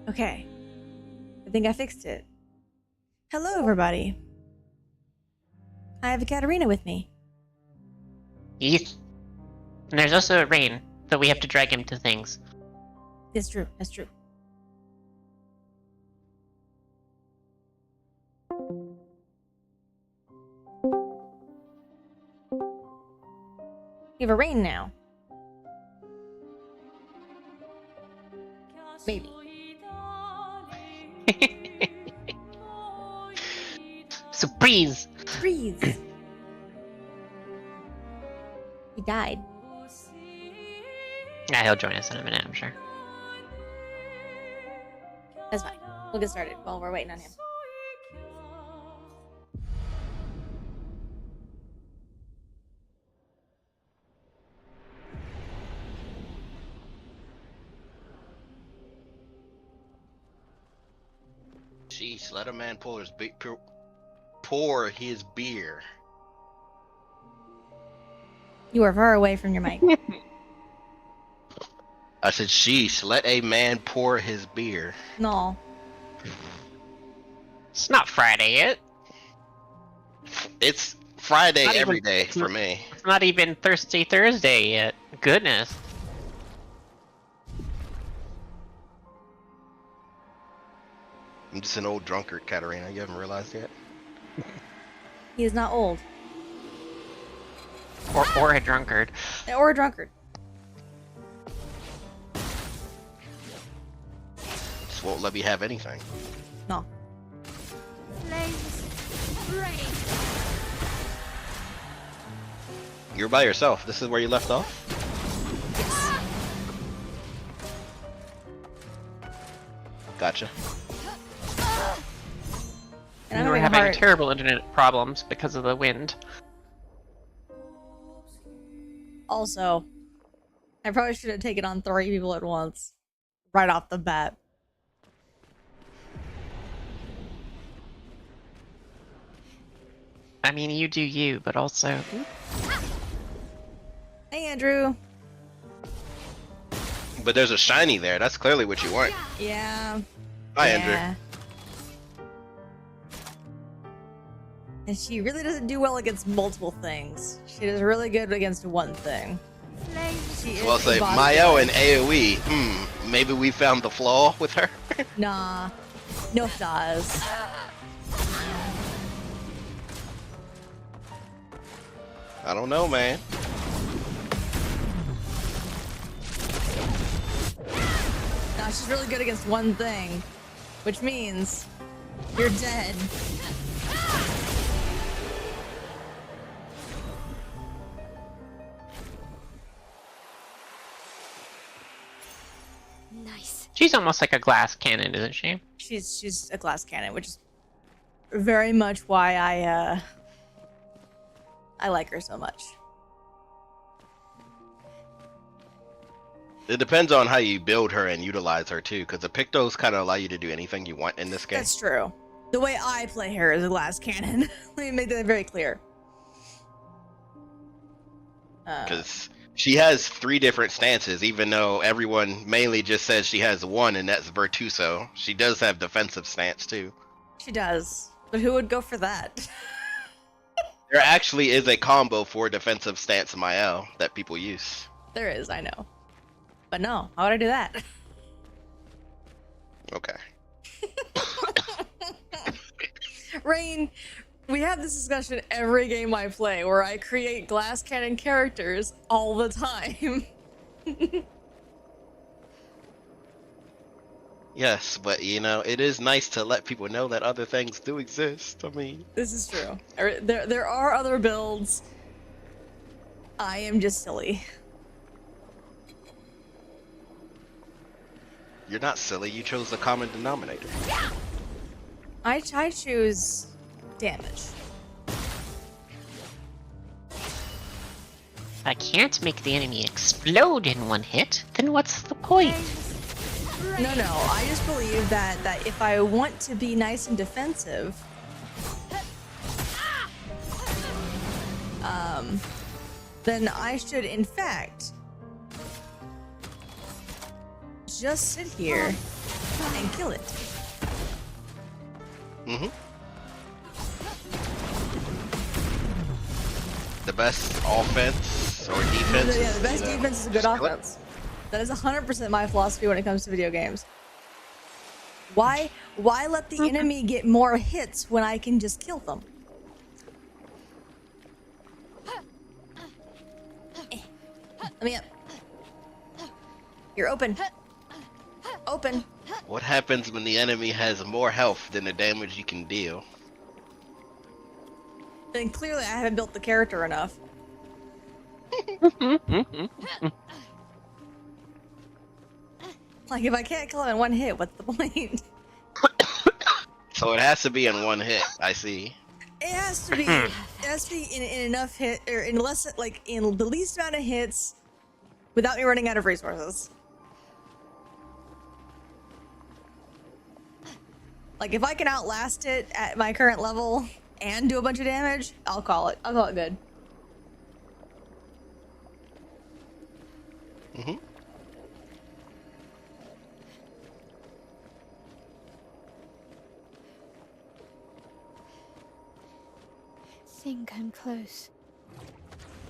Okay. I think I fixed it. Hello, everybody. I have a Katarina with me. Yes. And there's also a Rain, though we have to drag him to things. That's true. That's true. You have a Rain now. Maybe. Surprise! Freeze! He died. Yeah, he'll join us in a minute, I'm sure. That's fine. We'll get started while we're waiting on him. Jeez, let a man pour his beer. You are far away from your mic. I said, sheesh, let a man pour his beer. No. It's not Friday yet. It's Friday Not every even- day for me. It's not even Thirsty Thursday yet. Goodness. I'm just an old drunkard, Katarina. You haven't realized yet? He is not old. Or a drunkard. Or a drunkard. Just won't let me have anything. No. You're by yourself. This is where you left off? Gotcha. And I'm We were having having a hard... terrible internet problems because of the wind. Also, I probably should have taken on 3 people at once. Right off the bat. I mean, you do you, but also... Hey, Andrew. But there's a shiny there. That's clearly what you want. Yeah. Hi, yeah. Andrew. And she really doesn't do well against multiple things. She does really good against one thing. She is Well, say a boss Mayo fight. and AoE. Maybe we found the flaw with her. Nah. No flaws. I don't know, man. Nah, she's really good against one thing. Which means you're dead. Nice. She's almost like a glass cannon, isn't she? She's a glass cannon, which is very much why I like her so much. It depends on how you build her and utilize her too, because the Pictos kind of allow you to do anything you want in this game. That's true. The way I play her is a glass cannon. Let me make that very clear. Because she has 3 different stances, even though everyone mainly just says she has one, and that's Virtuoso. She does have defensive stance too. She does. But who would go for that? There actually is a combo for defensive stance Mael that people use. There is, I know. But no, how would I do that? Okay. Rain, we have this discussion every game I play where I create glass cannon characters all the time. Yes, but you know, it is nice to let people know that other things do exist. I mean, This is true. There are other builds. I am just silly. you're not silly. You chose the common denominator. I choose damage. If I can't make the enemy explode in one hit, then what's the point? No, I just believe that if I want to be nice and defensive, then I should, in fact, just sit here and kill it. Mm-hmm. The best offense or defense. Yeah, the best defense is a good just kill it. offense. That is 100% my philosophy when it comes to video games. Why let the enemy get more hits when I can just kill them? Let me up. You're open. Open. What happens when the enemy has more health than the damage you can deal? Then clearly I haven't built the character enough. Like, if I can't kill him in one hit, what's the point? So it has to be in one hit. I see. It has to be. It has to be in enough hit, or in less, like in the least amount of hits, without me running out of resources. Like, if I can outlast it at my current level and do a bunch of damage, I'll call it. I'll call it good. Mm-hmm. Think I'm close.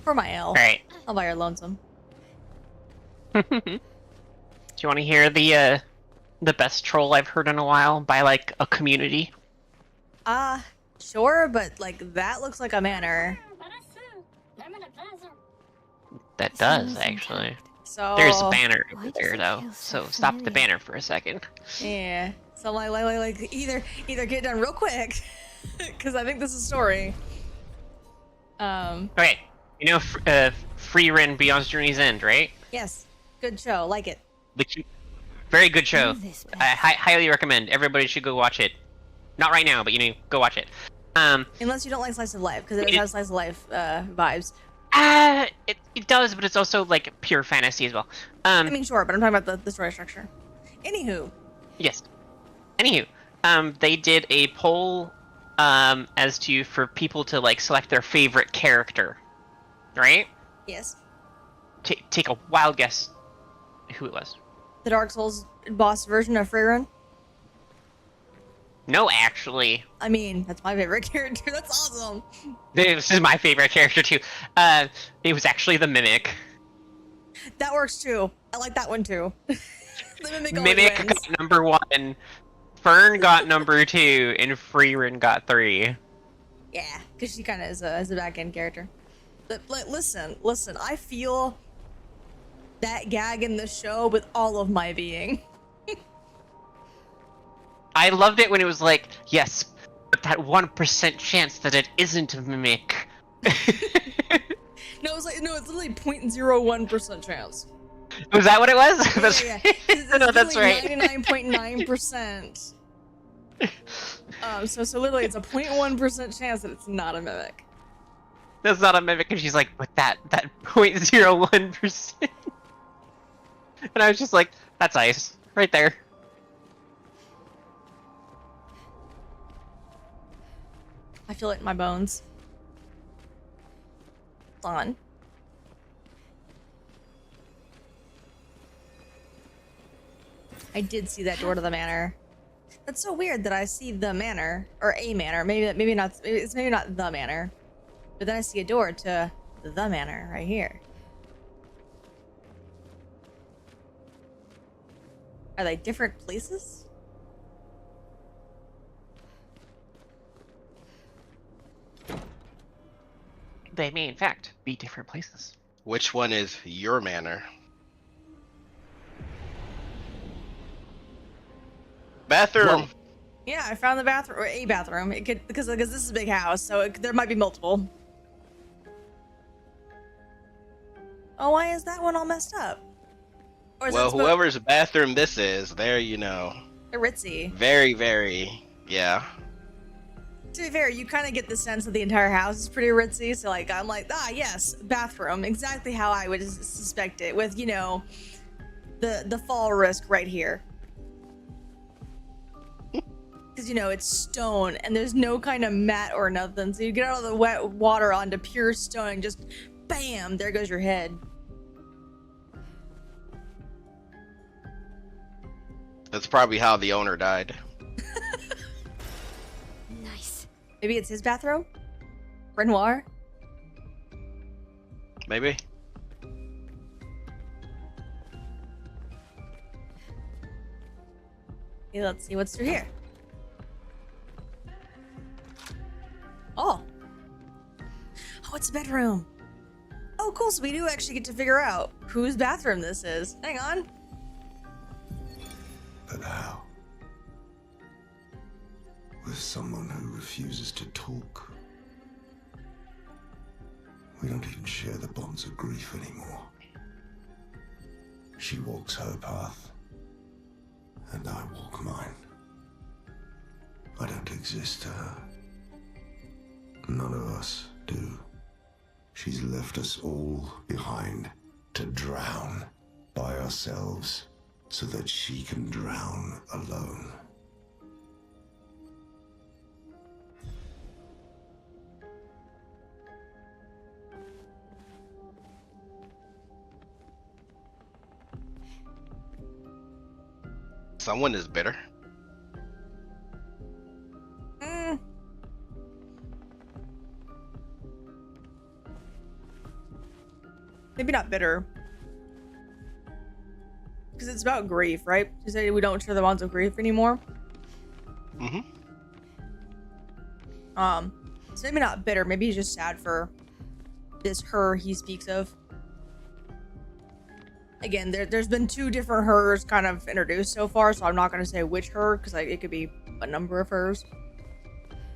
For my L. Alright. I'll buy her lonesome. Do you want to hear the best troll I've heard in a while by like a community? Sure, but like that looks like a manor. That does actually. So There's a banner Why over does there it though, feel so so stop the familiar? banner for a second. yeah. So like either get it done real quick, because I think this is a story. Okay, you know Free Ren Beyond Journey's End, right? Yes, good show, like it. Very good show. Know this place. I highly recommend. Everybody should go watch it. Not right now, but go watch it. Unless you don't like slice of life, because it does have slice of life vibes. It does, but it's also like pure fantasy as well. I mean, sure, but I'm talking about the story structure. Anywho, Yes. Anywho, they did a poll as to for people to like select their favorite character, right? yes, Take a wild guess who it was. the Dark Souls boss version of Freerun. No, actually, I mean, that's my favorite character. That's awesome. this is my favorite character too. It was actually the Mimic. That works too. I like that one too. The Mimic always Mimic wins. got number 1, Fern got number 2, and Freerin got 3. Yeah, because she kind of is a back end character. But listen, I feel that gag in the show with all of my being. I loved it when it was like, yes, but that 1% chance that it isn't a Mimic. No, it's literally 0.01% chance. Was that what it was? That's Yeah. right. It's No, that's literally right. 99.9%. So literally, it's a 0.1% chance that it's not a mimic. That's not a Mimic, and she's like, but that 0.01%. And I was just like, that's ice, right there. I feel it in my bones. It's on. I did see that door to the manor. That's so weird that I see the manor, or a manor. Maybe not. It's maybe not the manor, but then I see a door to the manor right here. Are they different places? They may, in fact, be different places. Which one is your manor? Bathroom. Well, Yeah, I found the bathroom, or a bathroom. It could because this is a big house, so there might be multiple. Oh, why is that one all messed up? Or is Well, that whoever's bathroom this is, they're ritzy? very, very, yeah. To be fair, you kind of get the sense that the entire house is pretty ritzy. So like, I'm like, yes, bathroom, exactly how I would suspect it. With the fall risk right here. Because it's stone and there's no kind of mat or nothing, so you get out of the wet water onto pure stone and just bam, there goes your head. That's probably how the owner died. Nice. Maybe it's his bathroom? Renoir? Maybe. Okay, let's see what's through here. Oh. Oh, it's a bedroom. Oh, cool. So we do actually get to figure out whose bathroom this is. Hang on. But how? With someone who refuses to talk. We don't even share the bonds of grief anymore. She walks her path, and I walk mine. I don't exist to her. None of us do. She's left us all behind to drown by ourselves so that she can drown alone. Someone is bitter. Mm. Maybe not bitter. Because it's about grief, right? To say we don't share the bonds of grief anymore. Mm-hmm. So maybe not bitter. Maybe he's just sad for this her he speaks of. Again, there's been two different hers kind of introduced so far, so I'm not going to say which her, because it could be a number of hers.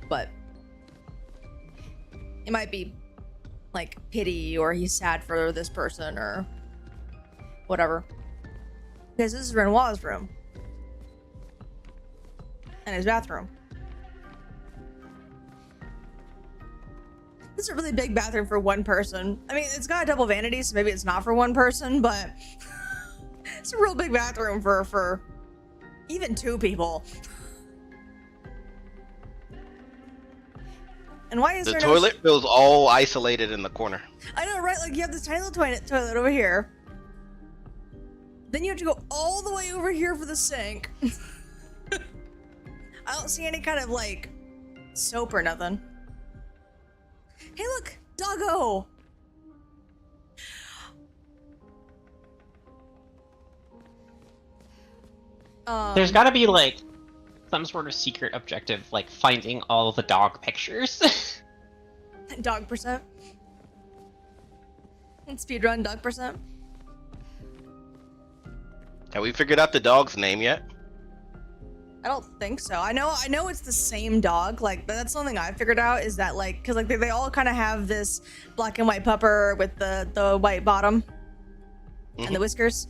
But it might be like pity, or he's sad for this person, or whatever. Because this is Renoir's room. And his bathroom. This is a really big bathroom for one person. I mean, it's got a double vanity, so maybe it's not for one person, but it's a real big bathroom for even two people. And why is The there toilet feels all isolated in the corner. I know, right? Like, you have this tiny little toilet over here. Then you have to go all the way over here for the sink. I don't see any kind of, like, soap or nothing. Hey, look! Doggo! There's gotta be, like, some sort of secret objective, like finding all the dog pictures. Dog percent. Speedrun dog percent. Have we figured out the dog's name yet? I don't think so. I know it's the same dog. Like, but that's something I figured out is that, like, because like they all kind of have this black and white pupper with the white bottom and the whiskers.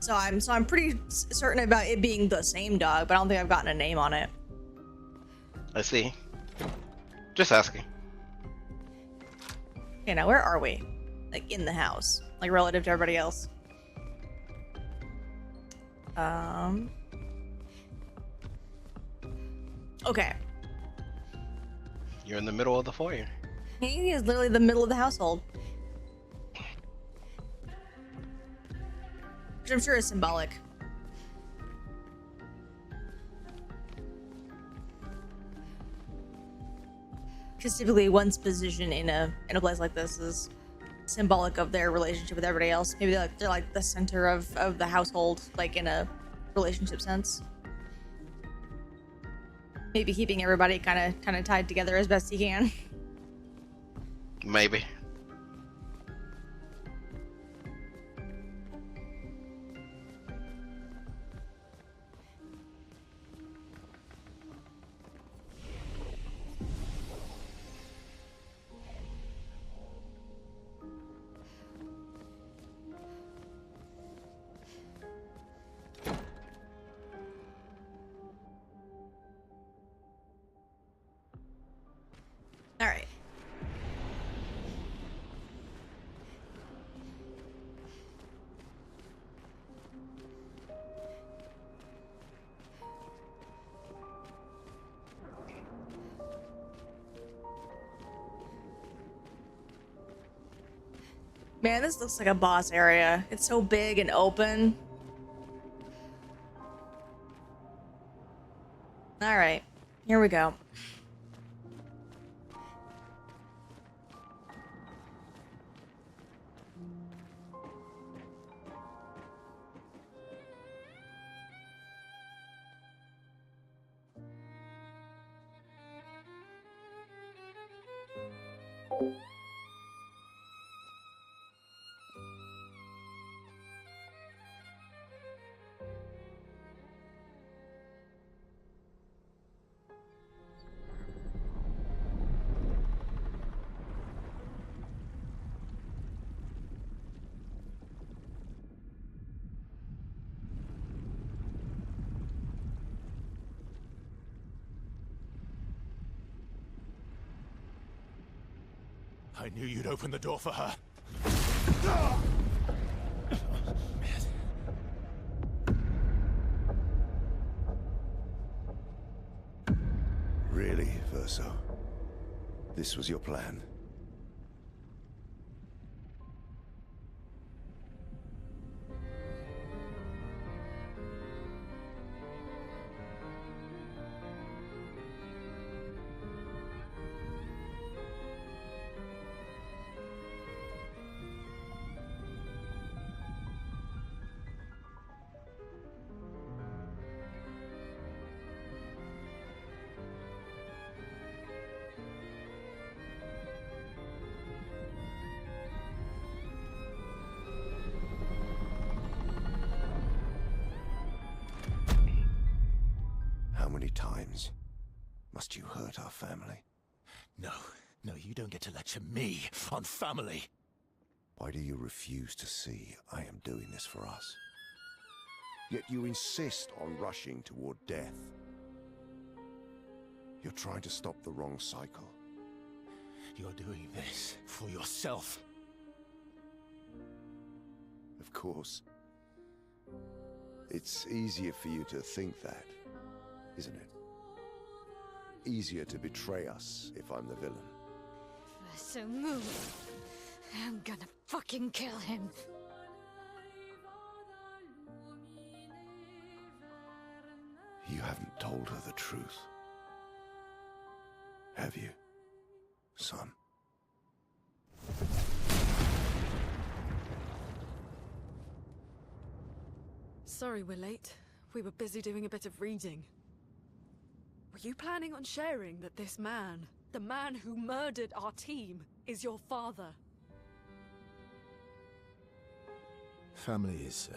So I'm pretty certain about it being the same dog, but I don't think I've gotten a name on it. I see. Just asking. Okay, now where are we? Like, in the house, like relative to everybody else. Okay. You're in the middle of the foyer. He is literally the middle of the household. Which I'm sure is symbolic. Because typically one's position in a place like this is symbolic of their relationship with everybody else. Maybe they're like the center of the household, like in a relationship sense. Maybe keeping everybody kind of tied together as best he can. Maybe. All right. Man, this looks like a boss area. It's so big and open. Alright, here we go. I knew you'd open the door for her. Really, Verso? This was your plan? How many times must you hurt our family? No, you don't get to lecture me on family. Why do you refuse to see I am doing this for us? Yet you insist on rushing toward death. You're trying to stop the wrong cycle. You're doing this for yourself. Of course. It's easier for you to think that, isn't it? Easier to betray us if I'm the villain. So move. I'm gonna fucking kill him. You haven't told her the truth. Have you, son? Sorry we're late. We were busy doing a bit of reading. Were you planning on sharing that this man, the man who murdered our team, is your father? Family is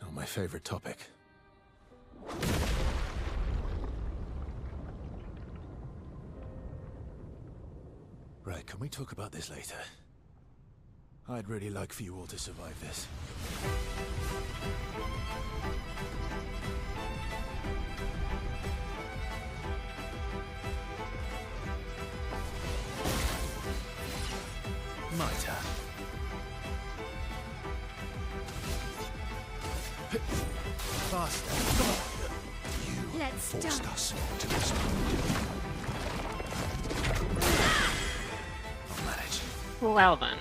not my favorite topic. Right, can we talk about this later? I'd really like for you all to survive this. My turn. Faster. You Let's forced stop. us to this. I'll manage. Well then.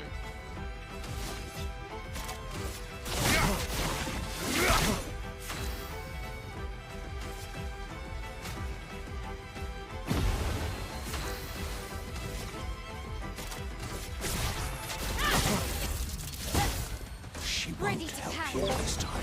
She Ready won't to help pounce. you this time.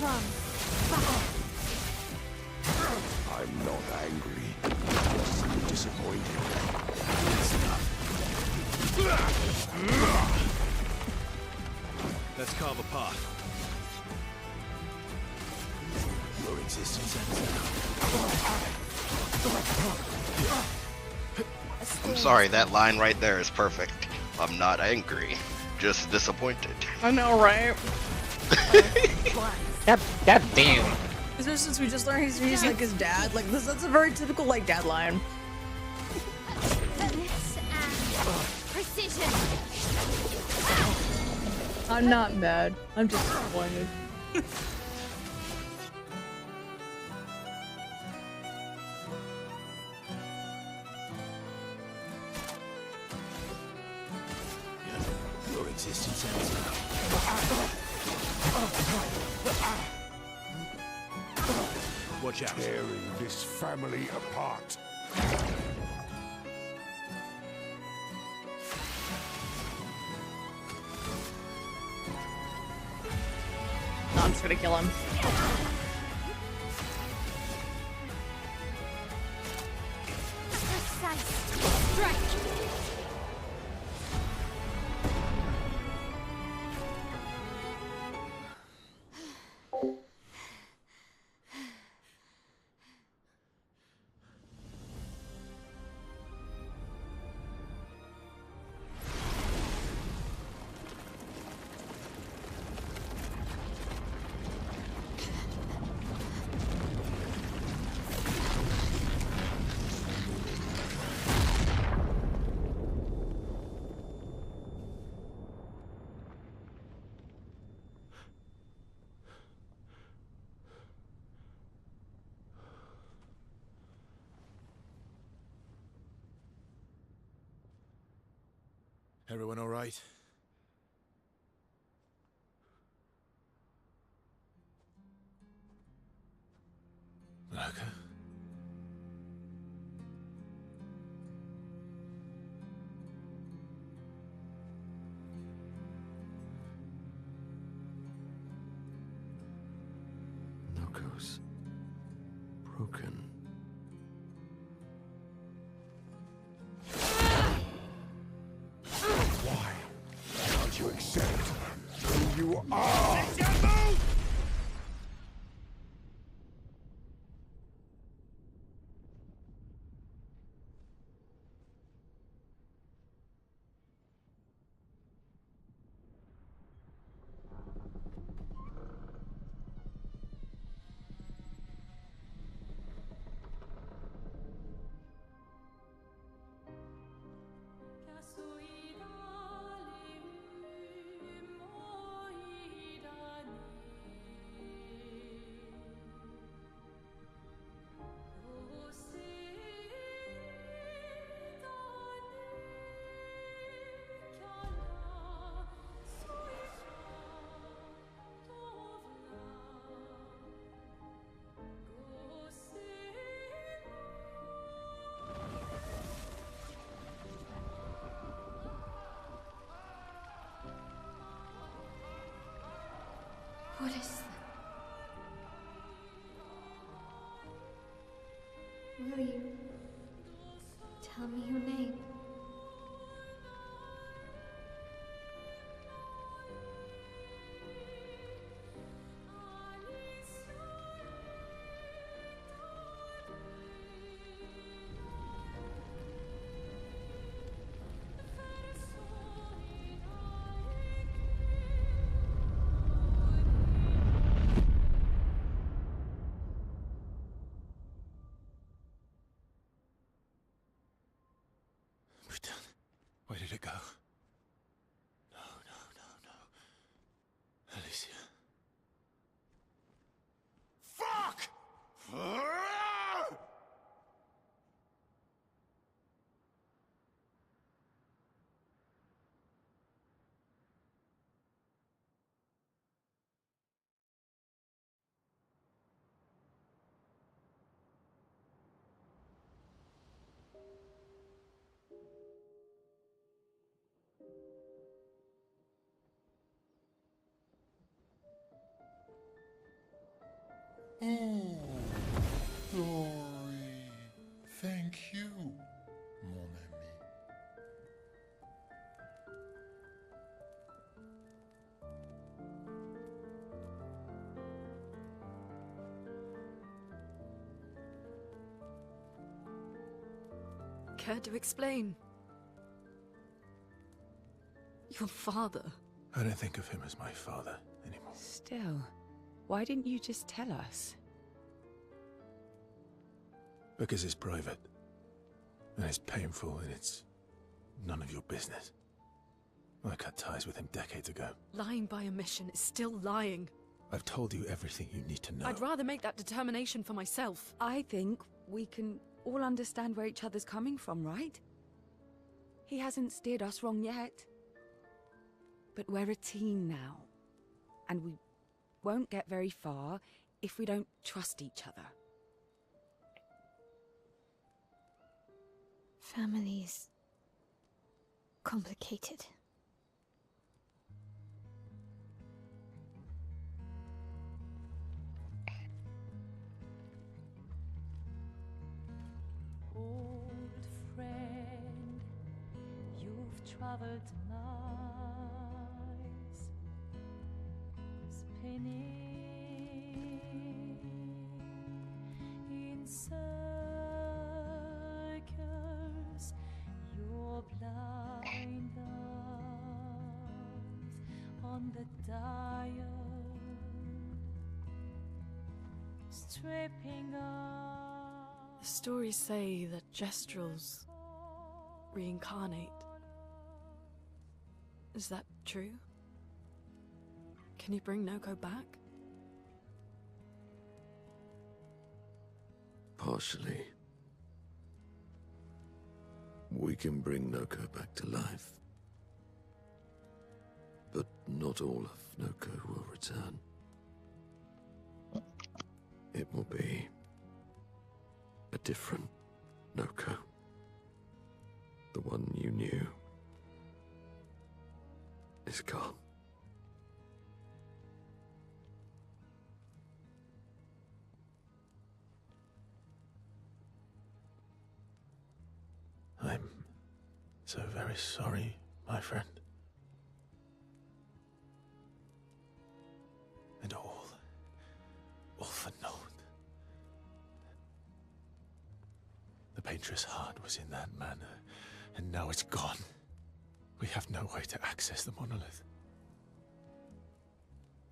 Run. I'm not angry. Just disappointed. Let's carve a path. Your existence ends now. I'm sorry, that line right there is perfect. I'm not angry, just disappointed. I know, right? Twice. God damn. Especially since we just learned he's like his dad. Like that's a very typical like dad line. Finesse and precision. I'm not mad. I'm just disappointed. Your existence ends now. Watch out. Tearing this family apart. No, I'm just gonna kill him. Precise strike. Everyone all right? Lurker? Knuckles. Broken. Why can't you accept who you are? What is that? Will you tell me your name? We're done. Where did it go? No. Alicia. Fuck! Oh, Dory. Thank you, mon ami. Care to explain? Your father. I don't think of him as my father anymore. Still, Why didn't you just tell us? Because it's private. And it's painful and it's none of your business. I cut ties with him decades ago. Lying by omission is still lying. I've told you everything you need to know. I'd rather make that determination for myself. I think we can all understand where each other's coming from, right? He hasn't steered us wrong yet. But we're a team now. And we won't get very far if we don't trust each other. Family's complicated. Old friend, you've traveled miles, spinning in circles. Your blind eyes on the dial, stripping off. The stories say that Gestrels reincarnate. Is that true? Can you bring Noko back? Partially. We can bring Noko back to life. But not all of Noko will return. It will be a different Noko. The one you knew is gone. I'm so very sorry, my friend. And all for naught. The painter's heart was in that manor, and now it's gone. We have no way to access the monolith.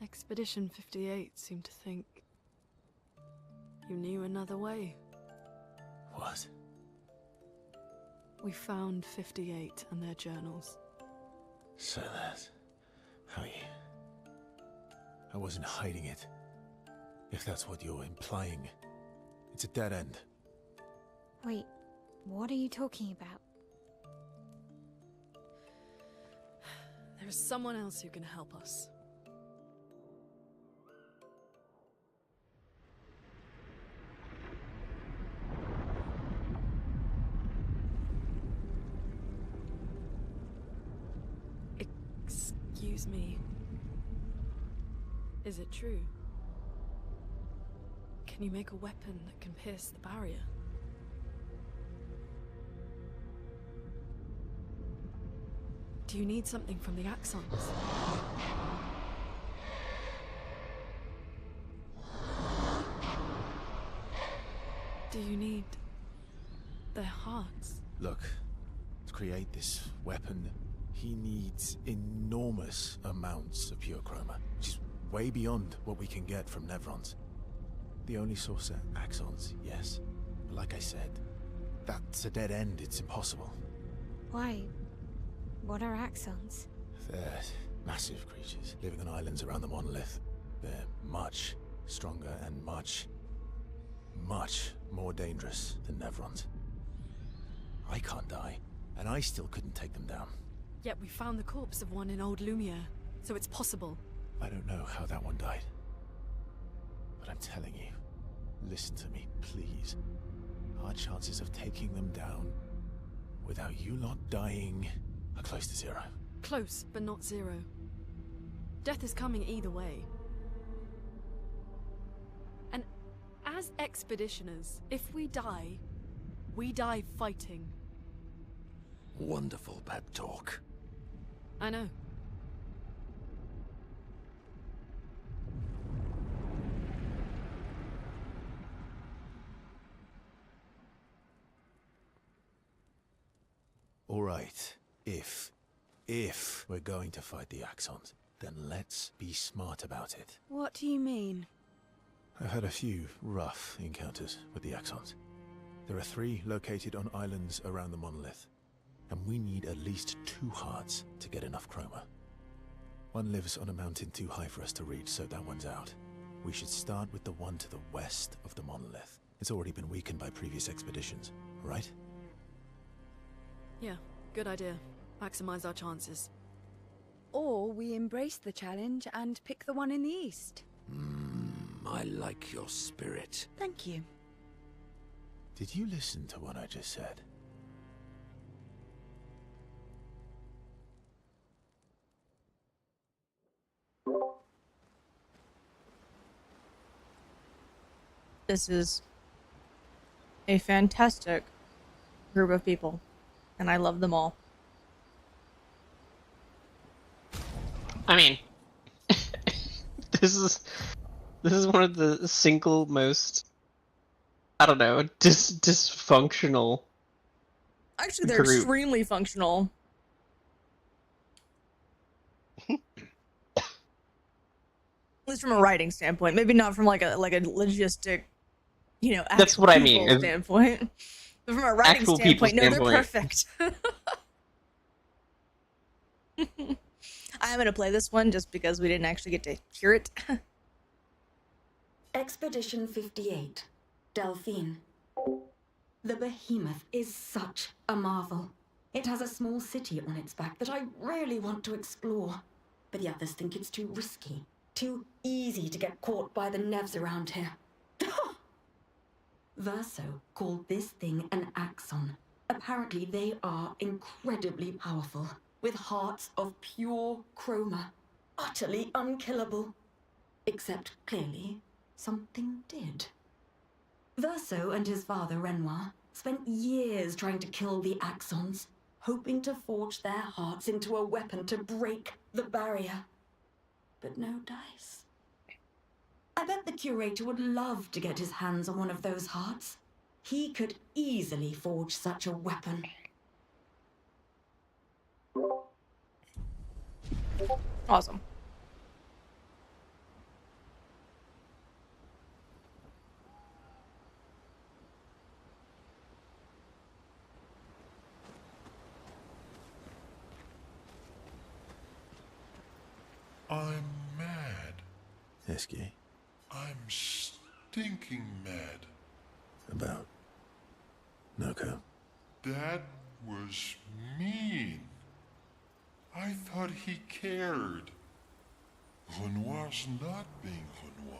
Expedition 58 seemed to think you knew another way. What? We found 58 and their journals. So that's how you... I wasn't hiding it. If that's what you're implying. It's a dead end. Wait, what are you talking about? There is someone else who can help us. Excuse me. Is it true? Can you make a weapon that can pierce the barrier? Do you need something from the Axons? Do you need their hearts? Look, to create this weapon, he needs enormous amounts of pure chroma, which is way beyond what we can get from Nevrons. The only source are Axons, yes. But like I said, that's a dead end. It's impossible. Why? What are Axons? They're massive creatures living on islands around the monolith. They're much stronger and much more dangerous than Nevrons. I can't die, and I still couldn't take them down. Yet we found the corpse of one in Old Lumiere, so it's possible. I don't know how that one died. But I'm telling you, listen to me, please. Our chances of taking them down without you lot dying are close to zero. Close, but not zero. Death is coming either way. And as expeditioners, if we die fighting. Wonderful pep talk. I know. All right, if we're going to fight the Axons, then let's be smart about it. What do you mean? I've had a few rough encounters with the Axons. There are 3 located on islands around the monolith, and we need at least 2 hearts to get enough chroma. One lives on a mountain too high for us to reach, so that one's out. We should start with the one to the west of the monolith. It's already been weakened by previous expeditions, right? Yeah, good idea. Maximize our chances. Or we embrace the challenge and pick the one in the east. I like your spirit. Thank you. Did you listen to what I just said? This is a fantastic group of people, and I love them all. I mean, this is one of the single most, I don't know, dysfunctional. Actually, they're group. extremely functional. At least from a writing standpoint, maybe not from like a logistic, you know, That's what I mean, people is- standpoint. But from a writing Actual people standpoint, no, they're standpoint. perfect. I'm gonna play this one just because we didn't actually get to hear it. Expedition 58, Delphine. The behemoth is such a marvel. It has a small city on its back that I really want to explore, but the others think it's too risky, too easy to get caught by the nevs around here. Verso called this thing an axon. Apparently they are incredibly powerful, with hearts of pure chroma, utterly unkillable. Except, clearly, something did. Verso and his father, Renoir, spent years trying to kill the Axons, hoping to forge their hearts into a weapon to break the barrier. But no dice. I bet the curator would love to get his hands on one of those hearts. He could easily forge such a weapon. Awesome. I'm mad. Esky, I'm stinking mad. about Noko. That was mean. I thought he cared. Renoir's not being Renoir.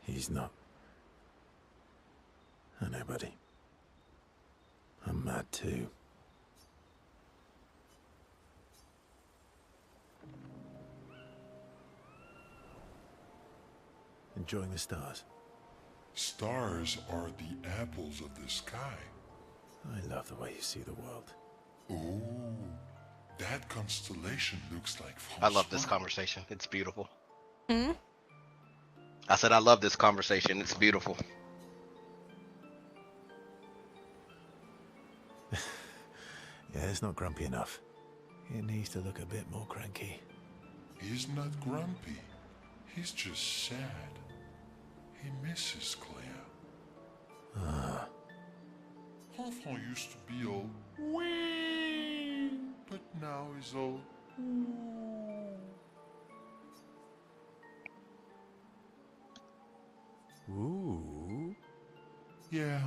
He's not. I know, buddy. I'm mad too. Enjoying the stars. Stars are the apples of the sky. I love the way you see the world. Oh, that constellation looks like I love this Francois. conversation. It's beautiful. Hmm? I said I love this conversation. It's beautiful. Yeah, it's not grumpy enough. It needs to look a bit more cranky. He's not grumpy. He's just sad. He misses Claire. Ah, Enfant used to be all wee, but now he's all ooh. yeah.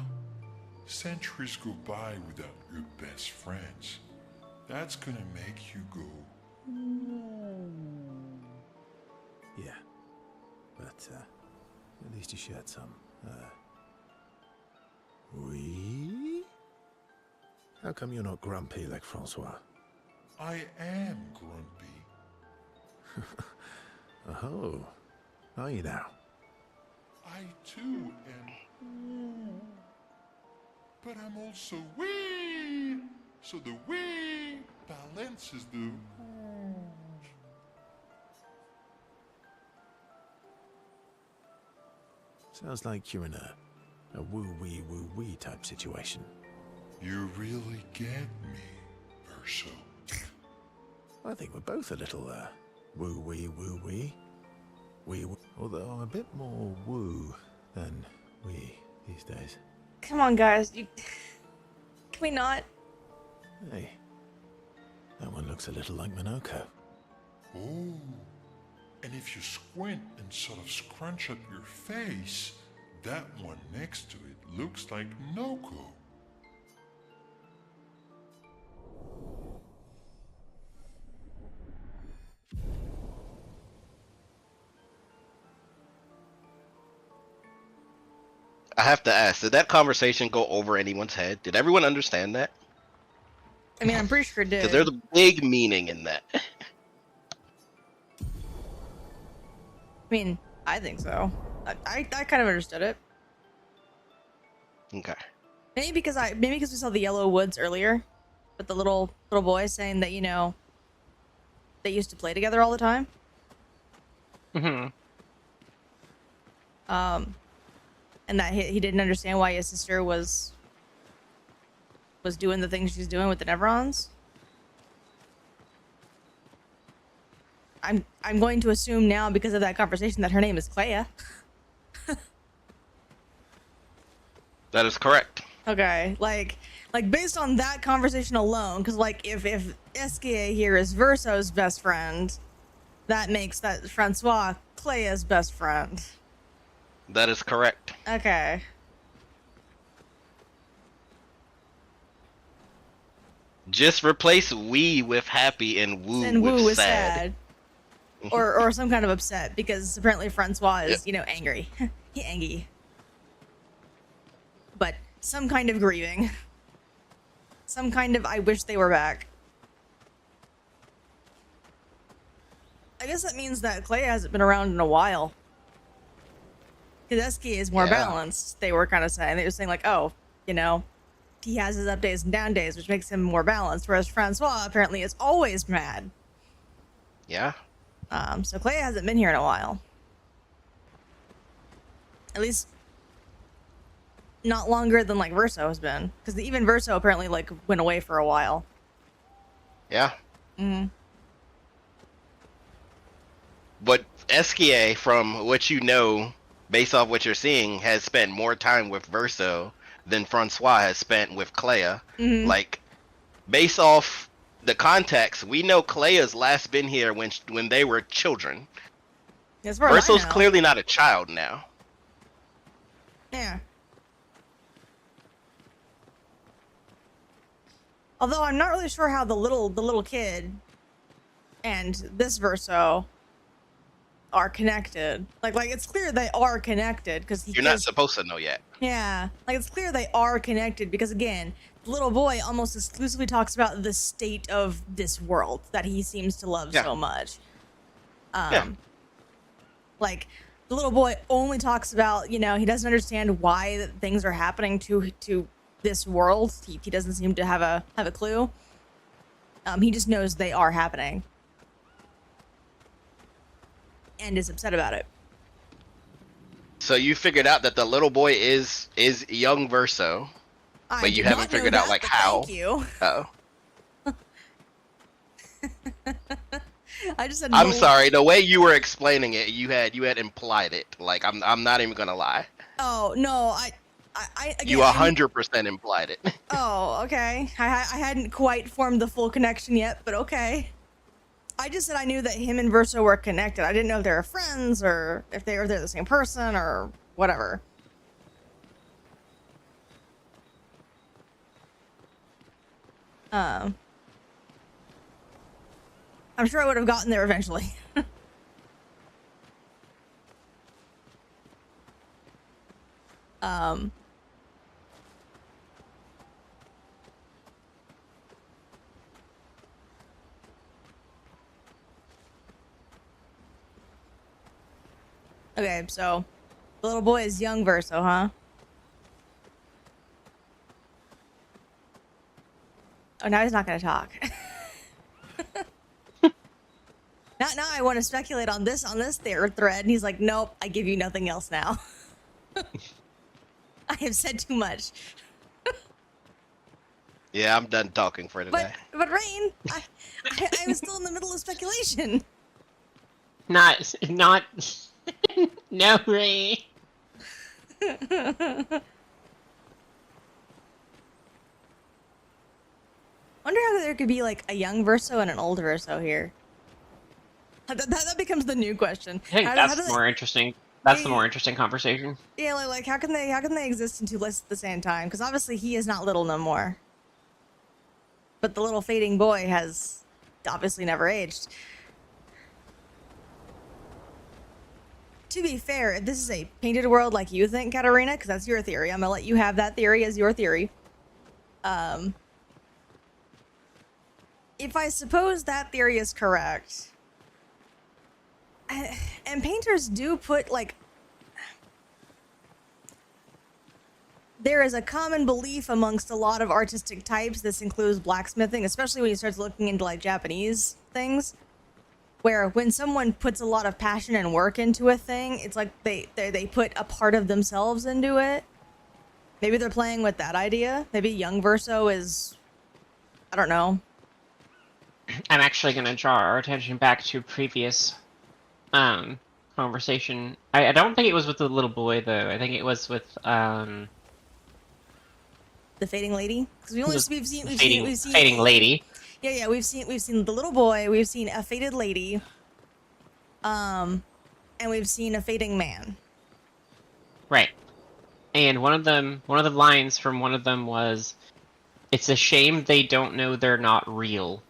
Centuries go by without your best friends. That's gonna make you go. Yeah, but at least you shared some. Oui? How come you're not grumpy like Francois? I am grumpy. Oh, are you now? I too am. But I'm also wee. So the wee balances the. Sounds like you're in a woo-wee type situation. You really get me, Verso. I think we're both a little, woo-wee, woo-wee. Wee-woo. Although I'm a bit more woo than wee these days. Come on, guys. Can we not? Hey, that one looks a little like Minoko. Oh, and if you squint and sort of scrunch up your face, that one next to it looks like Noko. I have to ask, did that conversation go over anyone's head? Did everyone understand that? I mean, I'm pretty sure it did. Because there's a big meaning in that. I mean, I think so. I kind of understood it. Okay. Maybe because we saw the yellow woods earlier, with the little boy saying that, you know, they used to play together all the time. Mm-hmm. And that he didn't understand why his sister was doing the things she's doing with the Nevrons. I'm going to assume now, because of that conversation, that her name is Clair. That is correct. Okay, like based on that conversation alone, because like if Eskia here is Verso's best friend, that makes that Francois Clair's best friend. That is correct. Okay. Just replace we with happy and woo, And woo with is sad. Or some kind of upset, because apparently Francois is, you know, angry. He angry. But some kind of grieving. Some kind of I wish they were back. I guess that means that Clay hasn't been around in a while. Because Esky is more balanced, they were kind of saying. They were saying like, oh, you know, he has his up days and down days, which makes him more balanced, whereas Francois apparently is always mad. Yeah. So Clay hasn't been here in a while. At least not longer than like Verso has been. Because even Verso apparently like went away for a while. Yeah. Mm-hmm. But Eskia, from what you know, based off what you're seeing, has spent more time with Verso than Francois has spent with Claire. Mm-hmm. Like, based off the context, we know Claire's last been here when they were children. As far as I Verso's know. clearly not a child now. Yeah. Although I'm not really sure how the little kid and this Verso are connected. Like it's clear they are connected because You're not supposed to know yet. Yeah, like it's clear they are connected because again, the little boy almost exclusively talks about the state of this world that he seems to love so much. Like the little boy only talks about, you know, he doesn't understand why things are happening to this world. He doesn't seem to have a clue. He just knows they are happening. And is upset about it. So you figured out that the little boy is young Verso, but you haven't figured out like how. Thank you. Oh. I just said. I'm sorry. The way you were explaining it, you had implied it. Like I'm not even gonna lie. Oh no, again, you 100% implied it. Oh, okay. I hadn't quite formed the full connection yet, but okay. I just said I knew that him and Verso were connected. I didn't know if they were friends or if they're the same person or whatever. I'm sure I would have gotten there eventually. Okay, so the little boy is young Verso, huh? Oh, now he's not gonna talk. Now I want to speculate on this thread, and he's like, nope, I give you nothing else now. I have said too much. Yeah, I'm done talking for today. But Rain, I was still in the middle of speculation. Not. No, Ray. Wonder how there could be like a young Verso and an old Verso here. That becomes the new question. I think How that's do more interesting. That's the more interesting conversation. Yeah, like how can they exist in two lists at the same time? Because obviously he is not little no more. But the little fading boy has obviously never aged. To be fair, if this is a painted world like you think, Katarina, because that's your theory, I'm gonna let you have that theory as your theory. If I suppose that theory is correct, and painters do put like, there is a common belief amongst a lot of artistic types, this includes blacksmithing, especially when you start looking into like Japanese things, where when someone puts a lot of passion and work into a thing, it's like they put a part of themselves into it. Maybe they're playing with that idea. Maybe young Verso is, I don't know. I'm actually going to draw our attention back to a previous conversation. I don't think it was with the little boy, though. I think it was with the fading lady. Because we've seen fading lady. Yeah, we've seen the little boy, we've seen a faded lady, and we've seen a fading man. Right. And one of the lines from one of them was, "It's a shame they don't know they're not real."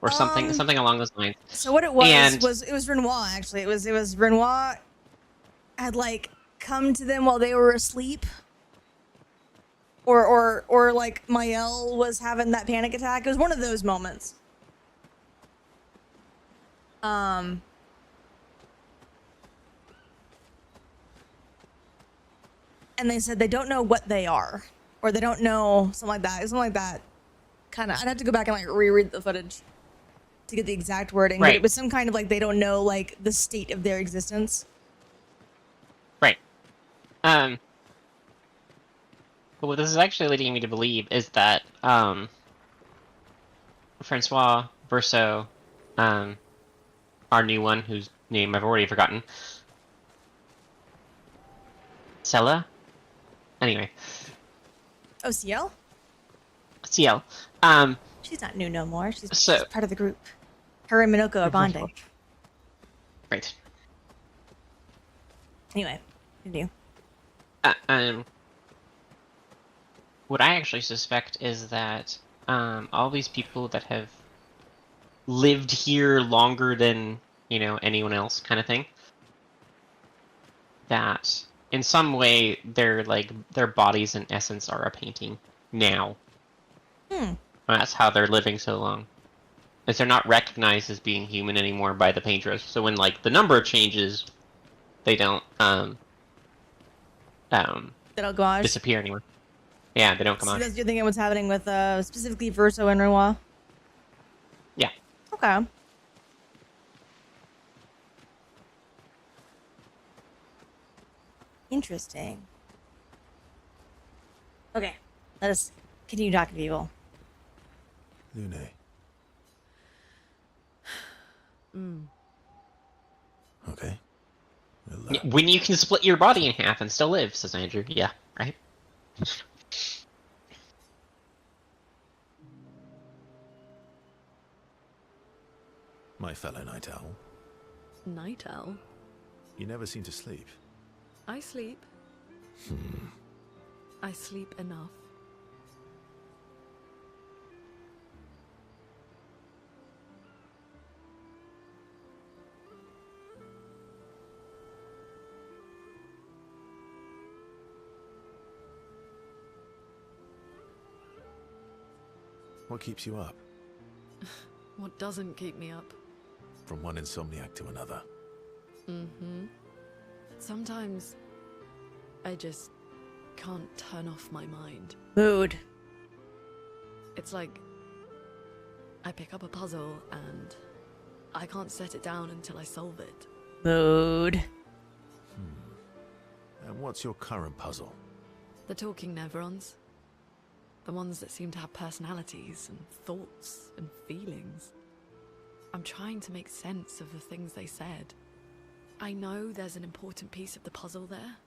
Or something along those lines. So what it was Renoir, actually. It was Renoir had like come to them while they were asleep. Or like Mael was having that panic attack. It was one of those moments. And they said they don't know what they are, or they don't know something like that. Something like that. Kind of. I'd have to go back and like reread the footage to get the exact wording. Right. But it was some kind of like they don't know like the state of their existence. Right. But what this is actually leading me to believe is that Francois Verso, our new one, whose name I've already forgotten, Sella? Anyway. Oh, CL? CL. She's not new no more. She's So, part of the group. Her and Minoko are bonding. Right. Anyway, continue. What I actually suspect is that all these people that have lived here longer than, anyone else kind of thing, that in some way their bodies in essence are a painting now. That's how they're living so long. Is they're not recognized as being human anymore by the painters. So when the number changes, they don't disappear anymore. Yeah, they don't come so on. That's you're thinking what's happening with specifically Verso and Renoir? Yeah. Okay. Interesting. Okay, let us continue talking to people. Lune. Okay. We'll, When you can split your body in half and still live, says Andrew. Yeah, right? My fellow night owl. Night owl? You never seem to sleep. I sleep. I sleep enough. What keeps you up? What doesn't keep me up? From one insomniac to another. Sometimes I just can't turn off my mind. Mood. It's like I pick up a puzzle and I can't set it down until I solve it. Mood. And what's your current puzzle? The talking Neverons. The ones that seem to have personalities and thoughts and feelings. I'm trying to make sense of the things they said. I know there's an important piece of the puzzle there.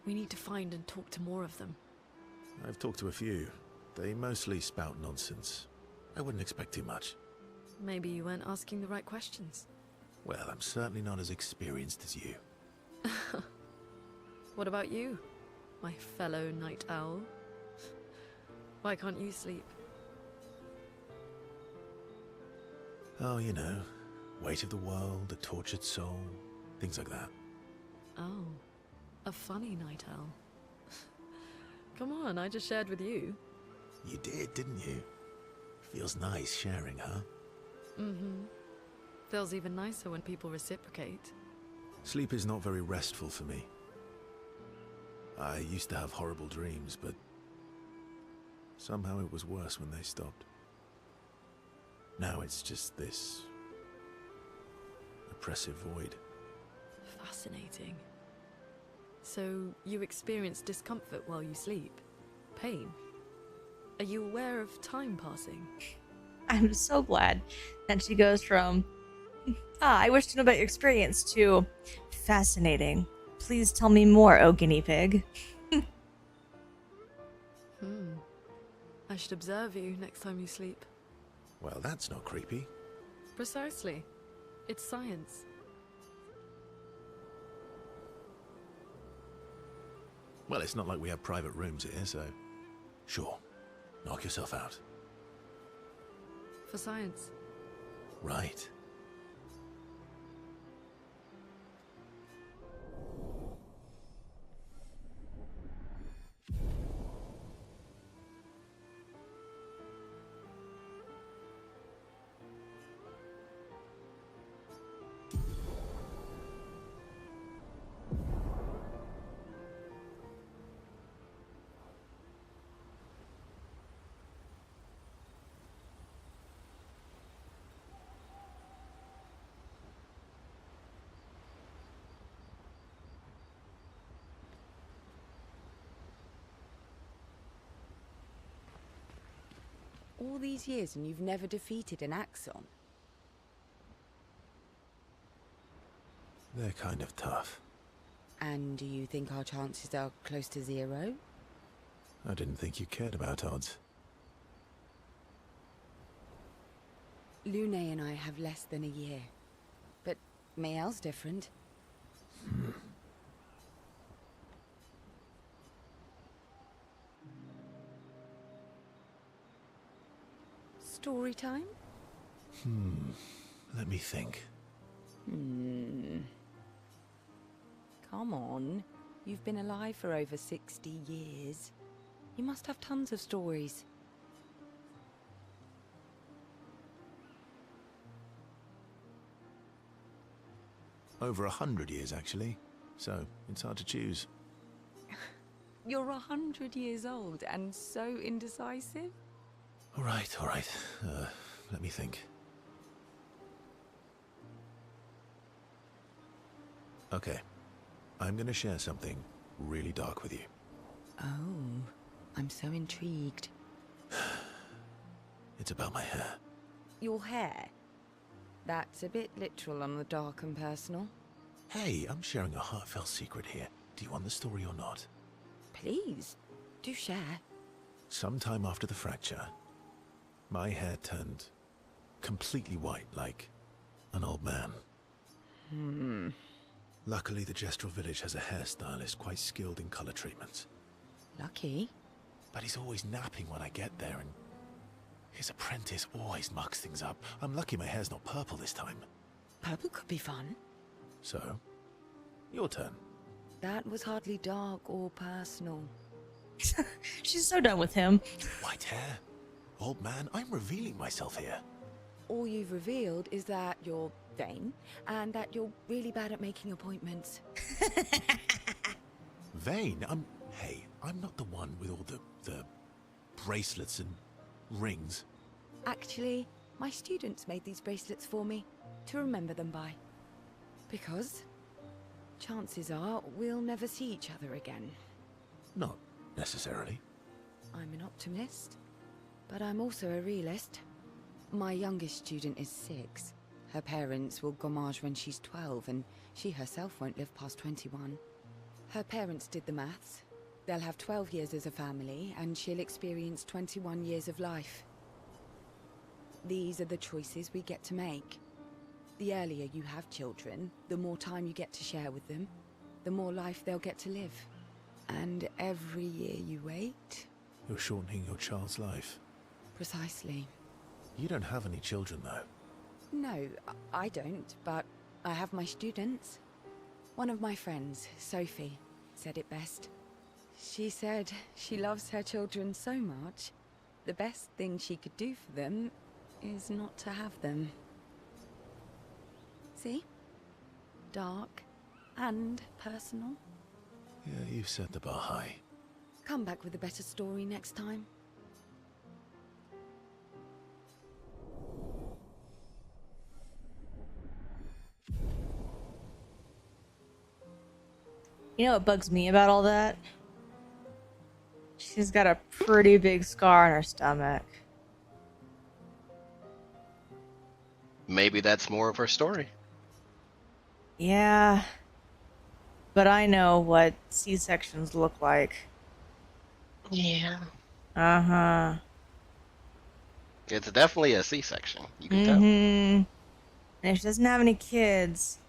We need to find and talk to more of them. I've talked to a few. They mostly spout nonsense. I wouldn't expect too much. Maybe you weren't asking the right questions. Well, I'm certainly not as experienced as you. What about you, my fellow night owl? Why can't you sleep? Oh, you know, weight of the world, a tortured soul, things like that. Oh, a funny night owl. Come on, I just shared with you. You did, didn't you? Feels nice sharing, huh? Mm-hmm. Feels even nicer when people reciprocate. Sleep is not very restful for me. I used to have horrible dreams, but somehow it was worse when they stopped. Now it's just this oppressive void. Fascinating. So you experience discomfort while you sleep? Pain? Are you aware of time passing? I'm so glad that she goes from, I wish to know about your experience, to fascinating. Please tell me more, oh guinea pig. I should observe you next time you sleep. Well, that's not creepy. Precisely. It's science. Well, it's not like we have private rooms here, so sure, knock yourself out. For science. Right. All these years and you've never defeated an Axon? They're kind of tough. And do you think our chances are close to zero? I didn't think you cared about odds. Lune and I have less than a year. But Mael's different. Story time? Let me think. Come on. You've been alive for over 60 years. You must have tons of stories. Over 100 years, actually. So, it's hard to choose. You're 100 years old and so indecisive? All right. Let me think. Okay. I'm gonna share something really dark with you. Oh, I'm so intrigued. It's about my hair. Your hair? That's a bit literal on the dark and personal. Hey, I'm sharing a heartfelt secret here. Do you want the story or not? Please, do share. Sometime after the fracture, my hair turned completely white, like an old man. Luckily, the Gestrel village has a hairstylist quite skilled in color treatments. Lucky? But he's always napping when I get there, and his apprentice always mucks things up. I'm lucky my hair's not purple this time. Purple could be fun. So, your turn. That was hardly dark or personal. She's so done with him. White hair? Old man, I'm revealing myself here. All you've revealed is that you're vain, and that you're really bad at making appointments. Vain? Hey, I'm not the one with all the bracelets and rings. Actually, my students made these bracelets for me, to remember them by. Because chances are we'll never see each other again. Not necessarily. I'm an optimist, but I'm also a realist. My youngest student is 6. Her parents will gommage when she's 12, and she herself won't live past 21. Her parents did the maths. They'll have 12 years as a family, and she'll experience 21 years of life. These are the choices we get to make. The earlier you have children, the more time you get to share with them, the more life they'll get to live. And every year you wait... You're shortening your child's life. Precisely. You don't have any children, though. No, I don't, but I have my students. One of my friends, Sophie, said it best. She said she loves her children so much, the best thing she could do for them is not to have them. See? Dark and personal. Yeah, you set the bar high. Come back with a better story next time. You know what bugs me about all that? She's got a pretty big scar on her stomach. Maybe that's more of her story. Yeah. But I know what C-sections look like. Yeah. Uh-huh. It's definitely a C-section. You can tell. And if she doesn't have any kids,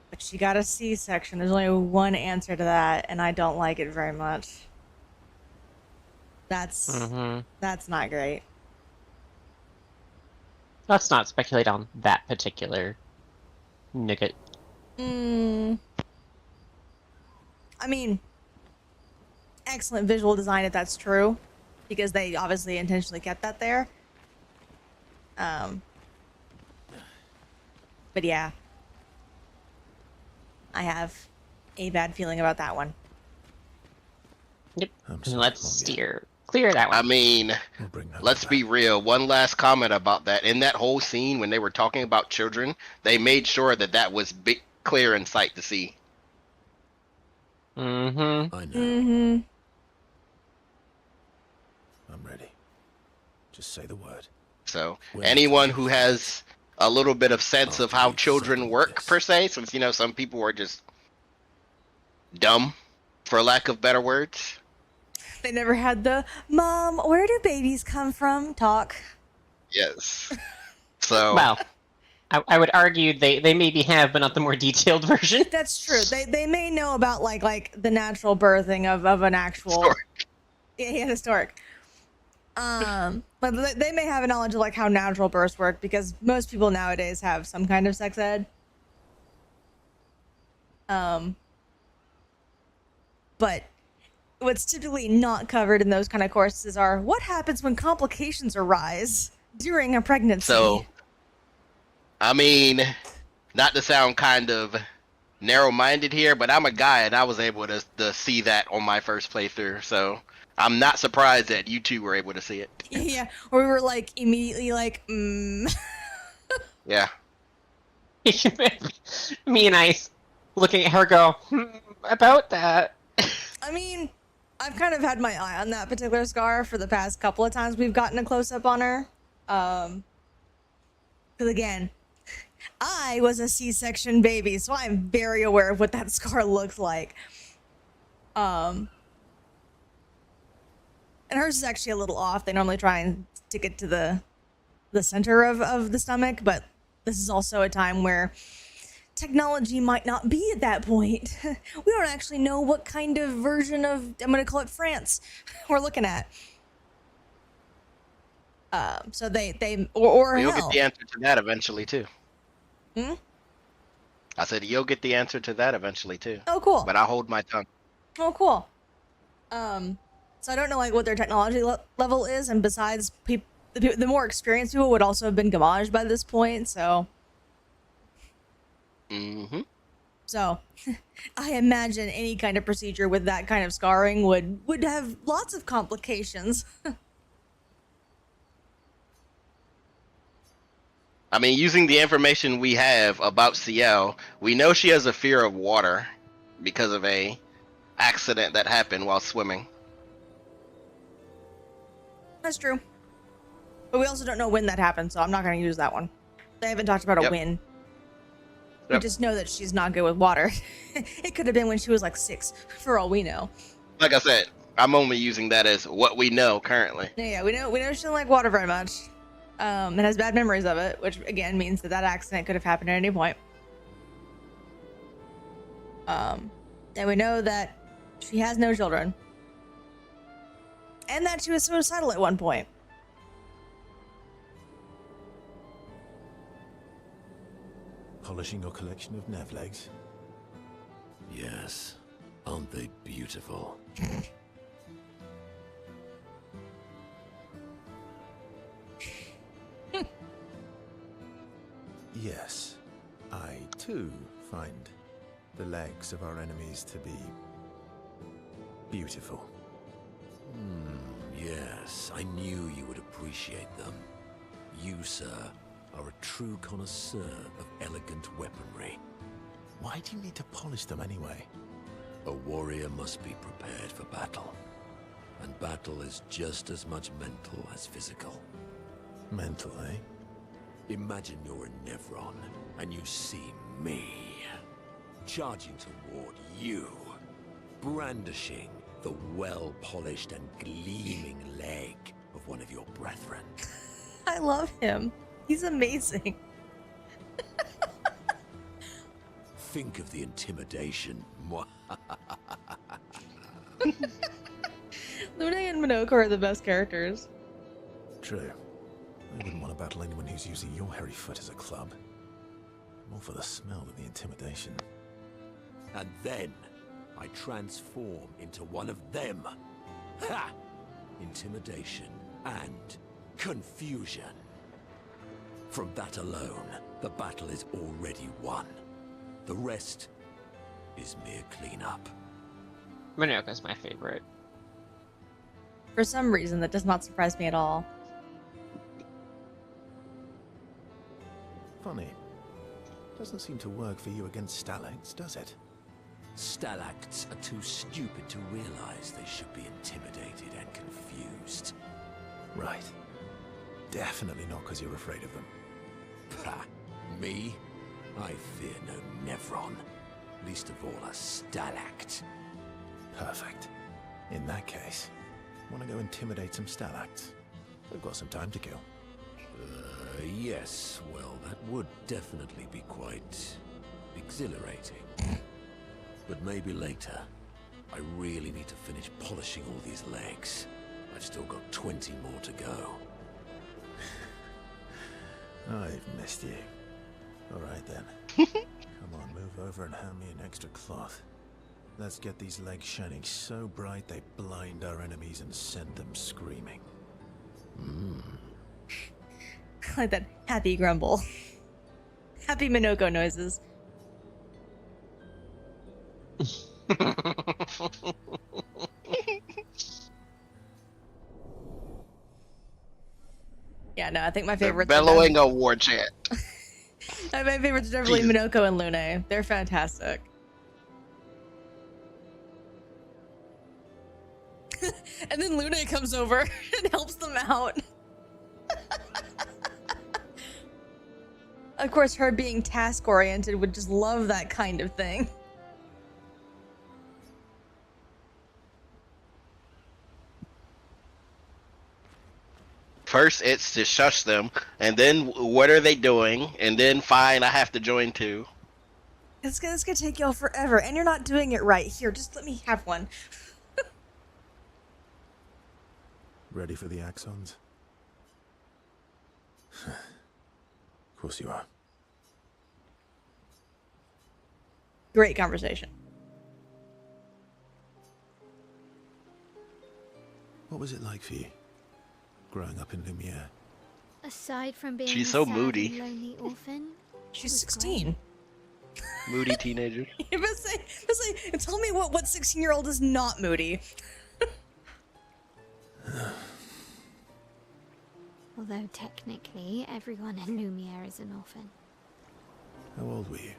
but she got a C-section, there's only one answer to that, and I don't like it very much. That's not great. Let's not speculate on that particular nugget. I mean, excellent visual design if that's true, because they obviously intentionally kept that there. But yeah, I have a bad feeling about that one. Yep. Let's clear that one. I mean, let's be real. One last comment about that. In that whole scene, when they were talking about children, they made sure that that was clear in sight to see. I know. I'm ready. Just say the word. So, anyone who has a little bit of sense of how children work, per se, since, you know, some people are just dumb, for lack of better words. They never had the, Mom, where do babies come from talk. Yes. So... Well, I would argue they maybe have, but not the more detailed version. That's true. They may know about, like the natural birthing of an actual... Historic. Yeah, historic. But they may have a knowledge of, like, how natural births work, because most people nowadays have some kind of sex ed. But what's typically not covered in those kind of courses are what happens when complications arise during a pregnancy. So, I mean, not to sound kind of narrow-minded here, but I'm a guy and I was able to see that on my first playthrough, so I'm not surprised that you two were able to see it. Yeah, or we were like immediately like, Yeah. Me and I looking at her go, about that. I mean, I've kind of had my eye on that particular scar for the past couple of times we've gotten a close-up on her. Because again, I was a C-section baby, so I'm very aware of what that scar looks like. And hers is actually a little off. They normally try and stick it to the center of the stomach, but this is also a time where technology might not be at that point. We don't actually know what kind of version of, I'm going to call it France, we're looking at. So or You'll hell. get the answer to that eventually, too. Hmm? I said, you'll get the answer to that eventually, too. Oh, cool. But I'll hold my tongue. Oh, cool. So I don't know, like, what their technology level is, and besides, the more experienced people would also have been gommaged by this point, so... So, I imagine any kind of procedure with that kind of scarring would have lots of complications. I mean, using the information we have about CL, we know she has a fear of water because of a accident that happened while swimming. That's true. But we also don't know when that happened, so I'm not going to use that one. They haven't talked about a when. We Yep. just know that she's not good with water. It could have been when she was like 6, for all we know. Like I said, I'm only using that as what we know currently. Yeah, we know she doesn't like water very much. And has bad memories of it, which again means that accident could have happened at any point. And we know that she has no children. And that she was suicidal at one point. Polishing your collection of Nev legs? Yes. Aren't they beautiful? Yes. I, too, find the legs of our enemies to be beautiful. Yes, I knew you would appreciate them. You, sir, are a true connoisseur of elegant weaponry. Why do you need to polish them anyway? A warrior must be prepared for battle. And battle is just as much mental as physical. Mental, eh? Imagine you're a Nevron, and you see me, charging toward you, brandishing the well-polished and gleaming leg of one of your brethren. I love him. He's amazing. Think of the intimidation. Luna and Minoko are the best characters. True. I wouldn't want to battle anyone who's using your hairy foot as a club. More for the smell than the intimidation. And then I transform into one of them. Ha! Intimidation and confusion. From that alone, the battle is already won. The rest is mere cleanup. Minoka's my favorite. For some reason, that does not surprise me at all. Funny. Doesn't seem to work for you against stalacts, does it? Stalacts are too stupid to realize they should be intimidated and confused. Right. Definitely not because you're afraid of them. Pah, me? I fear no Nevron. Least of all a Stalact. Perfect. In that case, want to go intimidate some stalacts? We've got some time to kill. Yes, well, that would definitely be quite exhilarating. But maybe later. I really need to finish polishing all these legs. I've still got 20 more to go. I've missed you. Alright then. Come on, move over and hand me an extra cloth. Let's get these legs shining so bright they blind our enemies and send them screaming. I like that happy grumble. Happy Minoko noises. Yeah, no, I think my favorites Bellowing a war chant. My favorites are definitely Minoko and Lune. They're fantastic. And then Lune comes over and helps them out. Of course, her being task-oriented would just love that kind of thing. First, it's to shush them, and then what are they doing? And then, fine, I have to join too. It's gonna take y'all forever, and you're not doing it right. Here, just let me have one. Ready for the axons? Of course you are. Great conversation. What was it like for you, growing up in Lumiere? Aside from being She's a so sad moody. and lonely orphan, She's was 16. Moody teenager. Tell me what 16-year-old is not moody. although technically everyone in Lumiere is an orphan. How old were you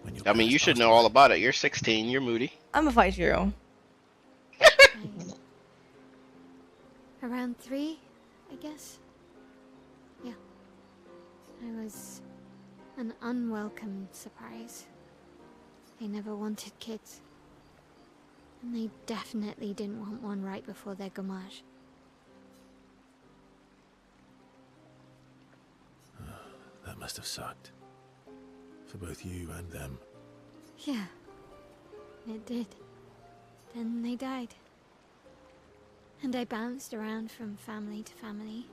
when your I mean, you parents should passed know away? all about it. You're 16. You're moody. I'm gonna fight you. Around 3, I guess. Yeah. I was an unwelcome surprise. They never wanted kids. And they definitely didn't want one right before their gommage. That must have sucked. For both you and them. Yeah. It did. Then they died. And I bounced around from family to family.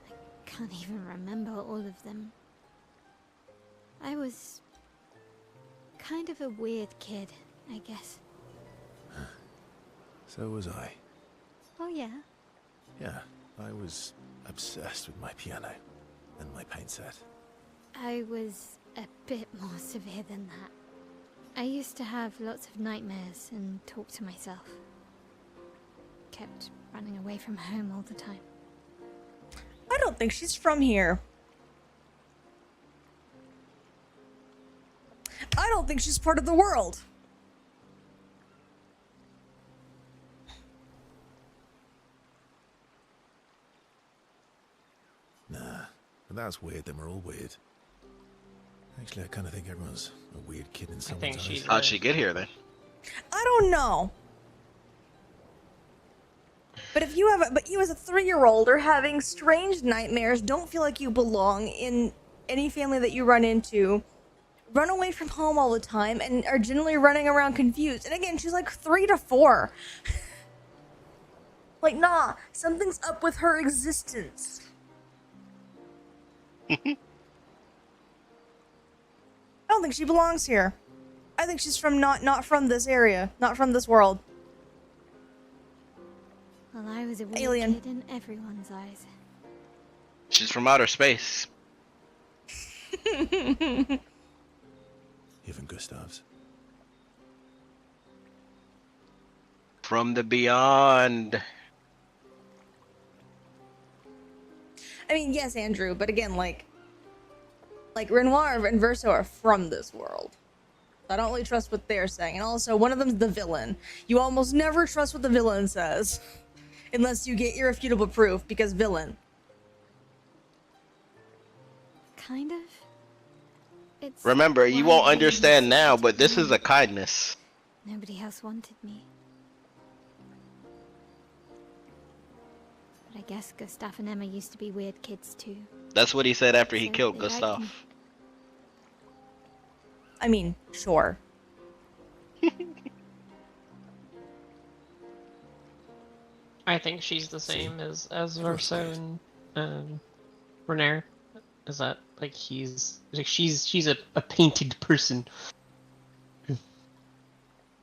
I can't even remember all of them. I was kind of a weird kid, I guess. So was I. Oh yeah? Yeah, I was obsessed with my piano and my paint set. I was a bit more severe than that. I used to have lots of nightmares and talk to myself. Kept running away from home all the time. I don't think she's from here. I don't think she's part of the world. Nah, but that's weird, then we're all weird. Actually, I kind of think everyone's a weird kid in someone's eyes. How'd she get here, then? I don't know. But if you have, but you as a 3-year-old are having strange nightmares, don't feel like you belong in any family that you run into, run away from home all the time, and are generally running around confused. And again, she's like 3 to 4. Like, nah, something's up with her existence. I don't think she belongs here. I think she's from not from this area, not from this world. Well, I was a weird Alien. kid in everyone's eyes. She's from outer space. Even Gustav's. From the beyond. I mean, yes, Andrew, but again, like Renoir and Verso are from this world. I don't really trust what they're saying. And also, one of them's the villain. You almost never trust what the villain says. Unless you get irrefutable proof, because villain. Kind of. It's Remember, you why won't I understand used now, to but this be. is a kindness. Nobody else wanted me. But I guess Gustav and Emma used to be weird kids too. That's what he said after he So killed they liked Gustav. me. I mean, sure. I think she's the same as Verso and Renair. Is that like she's a painted person?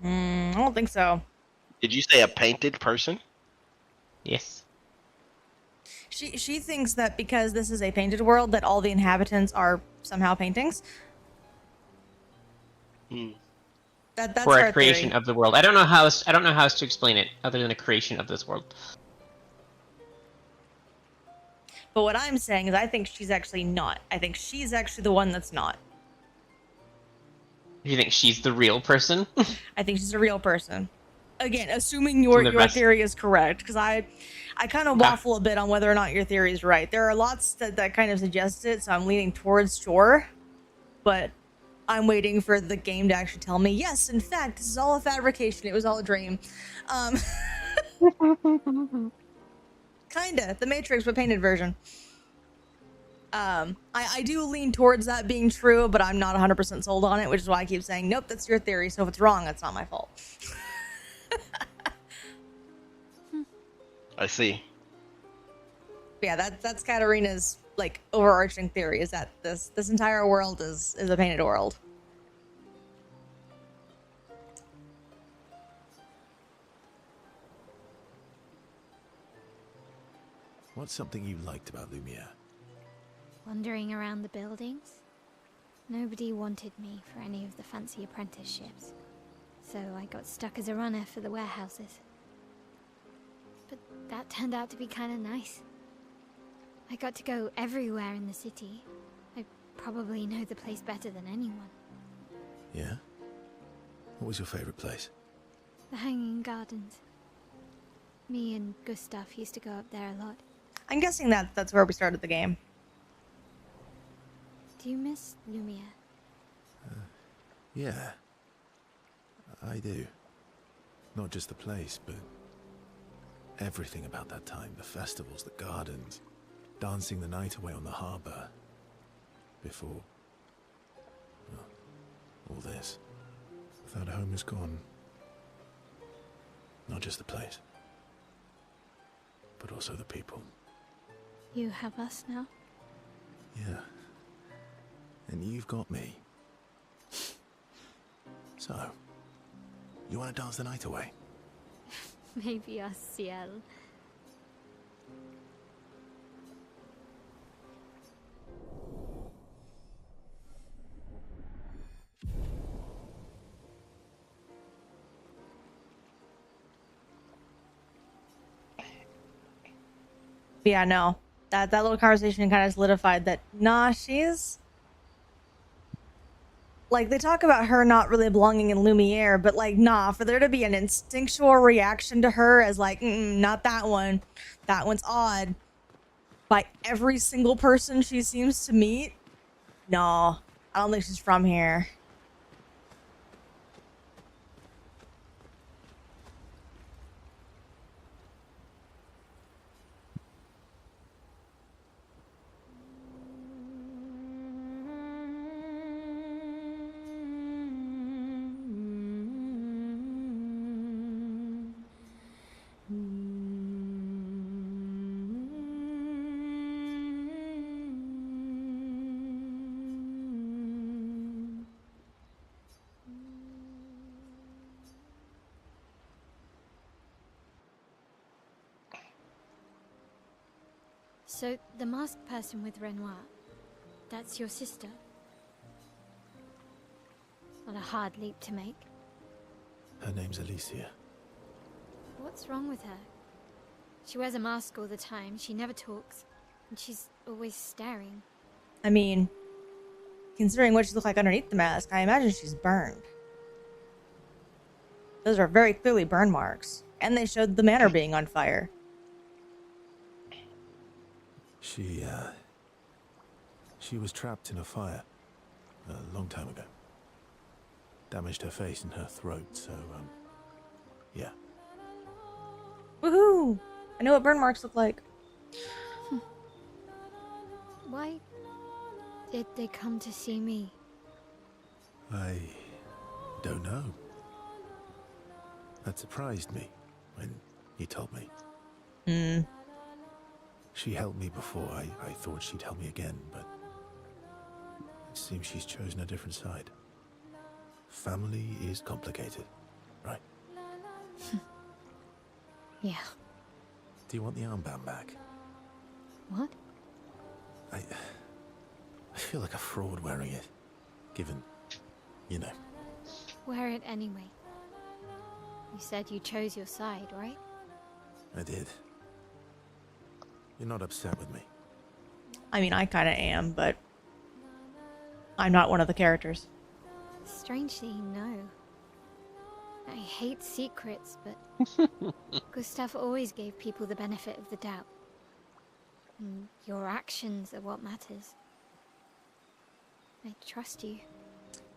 I don't think so. Did you say a painted person? Yes. She thinks that because this is a painted world, that all the inhabitants are somehow paintings. That's For her a creation theory. of the world. I don't know how else to explain it other than a creation of this world. But what I'm saying is I think she's actually not. I think she's actually the one that's not. You think she's the real person? I think she's a real person. Again, assuming your theory is correct, because I kind of waffle a bit on whether or not your theory is right. There are lots that kind of suggest it, so I'm leaning towards sure. But I'm waiting for the game to actually tell me, yes, in fact, this is all a fabrication. It was all a dream. Kinda. The Matrix, but painted version. I do lean towards that being true, but I'm not 100% sold on it, which is why I keep saying, nope, that's your theory, so if it's wrong, that's not my fault. I see. But yeah, that's Katarina's, like, overarching theory, is that this entire world is a painted world. What's something you liked about Lumiere? Wandering around the buildings. Nobody wanted me for any of the fancy apprenticeships, so I got stuck as a runner for the warehouses. But that turned out to be kind of nice. I got to go everywhere in the city. I probably know the place better than anyone. Yeah? What was your favorite place? The Hanging Gardens. Me and Gustav used to go up there a lot. I'm guessing that's where we started the game. Do you miss Lumiere? Yeah. I do. Not just the place, but everything about that time. The festivals, the gardens, dancing the night away on the harbor. Before... well, all this. That home is gone. Not just the place, but also the people. You have us now? Yeah. And you've got me. So, you want to dance the night away? Maybe us, Ciel. Yeah, no. That little conversation kind of solidified that, nah, she's... Like, they talk about her not really belonging in Lumiere, but, like, nah, for there to be an instinctual reaction to her as, like, not that one. That one's odd. By every single person she seems to meet? No, I don't think she's from here. So, the masked person with Renoir, that's your sister? Not a hard leap to make. Her name's Alicia. What's wrong with her? She wears a mask all the time, she never talks, and she's always staring. I mean, considering what she looked like underneath the mask, I imagine she's burned. Those are very clearly burn marks. And they showed the manor being on fire. She was trapped in a fire a long time ago. Damaged her face and her throat, so, yeah. Woohoo! I know what burn marks look like. Why did they come to see me? I don't know. That surprised me when you told me. She helped me before. I thought she'd help me again, but it seems she's chosen a different side. Family is complicated, right? Yeah. Do you want the armband back? What? I feel like a fraud wearing it, given, you know. Wear it anyway. You said you chose your side, right? I did. You're not upset with me? I mean, I kind of am, but I'm not one of the characters. Strangely, no. I hate secrets, but Gustav always gave people the benefit of the doubt. And your actions are what matters. I trust you.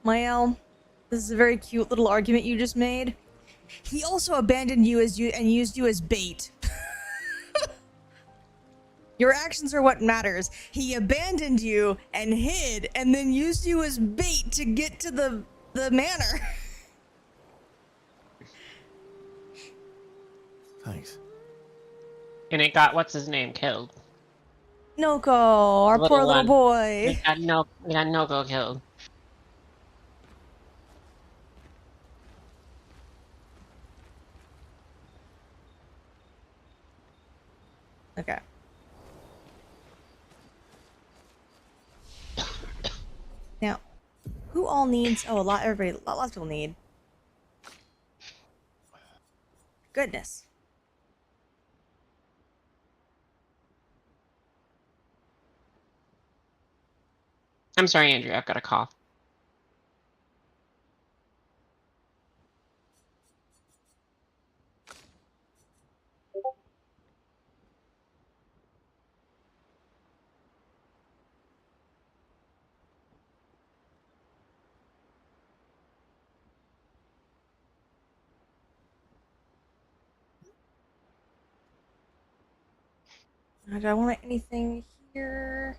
Mael, this is a very cute little argument you just made. He also abandoned you and used you as bait. Your actions are what matters. He abandoned you and hid and then used you as bait to get to the manor. Thanks. And it got what's his name killed. Noko, our poor little boy. We got Noko killed. Okay. Now, who all needs? Oh, lots of people need. Goodness. I'm sorry, Andrew. I've got a cough. Do I want anything here?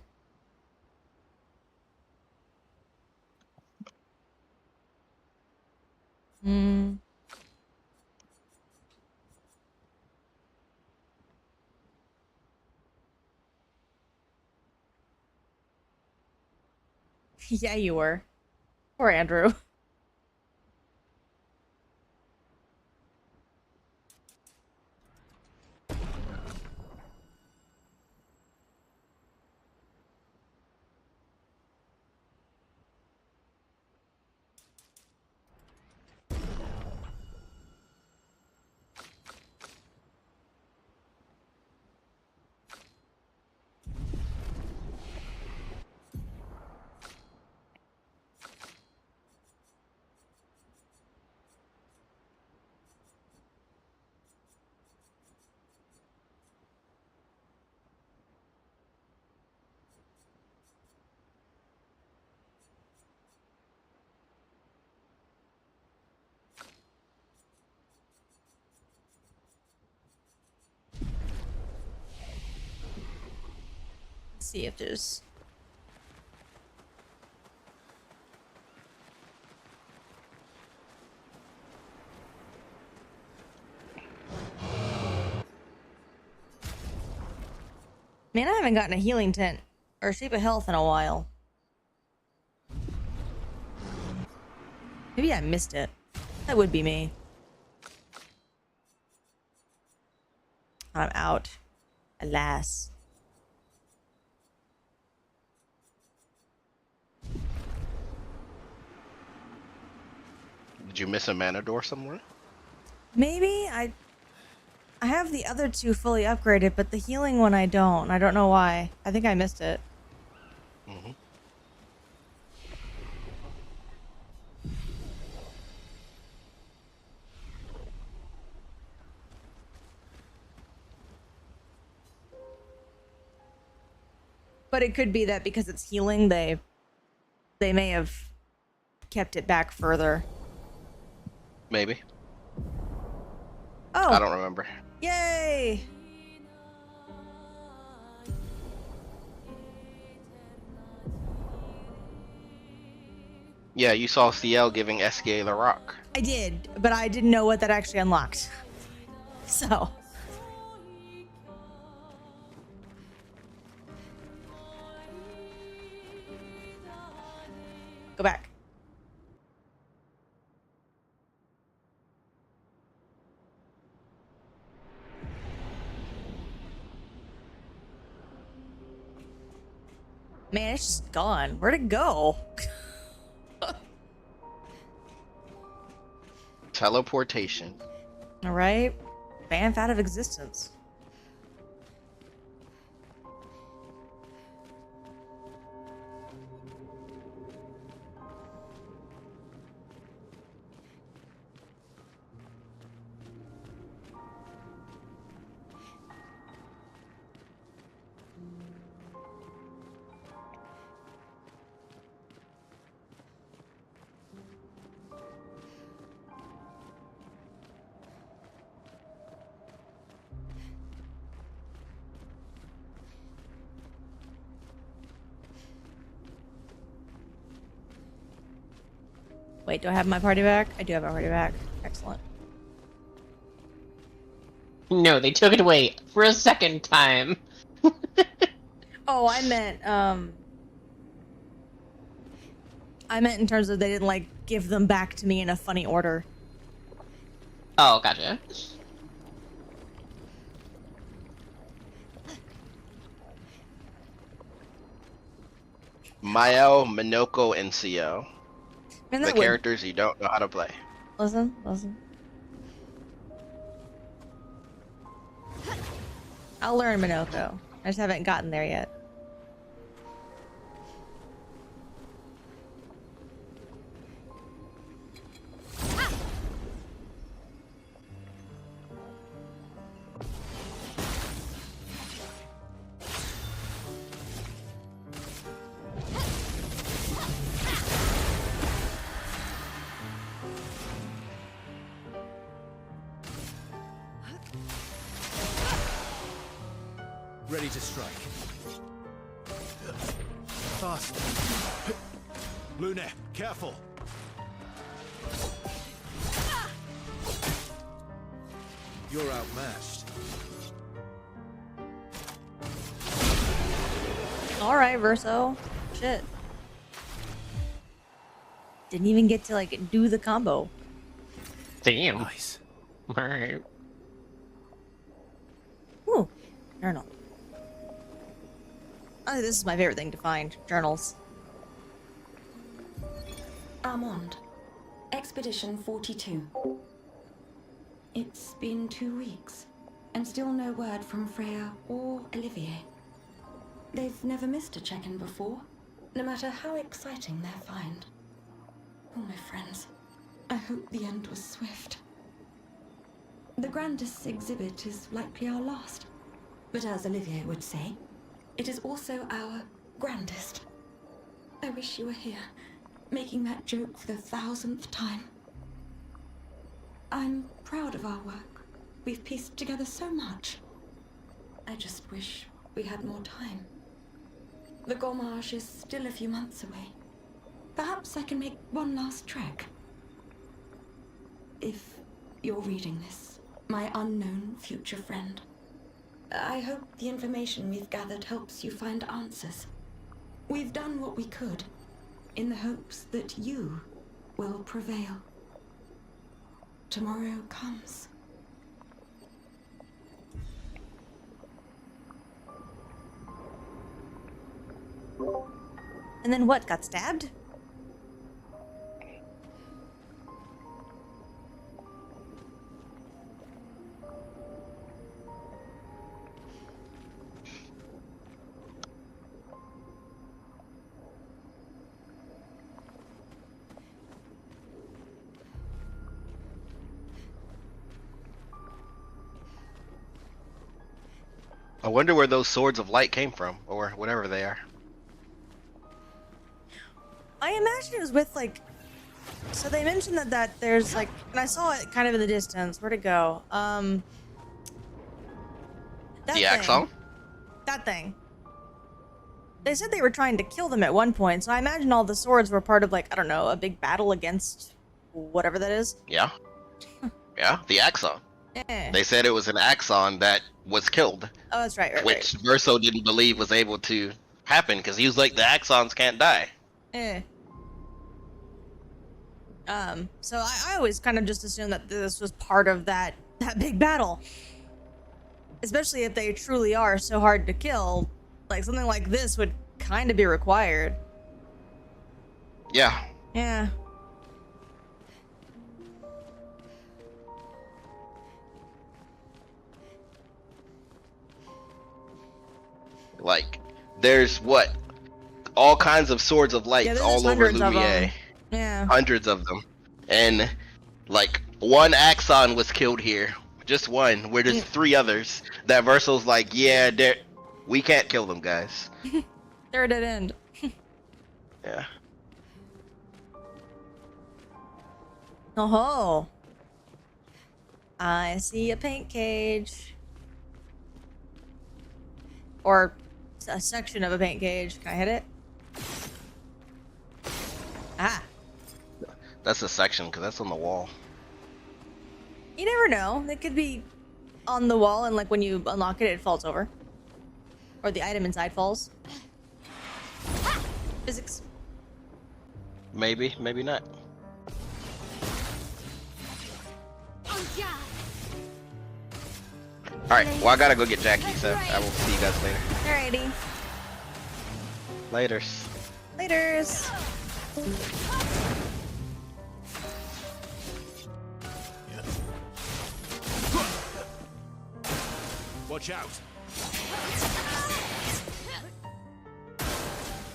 Hmm. Yeah, you were. Poor Andrew. Let's see if there's... Man, I haven't gotten a healing tent or shape of health in a while. Maybe I missed it. That would be me. I'm out. Alas. Did you miss a mana door somewhere? Maybe I have the other two fully upgraded, but the healing one I don't. I don't know why. I think I missed it. Mm-hmm. But it could be that because it's healing, they may have kept it back further. Maybe. Oh. I don't remember. Yay! Yeah, you saw CL giving SK the rock. I did, but I didn't know what that actually unlocked. So. Go back. Man, it's just gone. Where'd it go? Teleportation. All right. Bamf out of existence. Wait, do I have my party back? I do have my party back. Excellent. No, they took it away for a second time. Oh, I meant in terms of they didn't like give them back to me in a funny order. Oh, gotcha. Mael, Minoko, and CL. Man, the characters you don't know how to play. Listen. I'll learn Minoko. I just haven't gotten there yet. Ready to strike. Fast. Lune, careful. You're outmatched. All right, Verso. Shit. Didn't even get to like do the combo. Damn. Nice. Alright. Ooh, journal. I think this is my favorite thing to find, journals. Armand, Expedition 42. It's been 2 weeks, and still no word from Freya or Olivier. They've never missed a check-in before, no matter how exciting their find. Oh, my friends, I hope the end was swift. The grandest exhibit is likely our last, but as Olivier would say, it is also our grandest. I wish you were here, making that joke for the 1000th time. I'm proud of our work. We've pieced together so much. I just wish we had more time. The Gommage is still a few months away. Perhaps I can make one last trek. If you're reading this, my unknown future friend, I hope the information we've gathered helps you find answers. We've done what we could, in the hopes that you will prevail. Tomorrow comes. And then what? Got stabbed? I wonder where those swords of light came from, or whatever they are. I imagine it was with like. So they mentioned that there's like, and I saw it kind of in the distance. Where'd it go? That The Axon? That thing. They said they were trying to kill them at one point, so I imagine all the swords were part of like, I don't know, a big battle against whatever that is. Yeah. Yeah, the Axon. Eh. They said it was an Axon that was killed. Oh, that's right, Which Verso didn't believe was able to happen, because he was like, the Axons can't die. Eh. So I always kind of just assumed that this was part of that big battle. Especially if they truly are so hard to kill, like something like this would kind of be required. Yeah. Yeah. Like, there's what? All kinds of swords of light all over hundreds of Lumiere. them. Yeah. Hundreds of them. And, like, one Axon was killed here. Just one, where there's 3 others. That Verso's like, yeah, we can't kill them, guys. They're at an end. Yeah. Oh, I see a paint cage. Or a section of a paint cage. Can I hit it? Ah. That's a section, because that's on the wall. You never know. It could be on the wall, and like when you unlock it, it falls over. Or the item inside falls. Physics. Maybe, maybe not. Alright, well, I gotta go get Jackie, so I will see you guys later. Alrighty. Laters. Laters. Watch out.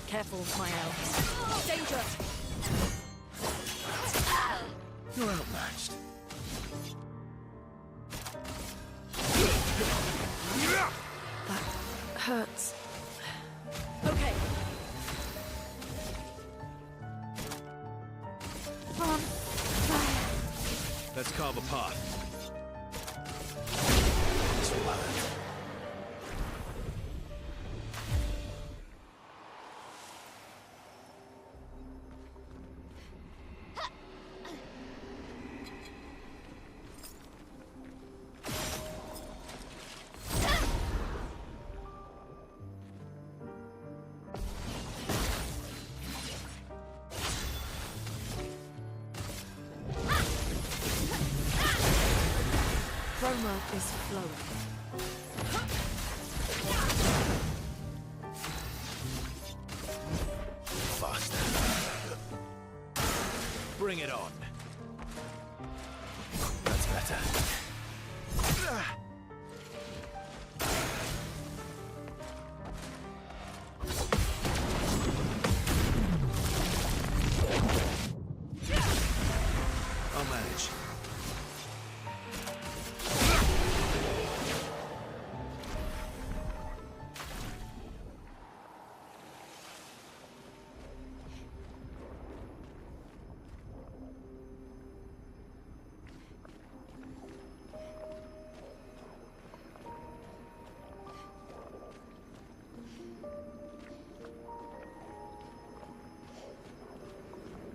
Careful, my elves. Danger! You're outmatched. That hurts. Okay. On fire. Let's carve a path. This will hurt. chroma is flowing. Faster. Bring it on. That's better. I'll manage.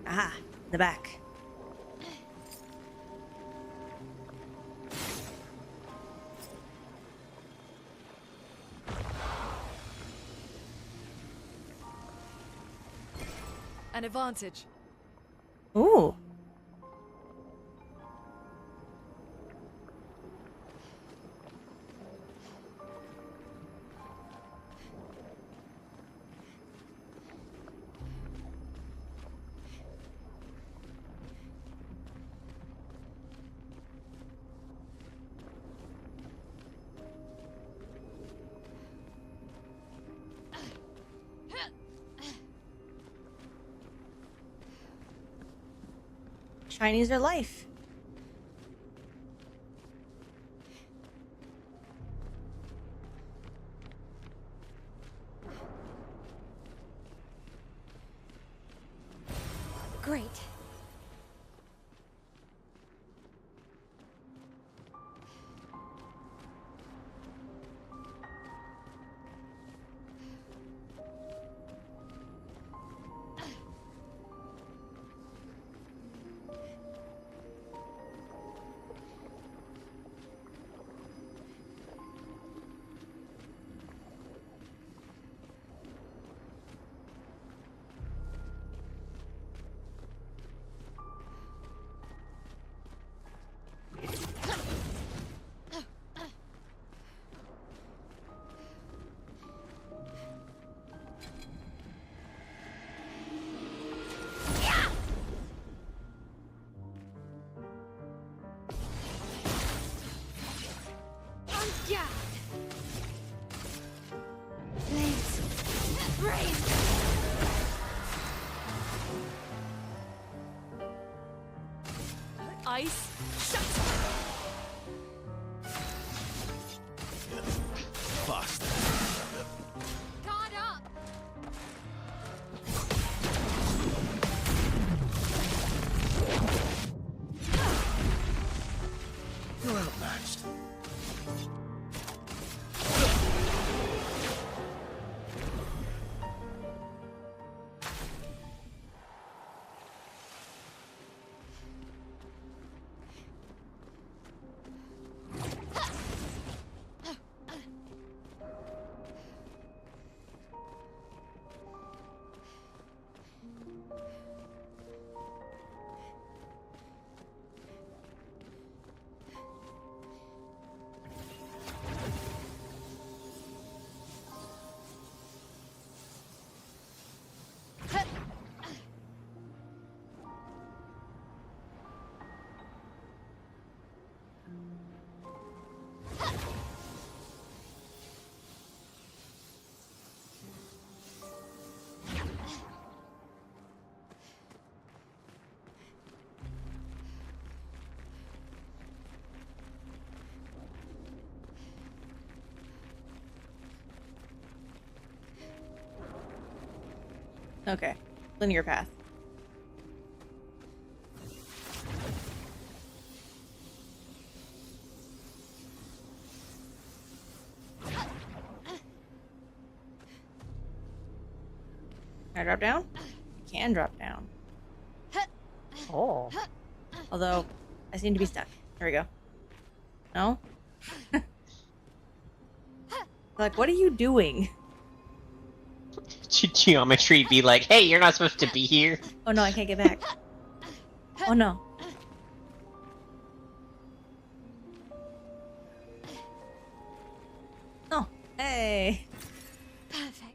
Aha, the back. An advantage. Ooh. Shinies are life. Great. Yeah. Blaze. Rain. Ice. Shut. Faster. Guard up. You're outmatched. Okay. Linear path. Can I drop down? Can drop down. Oh. Although, I seem to be stuck. There we go. No? Like, what are you doing? Geometry be like, hey, you're not supposed to be here. Oh no, I can't get back. Oh no. Hey. Perfect.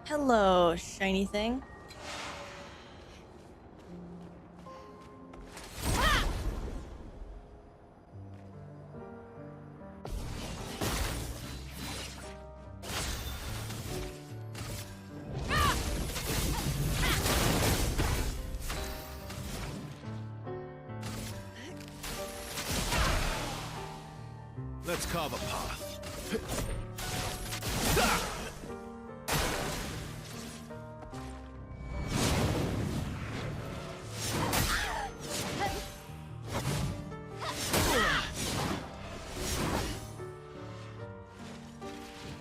Hello, shiny thing. Let's carve a path.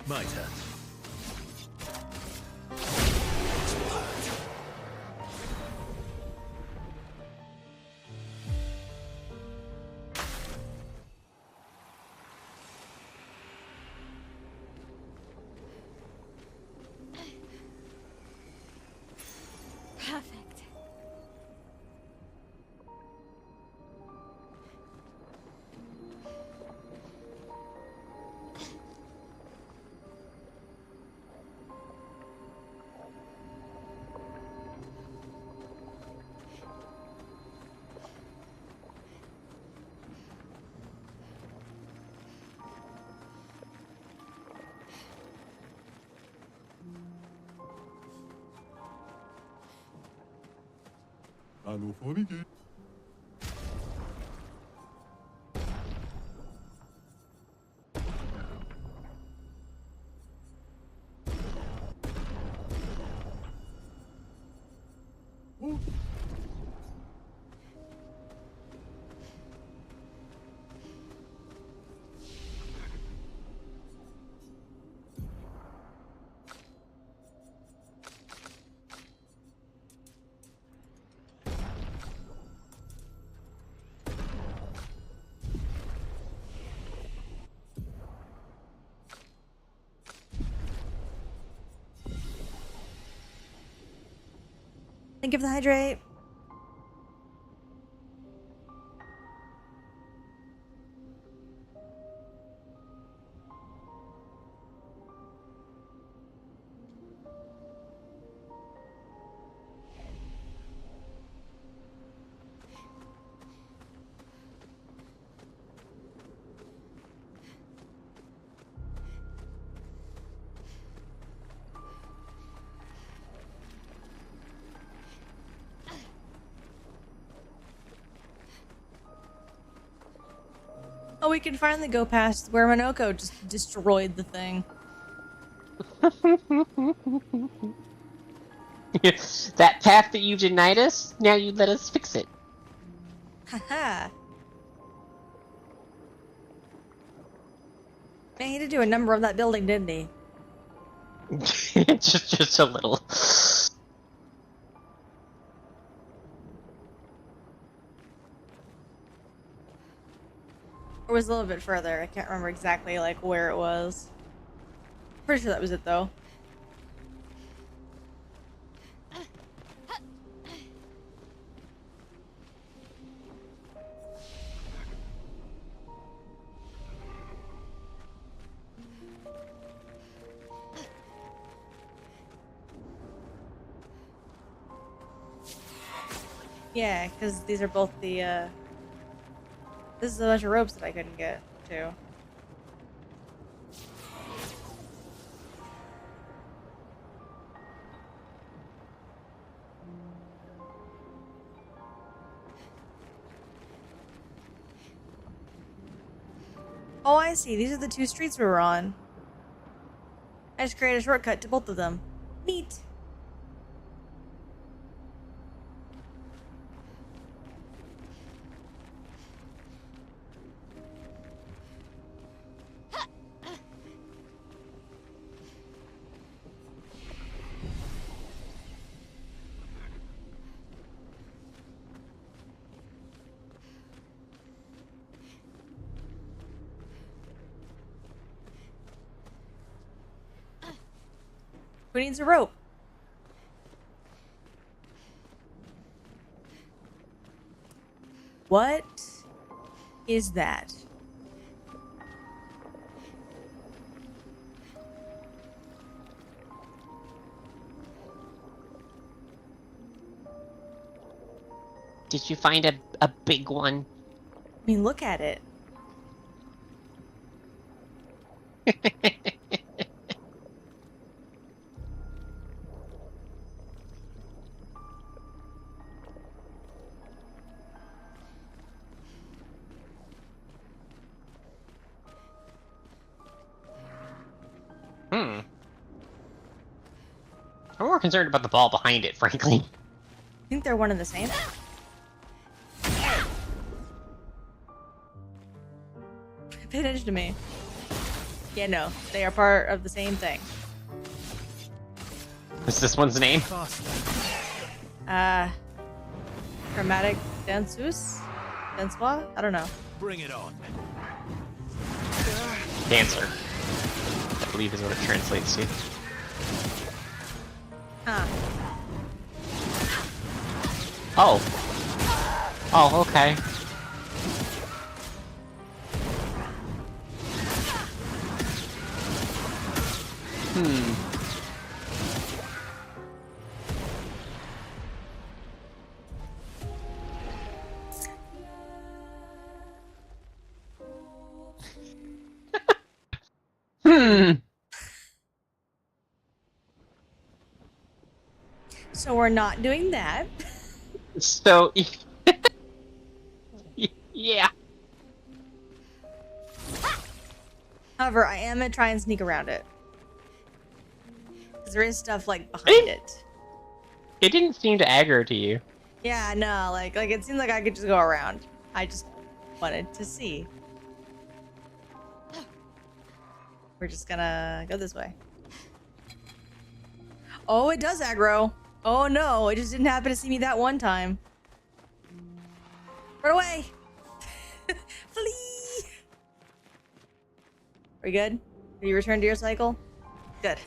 My turn. Perfect. Hallo vorige. Oh. Thank you for the hydrate. Oh, we can finally go past where Minoko just destroyed the thing. That path that you denied us, now you let us fix it. Haha. Man, he did do a number on that building, didn't he? just a little. Or was it a little bit further? I can't remember exactly like where it was. Pretty sure that was it though. Yeah, because these are both the, this is a bunch of ropes that I couldn't get to. Oh, I see. These are the two streets we were on. I just created a shortcut to both of them. Neat. Who needs a rope? What is that? Did you find a big one? I mean, look at it. I'm more concerned about the ball behind it, frankly. I think they're one and the same. Pay attention to me. Yeah, no, they are part of the same thing. What's this one's name? Chromatic danseuse? Dansois? I don't know. Bring it on. Dancer, I believe is what it translates to. Huh. Oh. Oh, okay. So we're not doing that. So, yeah. However, I am gonna try and sneak around it. Because there is stuff, like, behind it. It didn't seem to aggro to you. Yeah, no, like it seemed like I could just go around. I just wanted to see. We're just gonna go this way. Oh, it does aggro. Oh no, it just didn't happen to see me that one time. Run away! Flee! Are you good? Have you returned to your cycle? Good.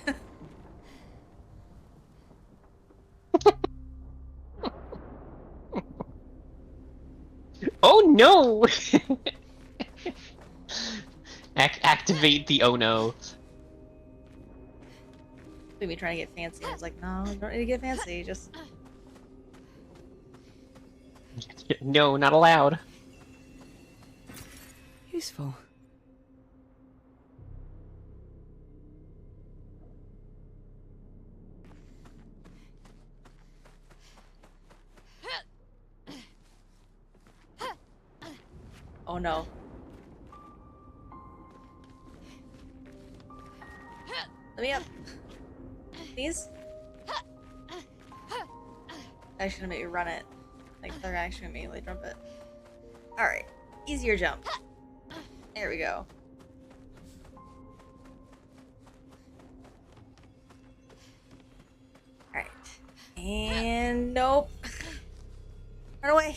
Oh no! Activate the oh no. Look at me trying to get fancy. I was like, no, I don't need to get fancy. Just No, not allowed. Useful. oh no. Let me up. Please? Actually gonna make you run it. Like they're actually gonna make me jump it. Alright. Easier jump. There we go. Alright. And nope. Run away.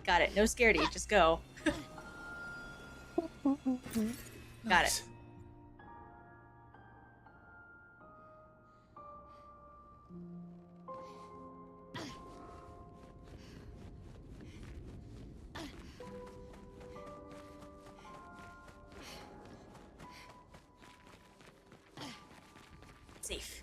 Got it. No scaredy. Just go. Got it. safe.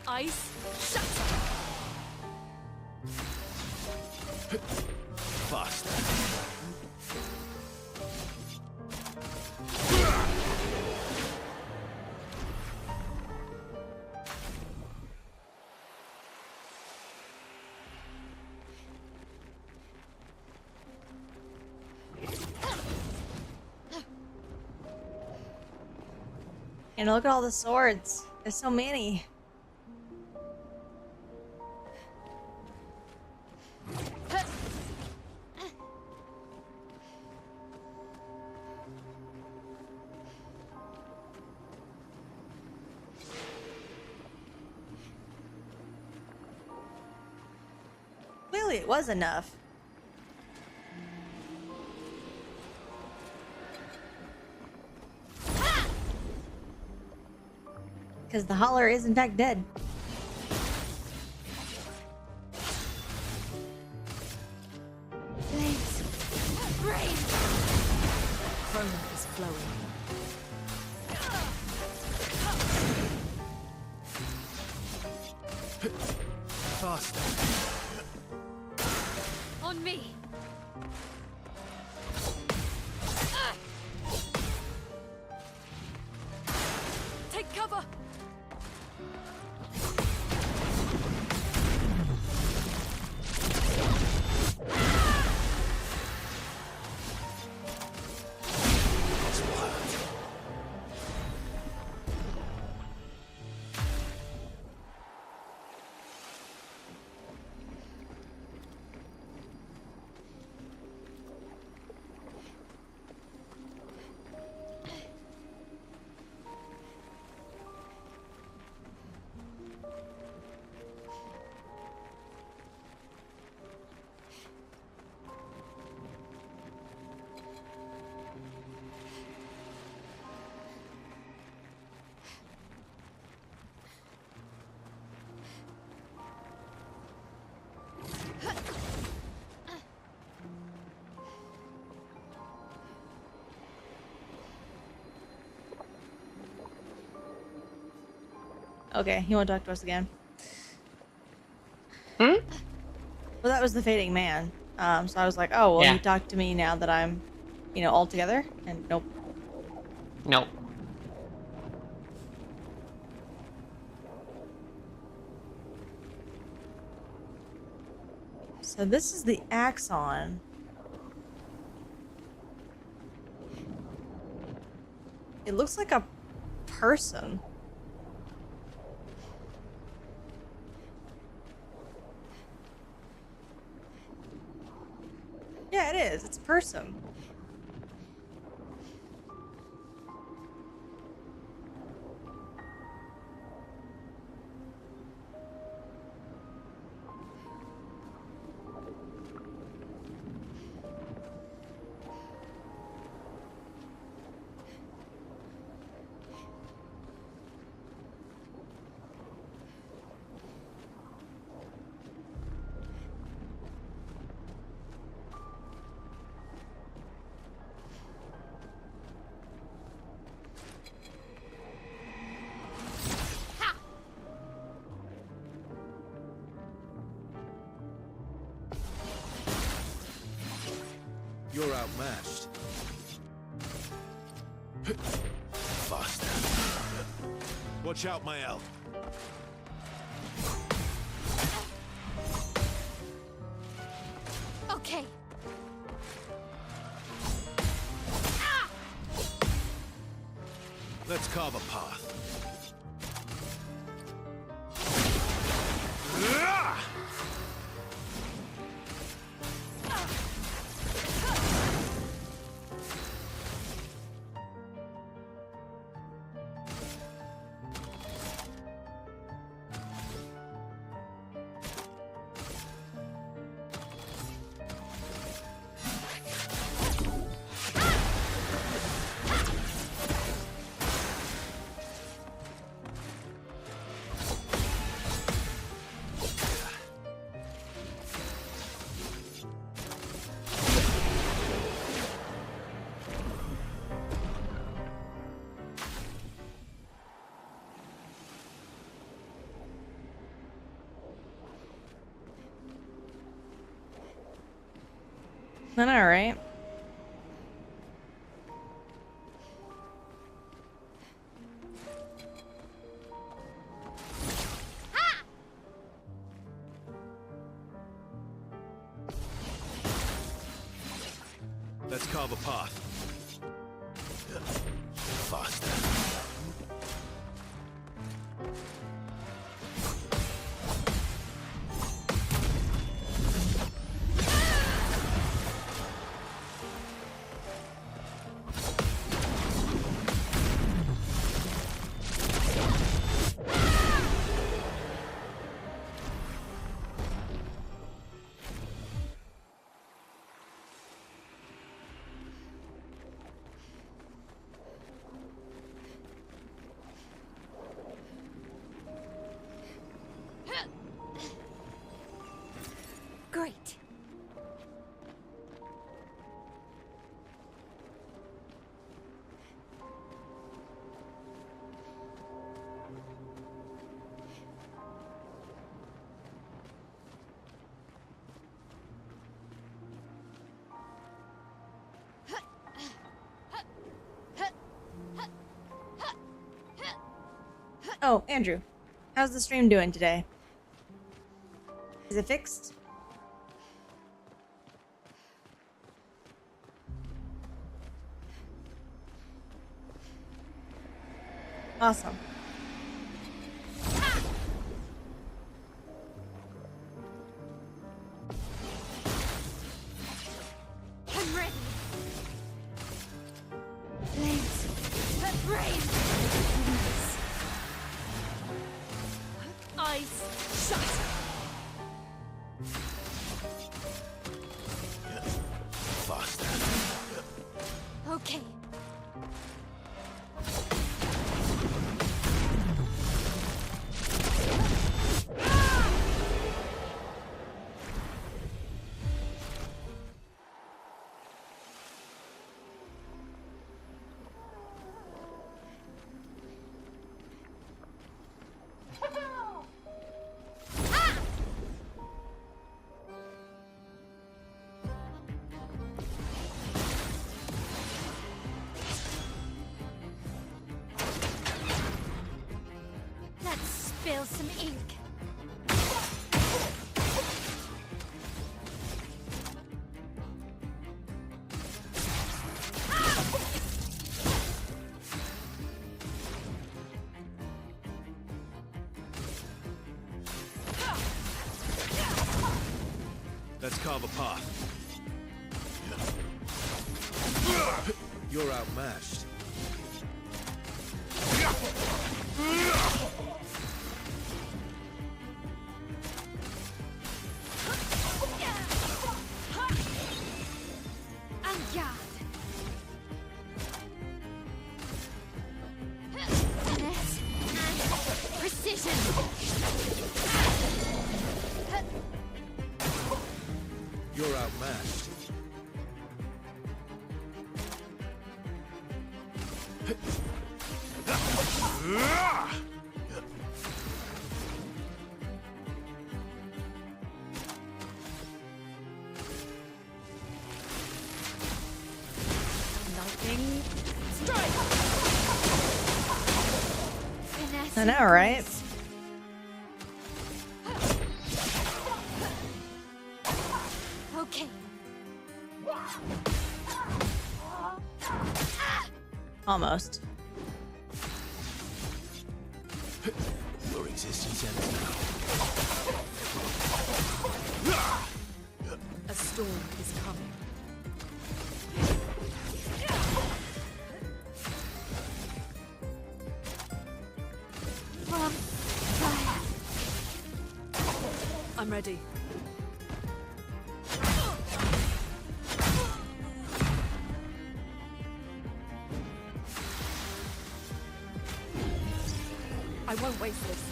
Ice, shut Faster. And look at all the swords. There's so many. Clearly it was enough. Because the holler is in fact dead. Blades, rain. Chroma is flowing. Faster. On me. Take cover. Okay, he won't talk to us again. Hmm? Well, that was the fading man. So I was like, oh, well, Yeah. he talked to me now that I'm, all together. And nope. Nope. So this is the Axon. It looks like a person. Yeah, it is. It's a person. You're outmatched. Faster. Watch out, my elf. Okay. Let's carve a path. I know, right? Let's carve a path. Faster. Great. Oh, Andrew, how's the stream doing today? Is it fixed? Awesome. I'm ready. Flames. Brave. Eyes shut. Faster. Okay. Let's spill some ink. Let's carve a path. You're outmatched. En garde. Finesse and precision. You're outmatched. I know, right? Okay. Almost. Your existence ends now. A storm is coming. I'm ready. I won't waste this.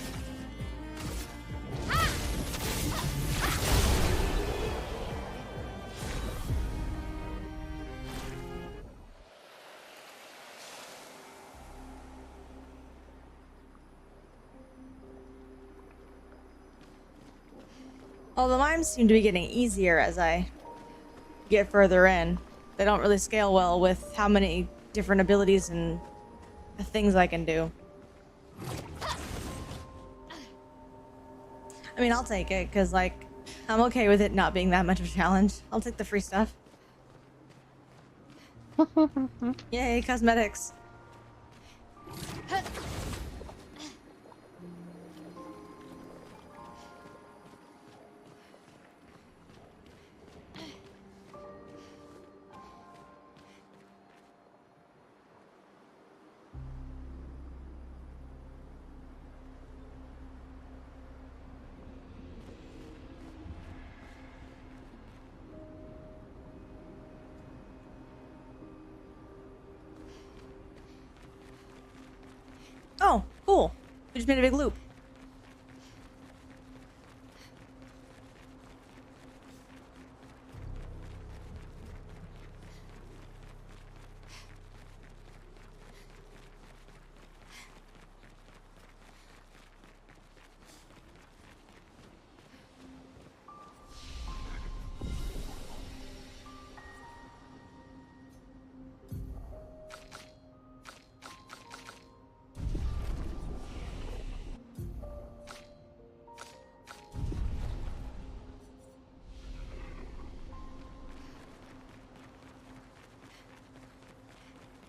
Well, the mimes seem to be getting easier as I get further in. They don't really scale well with how many different abilities and things I can do. I mean, I'll take it, because, like, I'm okay with it not being that much of a challenge. I'll take the free stuff. Yay, cosmetics. Oh, cool. We just made a big loop.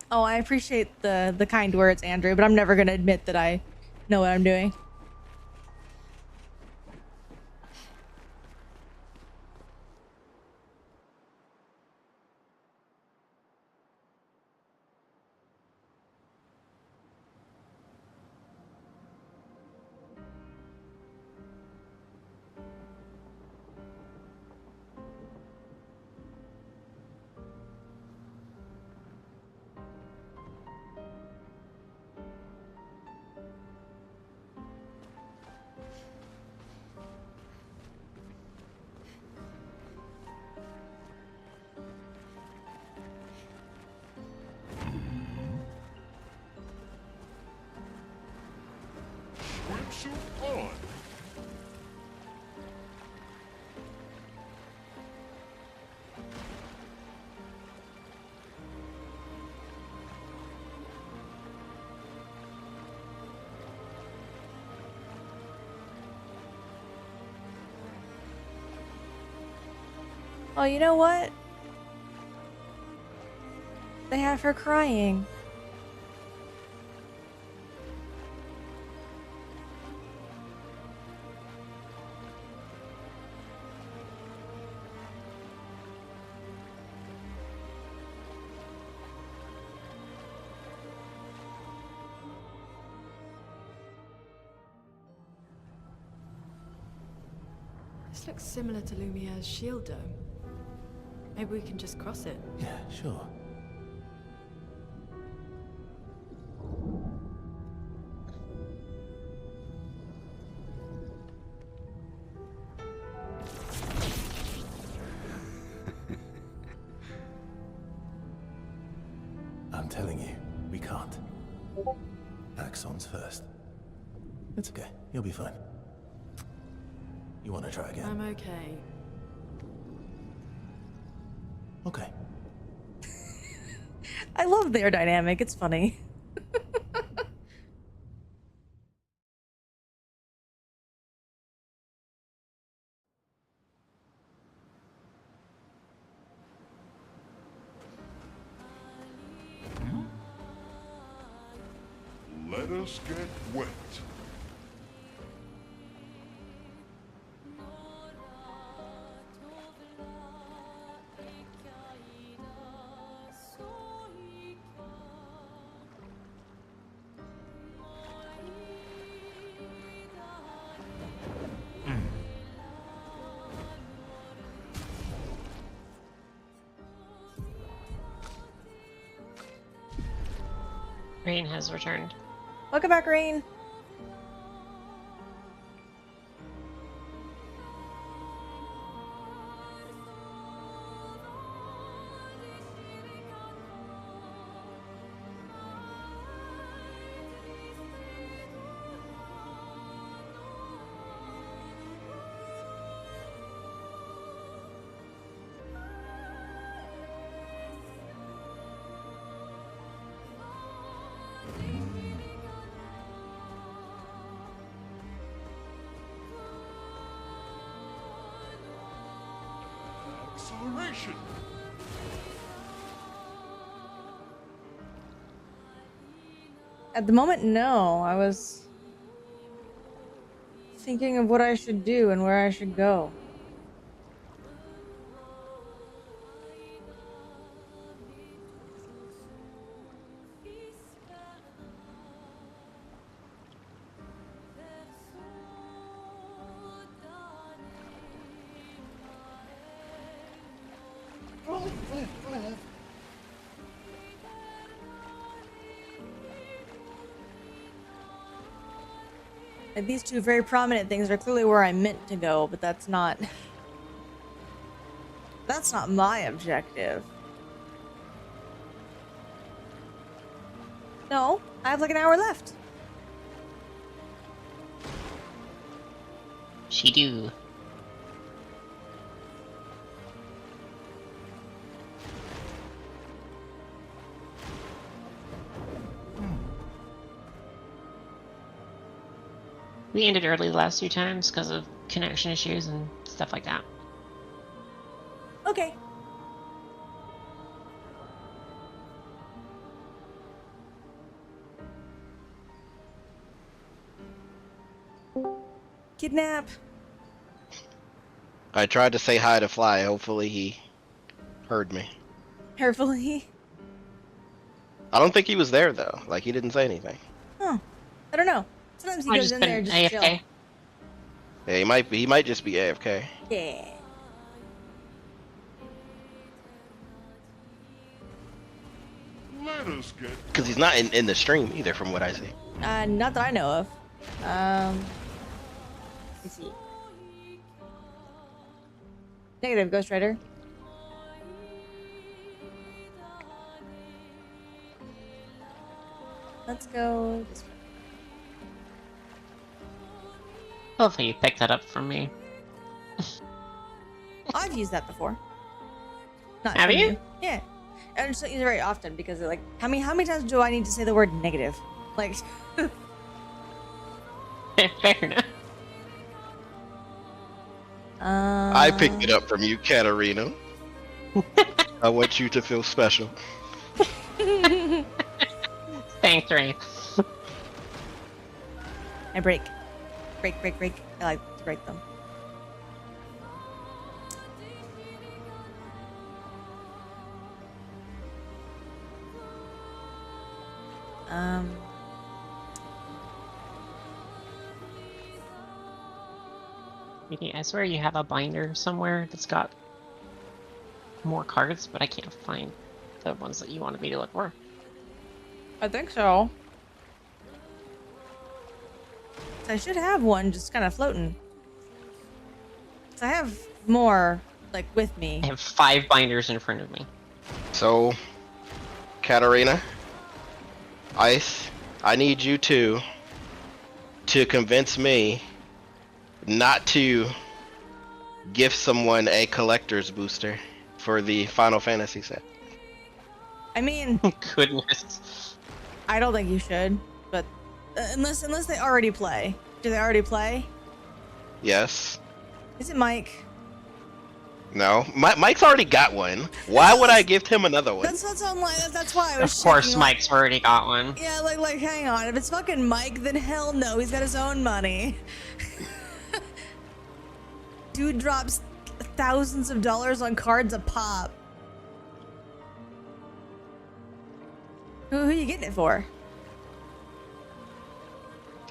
Oh, I appreciate the kind words, Andrew, but I'm never gonna admit that I know what I'm doing. Swimsuit on. Oh, you know what? They have her crying. This looks similar to Lumiere's shield dome. Maybe we can just cross it. Yeah, sure. I'm telling you, we can't. Axon's first. It's okay. You'll be fine. You want to try again? I'm okay. Okay. I love their dynamic. It's funny. Let us get wet. Rain has returned. Welcome back, Rain. Acceleration. At the moment, no. I was thinking of what I should do and where I should go. Like, these two very prominent things are clearly where I meant to go, but that's not my objective. No, I have like an hour left. She do. We ended early the last 2 times because of connection issues and stuff like that. Okay. Kidnap. I tried to say hi to Fly. Hopefully he heard me. Carefully. I don't think he was there though. Like he didn't say anything. Huh. I don't know. Sometimes he goes in there just to chill. AFK. Yeah, he might be. He might just be AFK. Yeah. Let us get. Because he's not in the stream either, from what I see. Not that I know of. Let's see. Negative, Ghost Rider. Let's go this way. Hopefully you picked that up from me. I've used that before. Not Have from you? Yeah. I just don't use it very often because like how many times do I need to say the word negative? Like Fair enough. I picked it up from you, Katarina. I want you to feel special. Thanks, Rain. I break. Break. I like to break them. I swear you have a binder somewhere that's got more cards, but I can't find the ones that you wanted me to look for. I think so. I should have one just kind of floating. I have more, like, with me. I have 5 binders in front of me. So, Katarina, Ice, I need you to convince me not to gift someone a collector's booster for the Final Fantasy set. I mean, Goodness. I don't think you should, but unless they already play. Do they already play? Yes. Is it Mike? No, Mike's already got one. Why would I give him another one? That's what's on like. That's why I was. Of course, checking, Mike's already got one. Yeah, like, hang on. If it's fucking Mike, then hell no. He's got his own money. Dude drops thousands of dollars on cards a pop. Who are you getting it for?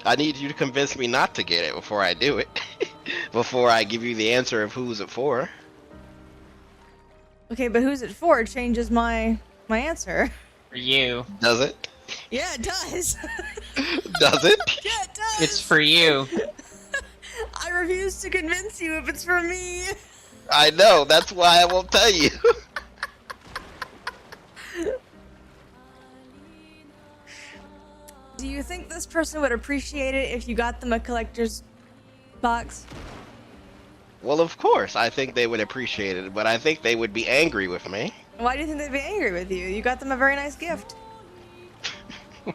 I need you to convince me not to get it before I do it. Before I give you the answer of who's it for. Okay, but who's it for? It changes my answer. For you. Does it? Yeah, it does. Does it? Yeah, it does. It's for you. I refuse to convince you if it's for me. I know, that's why I won't tell you. Do you think this person would appreciate it if you got them a collector's box? Well, of course, I think they would appreciate it, but I think they would be angry with me. Why do you think they'd be angry with you? You got them a very nice gift.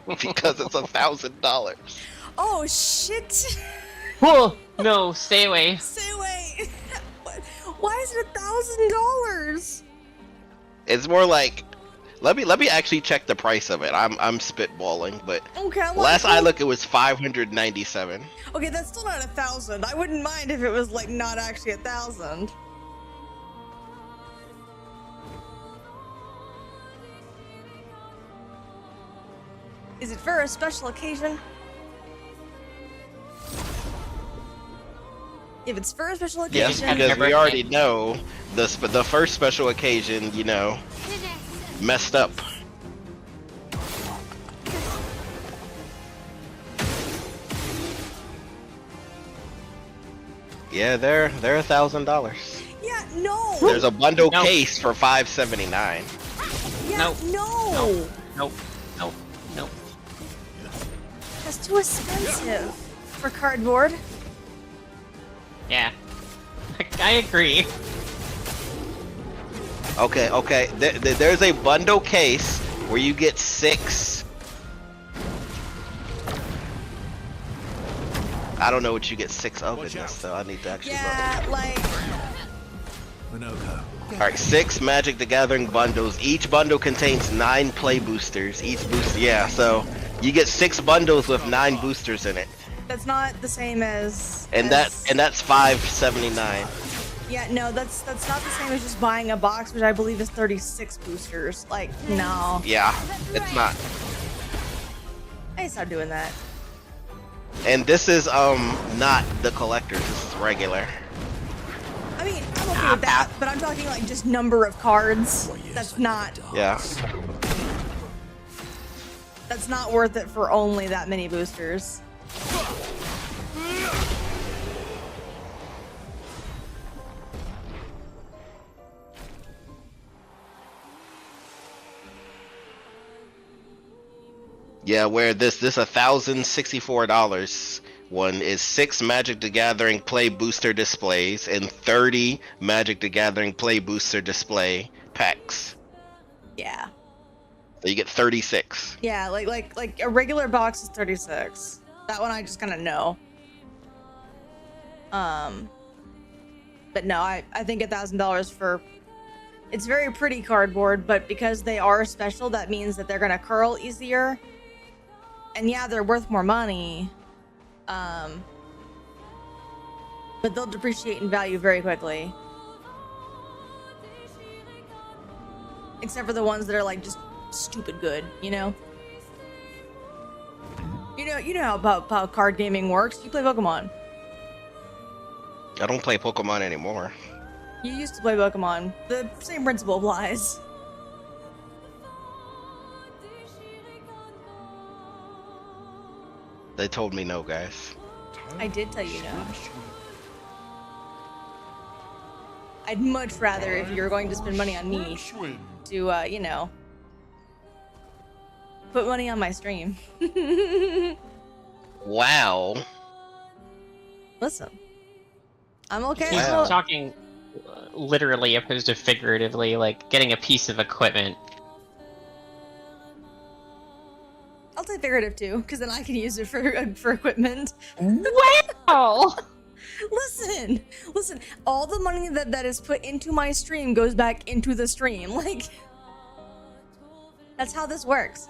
Because it's $1,000. Oh, shit. Whoa! No, stay away. Stay away. Why is it $1,000? It's more like, let me actually check the price of it. I'm spitballing, but okay, last I looked, it was $597. Okay, that's still not 1,000. I wouldn't mind if it was like not actually 1,000. Is it for a special occasion? If it's for a special Yes, occasion, because we already know the first special occasion, you know, messed up. Yeah, they're $1,000. Yeah, no. There's a bundle case for $579. Yeah, Nope. no. Nope. Nope. Nope. That's too expensive for cardboard. Yeah. I agree. Okay. There's a bundle case where you get 6. I don't know what you get 6 of in this, so I need to actually Yeah, like. Alright, 6 Magic the Gathering bundles. Each bundle contains 9 play boosters. Each booster, yeah, so you get 6 bundles with 9 boosters in it. That's not the same as. And that's $579. Yeah, no, that's not the same as just buying a box, which I believe is 36 boosters. Like, no. Yeah, it's not. I need to stop doing that. And this is not the collectors. This is regular. I mean, I'm okay with that, but I'm talking like just number of cards. That's not. Yeah. That's not worth it for only that many boosters. Yeah, where this $1,064 one is 6 Magic the Gathering Play Booster displays and 30 Magic the Gathering Play Booster display packs. Yeah. So you get 36. Yeah, like a regular box is 36. That one I just kind of know. But no, I think $1,000 for. It's very pretty cardboard, but because they are special, that means that they're gonna curl easier. And yeah, they're worth more money. But they'll depreciate in value very quickly. Except for the ones that are like just stupid good, you know? You know how card gaming works. You play Pokemon. I don't play Pokemon anymore. You used to play Pokemon. The same principle applies. They told me no, guys. I did tell you no. I'd much rather, if you're going to spend money on me, to, you know, put money on my stream. Wow. Listen, I'm okay. He's Wow. talking literally opposed to figuratively, like getting a piece of equipment. I'll say figurative too, because then I can use it for equipment. Wow! Listen. All the money that is put into my stream goes back into the stream. Like, that's how this works.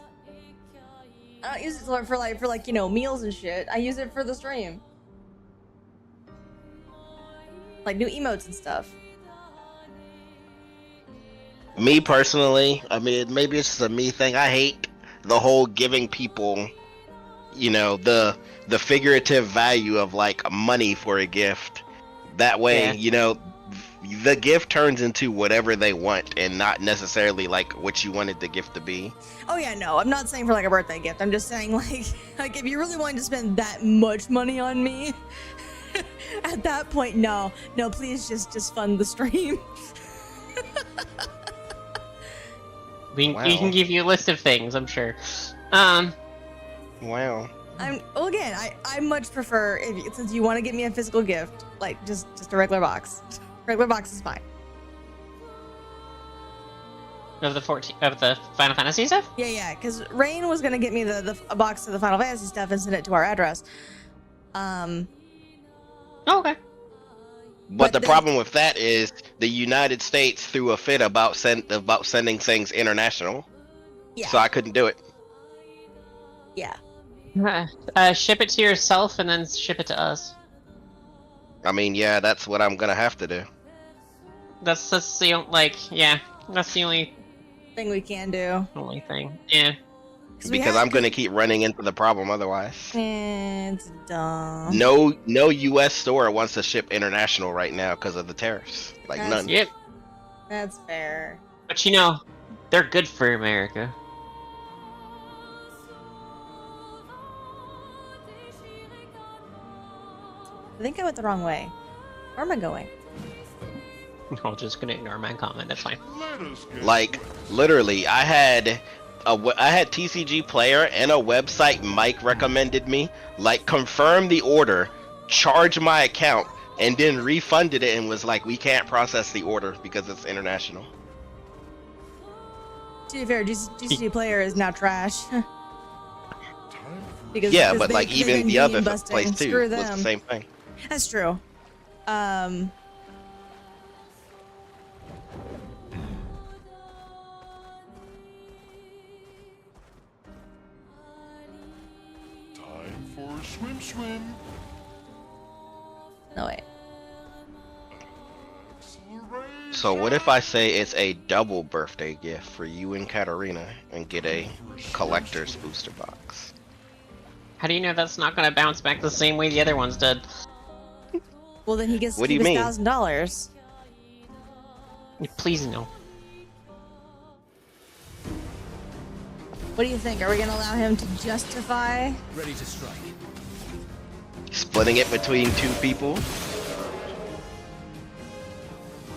I don't use it for like you know, meals and shit. I use it for the stream, like new emotes and stuff. Me personally, I mean, maybe it's just a me thing. I hate the whole giving people, you know, the figurative value of like money for a gift. That way, Yeah. you know, the gift turns into whatever they want and not necessarily like what you wanted the gift to be. Oh yeah, no, I'm not saying for like a birthday gift. I'm just saying like if you really wanted to spend that much money on me, at that point, no, please just fund the stream. We can give you a list of things, I'm sure. Wow. Well, again, I much prefer since you want to get me a physical gift, like just a regular box. Regular box is fine. Of the Final Fantasy stuff? Yeah, because Rain was gonna get me a box of the Final Fantasy stuff and send it to our address. Oh, okay. But the problem with that is the United States threw a fit about sending things international. Yeah. So I couldn't do it. Yeah. Ship it to yourself and then ship it to us. I mean, yeah, that's what I'm gonna have to do. That's the that's the only thing we can do. Only thing. Yeah. Because I'm gonna keep running into the problem otherwise. It's dumb. No U.S. store wants to ship international right now because of the tariffs. Like none. Yep. That's fair. But you know, they're good for America. I think I went the wrong way. Where am I going? I'm just gonna ignore my comment. That's fine. Like literally, I had TCG Player and a website Mike recommended me. Like confirm the order, charge my account, and then refunded it and was like, we can't process the order because it's international. To be fair, GCG Player is now trash. because but like even the other place too was the same thing. That's true. Swim. No, wait. So what if I say it's a double birthday gift for you and Katarina and get a collector's booster box? How do you know that's not gonna bounce back the same way the other ones did? Well, then he gets What do you mean? $1,000. Please no. What do you think? Are we gonna allow him to justify? Ready to strike. Splitting it between two people?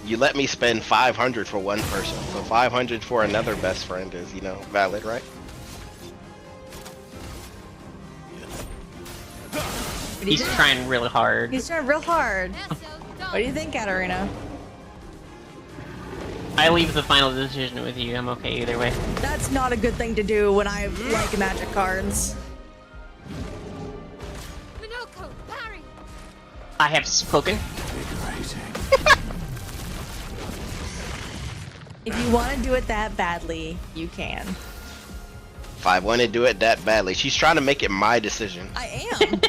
You let me spend 500 for one person, so 500 for another best friend is, you know, valid, right? He's trying really hard. He's trying real hard. What do you think, Katarina? I leave the final decision with you. I'm okay either way. That's not a good thing to do when I like Magic cards. I have spoken. If you want to do it that badly, you can. If I want to do it that badly. She's trying to make it my decision. I am.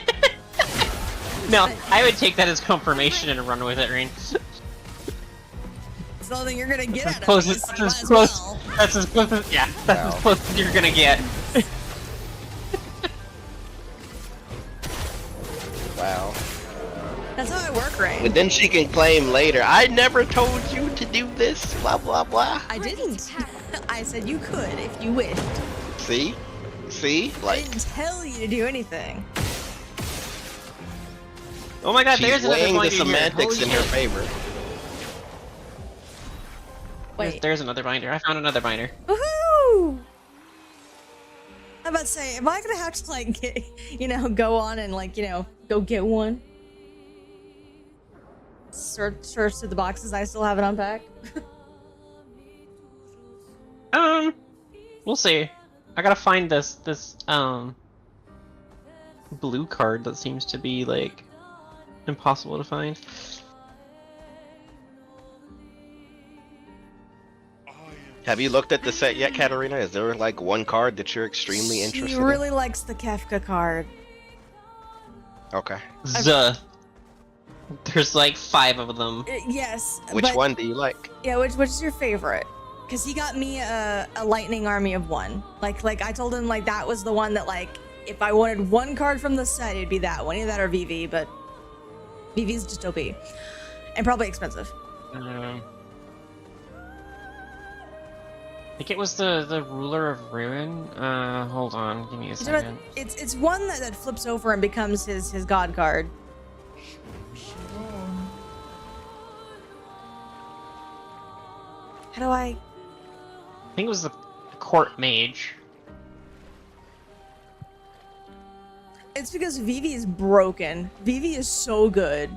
No, I would take that as confirmation and run with it, Rain. It's the only thing you're gonna get out of Close this. it. That's as close. That's as close as that's as close as you're gonna get. Wow. That's how I work, right? But then she can claim later, I never told you to do this, blah blah blah. I didn't. I said you could if you wished. See? See? Like I didn't tell you to do anything. Oh my god, she's there's another weighing the binder semantics here. in her favor. Wait. There's another binder. I found another binder. Woohoo! I'm about to say, am I gonna have to like get, go on and like, go get one? Search through the boxes I still haven't unpacked. We'll see. I gotta find this blue card that seems to be like impossible to find. Have you looked at the set yet, Katarina? Is there like one card that you're extremely interested She really likes the Kefka card. in? Okay. There's like 5 of them. Yes. Which one do you like? Yeah, which is your favorite? Because he got me a lightning army of 1. Like I told him like that was the one that like if I wanted one card from the set, it'd be that one. Either that or VV, but VV's just OP and probably expensive. I think it was the Ruler of Ruin. Hold on, give me a second. It's one that flips over and becomes his god card. How do I think it was the Court Mage. It's because Vivi is broken. Vivi is so good.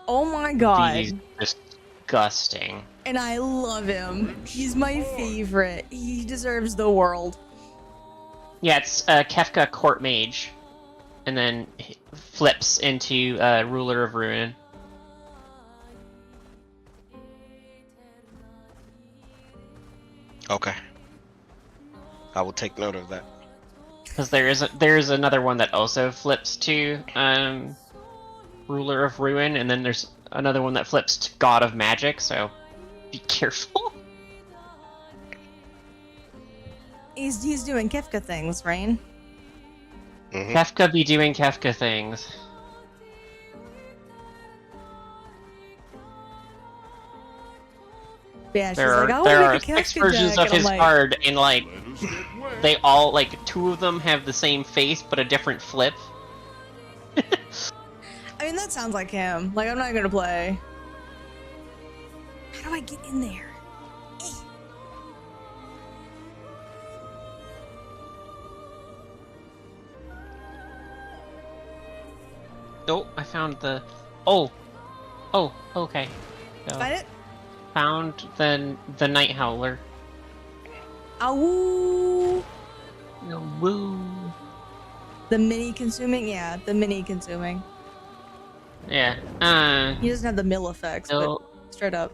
Oh my god. He's disgusting. And I love him. He's my favorite. He deserves the world. Yeah, it's Kefka Court Mage. And then flips into Ruler of Ruin. Okay. I will take note of that. Because there's another one that also flips to Ruler of Ruin, and then there's another one that flips to God of Magic, so be careful. He's doing Kefka things, Rain. Mm-hmm. Kefka be doing Kefka things. Yeah, she's there like, are make a 6 Kefka versions deck, of and his I'm like, card, and like they all like 2 of them have the same face but a different flip. I mean, that sounds like him. Like, I'm not gonna play. How do I get in there? Oh, I found the. Oh, okay. So, Find it? found the Night Howler. Ow! Woo! The mini consuming? Yeah, the mini consuming. Yeah. He doesn't have the mill effects, but straight up.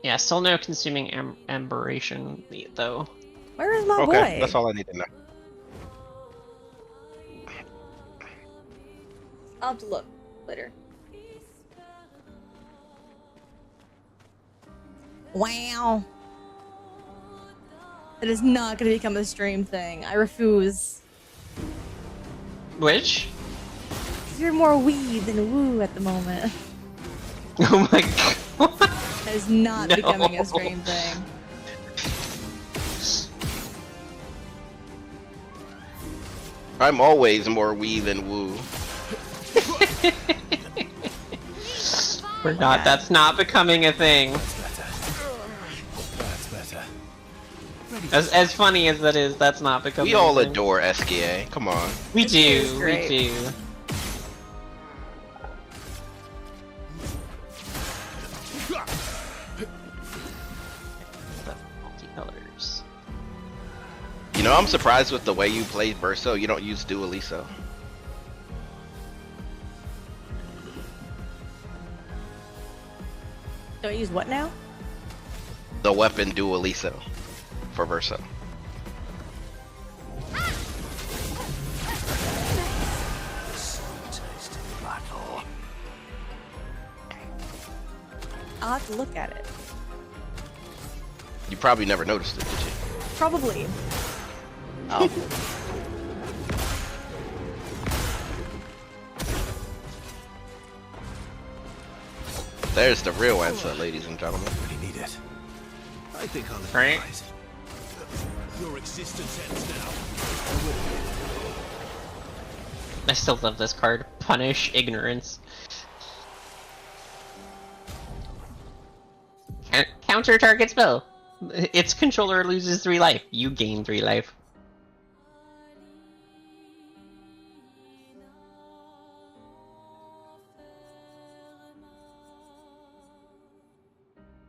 Yeah, still no consuming emberation though. Where is my Okay, boy? that's all I need to know. I'll have to look later. Wow. That is not going to become a stream thing. I refuse. Which? You're more wee than woo at the moment. Oh my god. That is not No. becoming a stream thing. I'm always more wee than woo. We're not. That's not becoming a thing. That's better. As funny as that is, that's not becoming. We all a thing. adore SKA. Come on. We do. We great. do. The multicolors. You know, I'm surprised with the way you play Verso. You don't use Dualiso. Do I use what now? The weapon Dualiso for Verso. I'll have to look at it. You probably never noticed it, did you? Probably. Oh. There's the real answer, ladies and gentlemen. We need it. I think I'll Right. advise. Your existence ends now. I still love this card. Punish ignorance. Counter target spell. Its controller loses 3 life. You gain 3 life.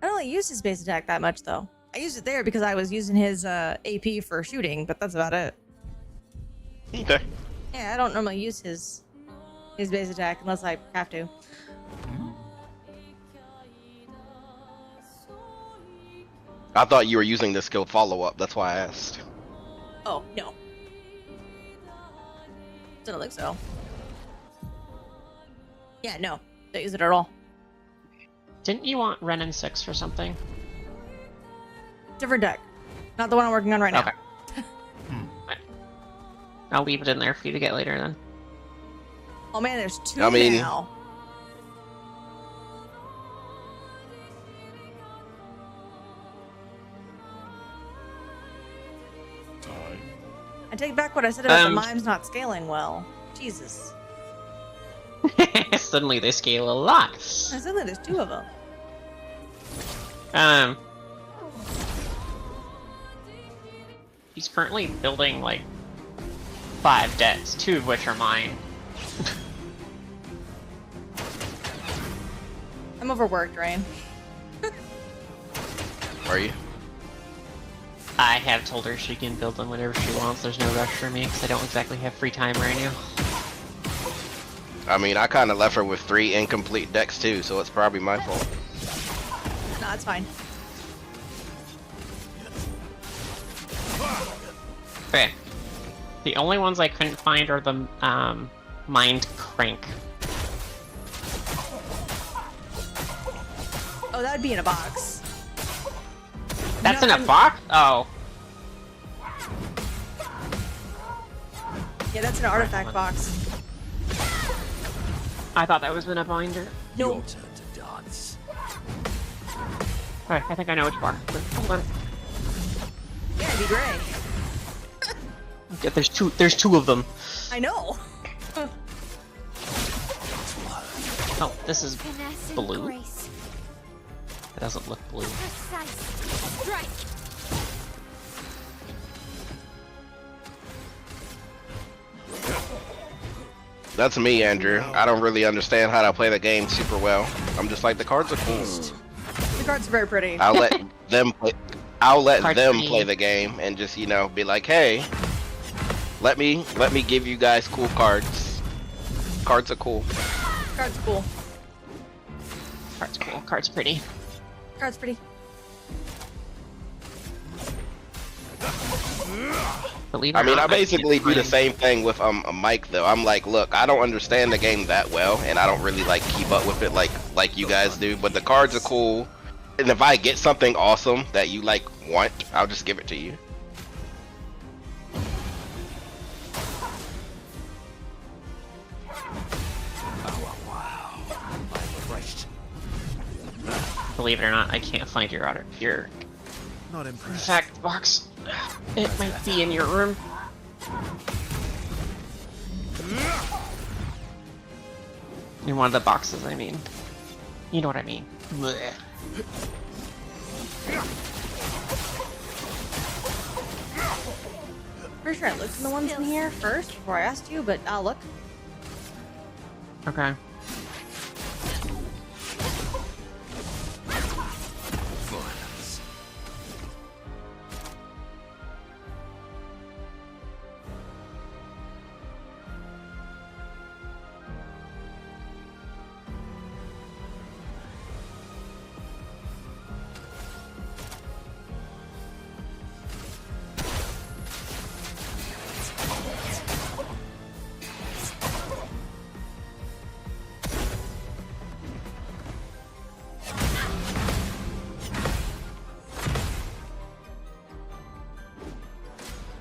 I don't really use his base attack that much, though. I used it there because I was using his AP for shooting, but that's about it. Okay. Yeah, I don't normally use his his base attack unless I have to. I thought you were using the skill follow-up. That's why I asked. Oh, no. Don't think so. Yeah, no. Don't use it at all. Didn't you want Ren and 6 for something? Different deck. Not the one I'm working on right now. Okay. I'll leave it in there for you to get later then. Oh man, there's two I mean- now. Time. I take back what I said about the Um, mimes not scaling well. Jesus. Suddenly they scale a lot. I said that there's two of them. He's currently building like 5 decks, 2 of which are mine. I'm overworked, Rain. Are you? I have told her she can build them whenever she wants. There's no rush for me because I don't exactly have free time right now. I mean, I kind of left her with 3 incomplete decks too, so it's probably my fault. No, it's fine. Okay. The only ones I couldn't find are the Mind Crank. Oh, that'd be in a box. That's in a Nothing- box? Oh. Yeah, that's an artifact box. I thought that was in a binder. No. Your turn to dance. Alright, I think I know which box. Hold on. Yeah, it'd be great. Yeah, there's two of them. I know. Oh, this is Finesse and blue? grace. It doesn't look blue. Precise. Strike. That's me, Andrew. I don't really understand how to play the game super well. I'm just like, the cards are cool. The cards are very pretty. I'll let them play. I'll let Cards them pretty. play the game and just, you know, be like, hey, let me give you guys cool cards. Cards are cool. Cards cool. Card's cool. Card's pretty. Cards pretty. Believe it I or mean, not, I basically can't do the find- same thing with a mic though. I'm like, look, I don't understand the game that well, and I don't really like keep up with it like you guys do. But the cards are cool, and if I get something awesome that you like want, I'll just give it to you. Believe it or not, I can't find your Not impressed. fact box. It might be in your room. In one of the boxes, I mean. You know what I mean. Blech. Pretty sure I looked in the ones in here first before I asked you, but I'll look. Okay.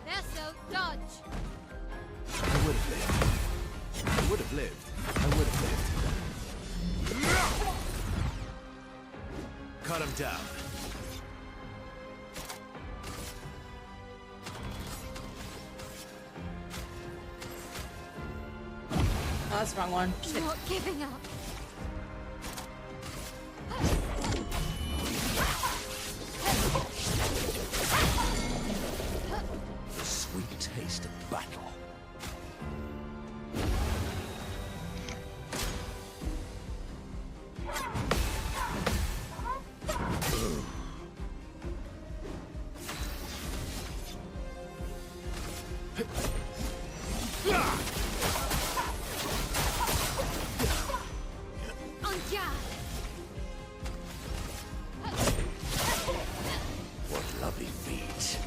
Nesso, dodge. I would have lived. I would have lived. I would have lived. Cut him down. Oh, that's the wrong one. Shit. Not giving up. The sweet taste of battle. grubby feet.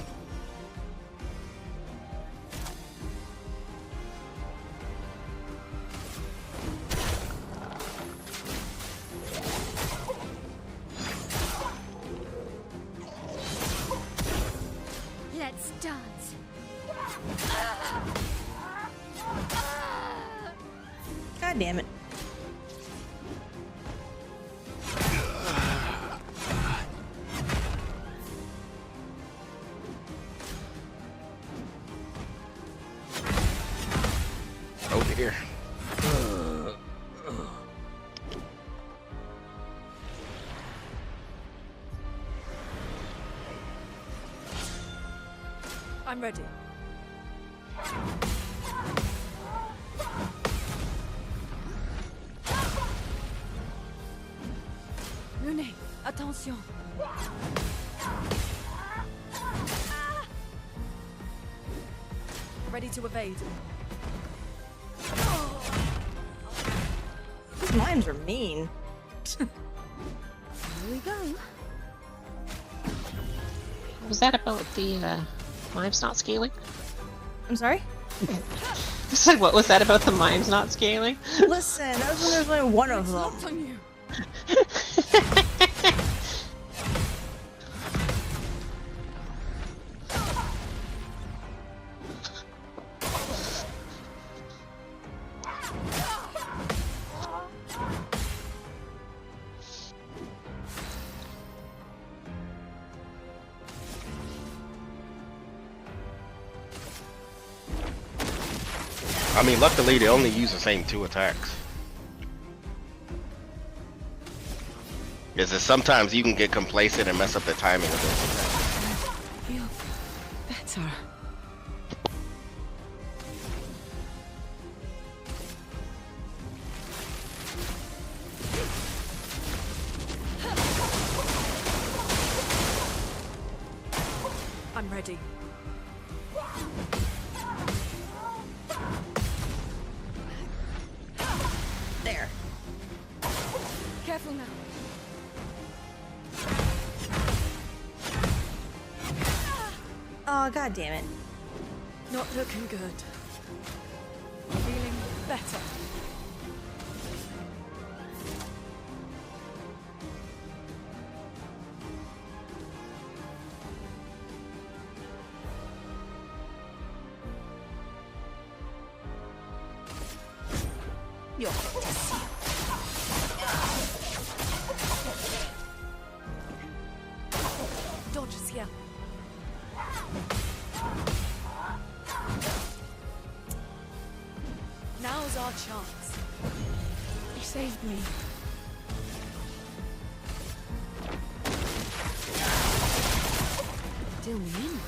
Let's dance. God damn it. Oh dear. I'm ready. Lune, attention. Ready to evade. These mimes are mean. Here we go. What was that about the mimes not scaling? I'm sorry? It's like, what was that about the mimes not scaling? Listen, that was when there was only one of them. Locked on you. I mean, luckily they only use the same 2 attacks. Is that sometimes you can get complacent and mess up the timing of those attacks. Feel better. I'm ready. There. Careful now. Oh, god damn it. Not looking good. Feeling better. You're fit to see. Dodge is here. Now's our chance. You saved me. Deal me in.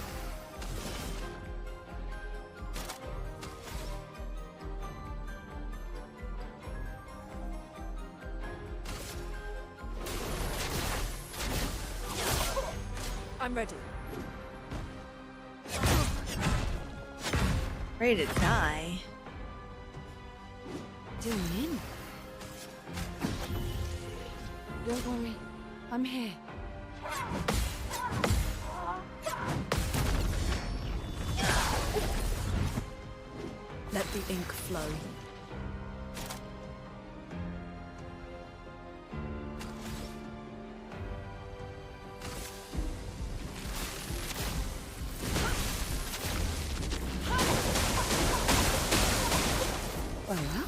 I'm ready. Ready to die. Deal me in. Don't worry. I'm here. Let the ink flow. Well, well.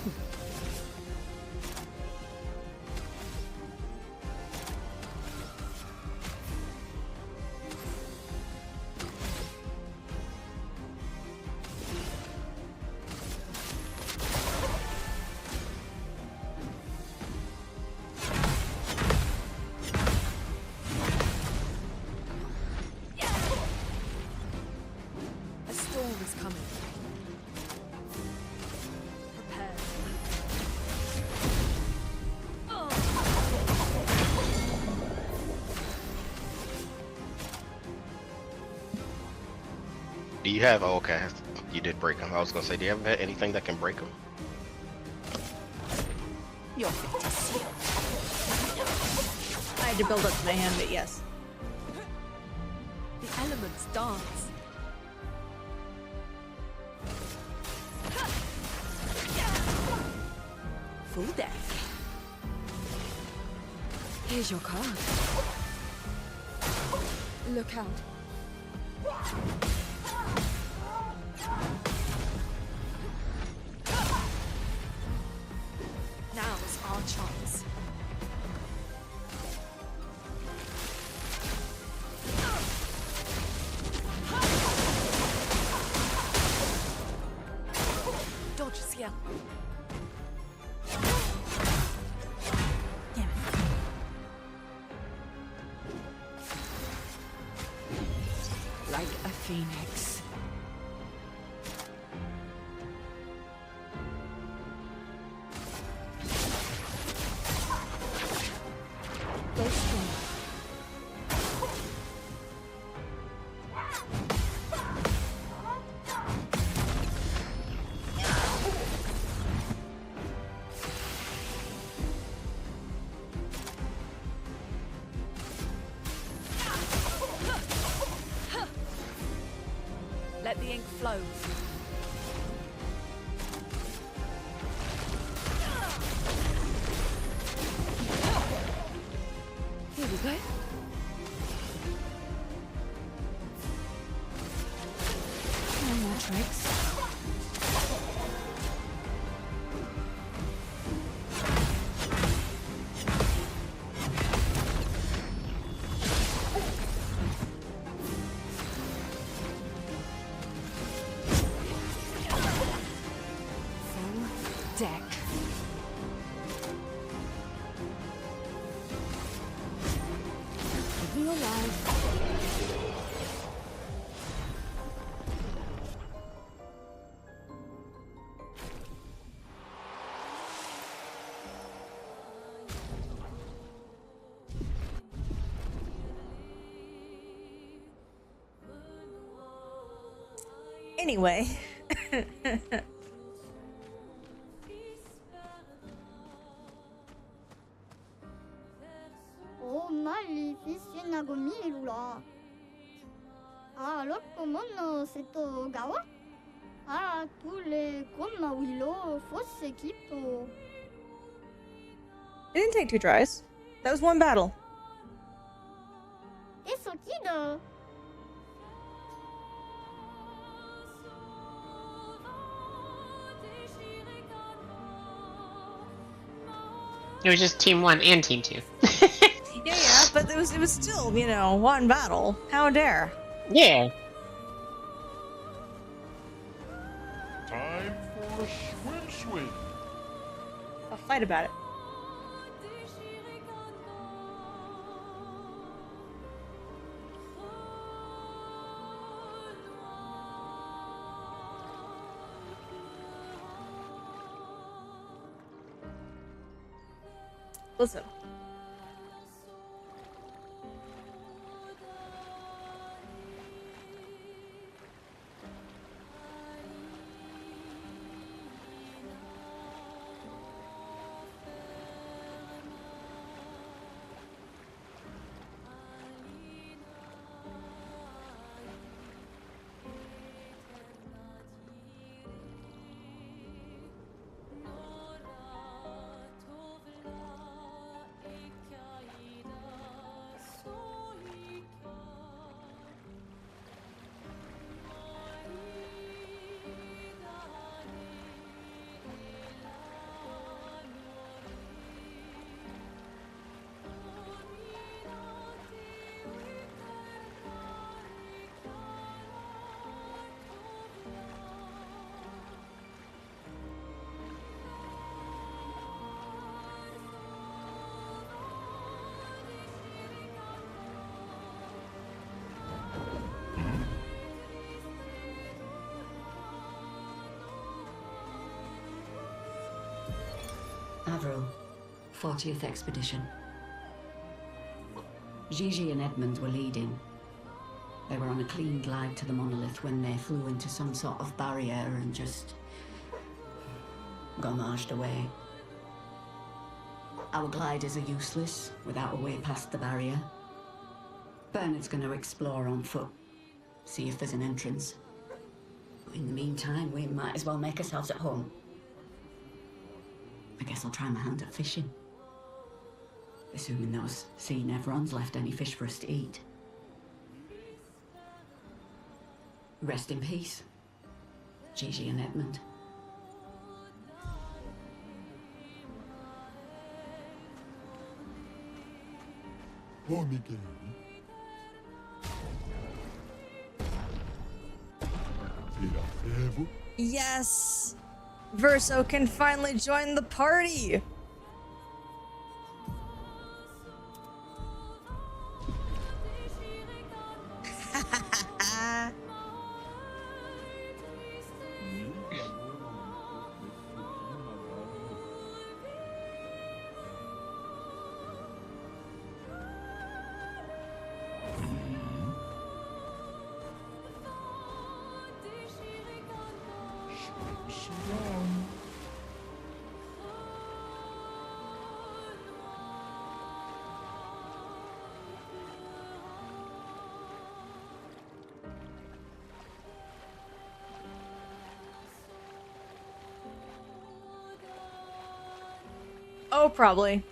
A storm is coming. Prepare. Do you have? Oh, okay, you did break them. I was gonna say, do you have anything that can break them? You're fit to see. I had to build up to my hand, but yes. The elements dance. Full deck. Here's your card. Look out. Now's our chance. Dodge Ciel. Like a phoenix. Go strong. Let the ink flow. Here we go. No more tricks. Full deck. Living alive. Anyway. Maleficina gomilula. Alors comment c'est au gawa? Ah, tous les gomma willow fausse équipe. It didn't take 2 tries. That was 1 battle. It's so kid. It was just Team 1 and Team 2. Yeah, but it was still, 1 battle. How dare? Yeah. Time for a swim. I'll fight about it. Listen. Avril, 40th Expedition. Gigi and Edmund were leading. They were on a clean glide to the monolith when they flew into some sort of barrier and just gommaged away. Our gliders are useless without a way past the barrier. Bernard's going to explore on foot. See if there's an entrance. In the meantime, we might as well make ourselves at home. I guess I'll try my hand at fishing. Assuming those sea Nevrons left any fish for us to eat. Rest in peace, Gigi and Edmund. Oh, Miguel. Yes! Verso can finally join the party! Oh, probably.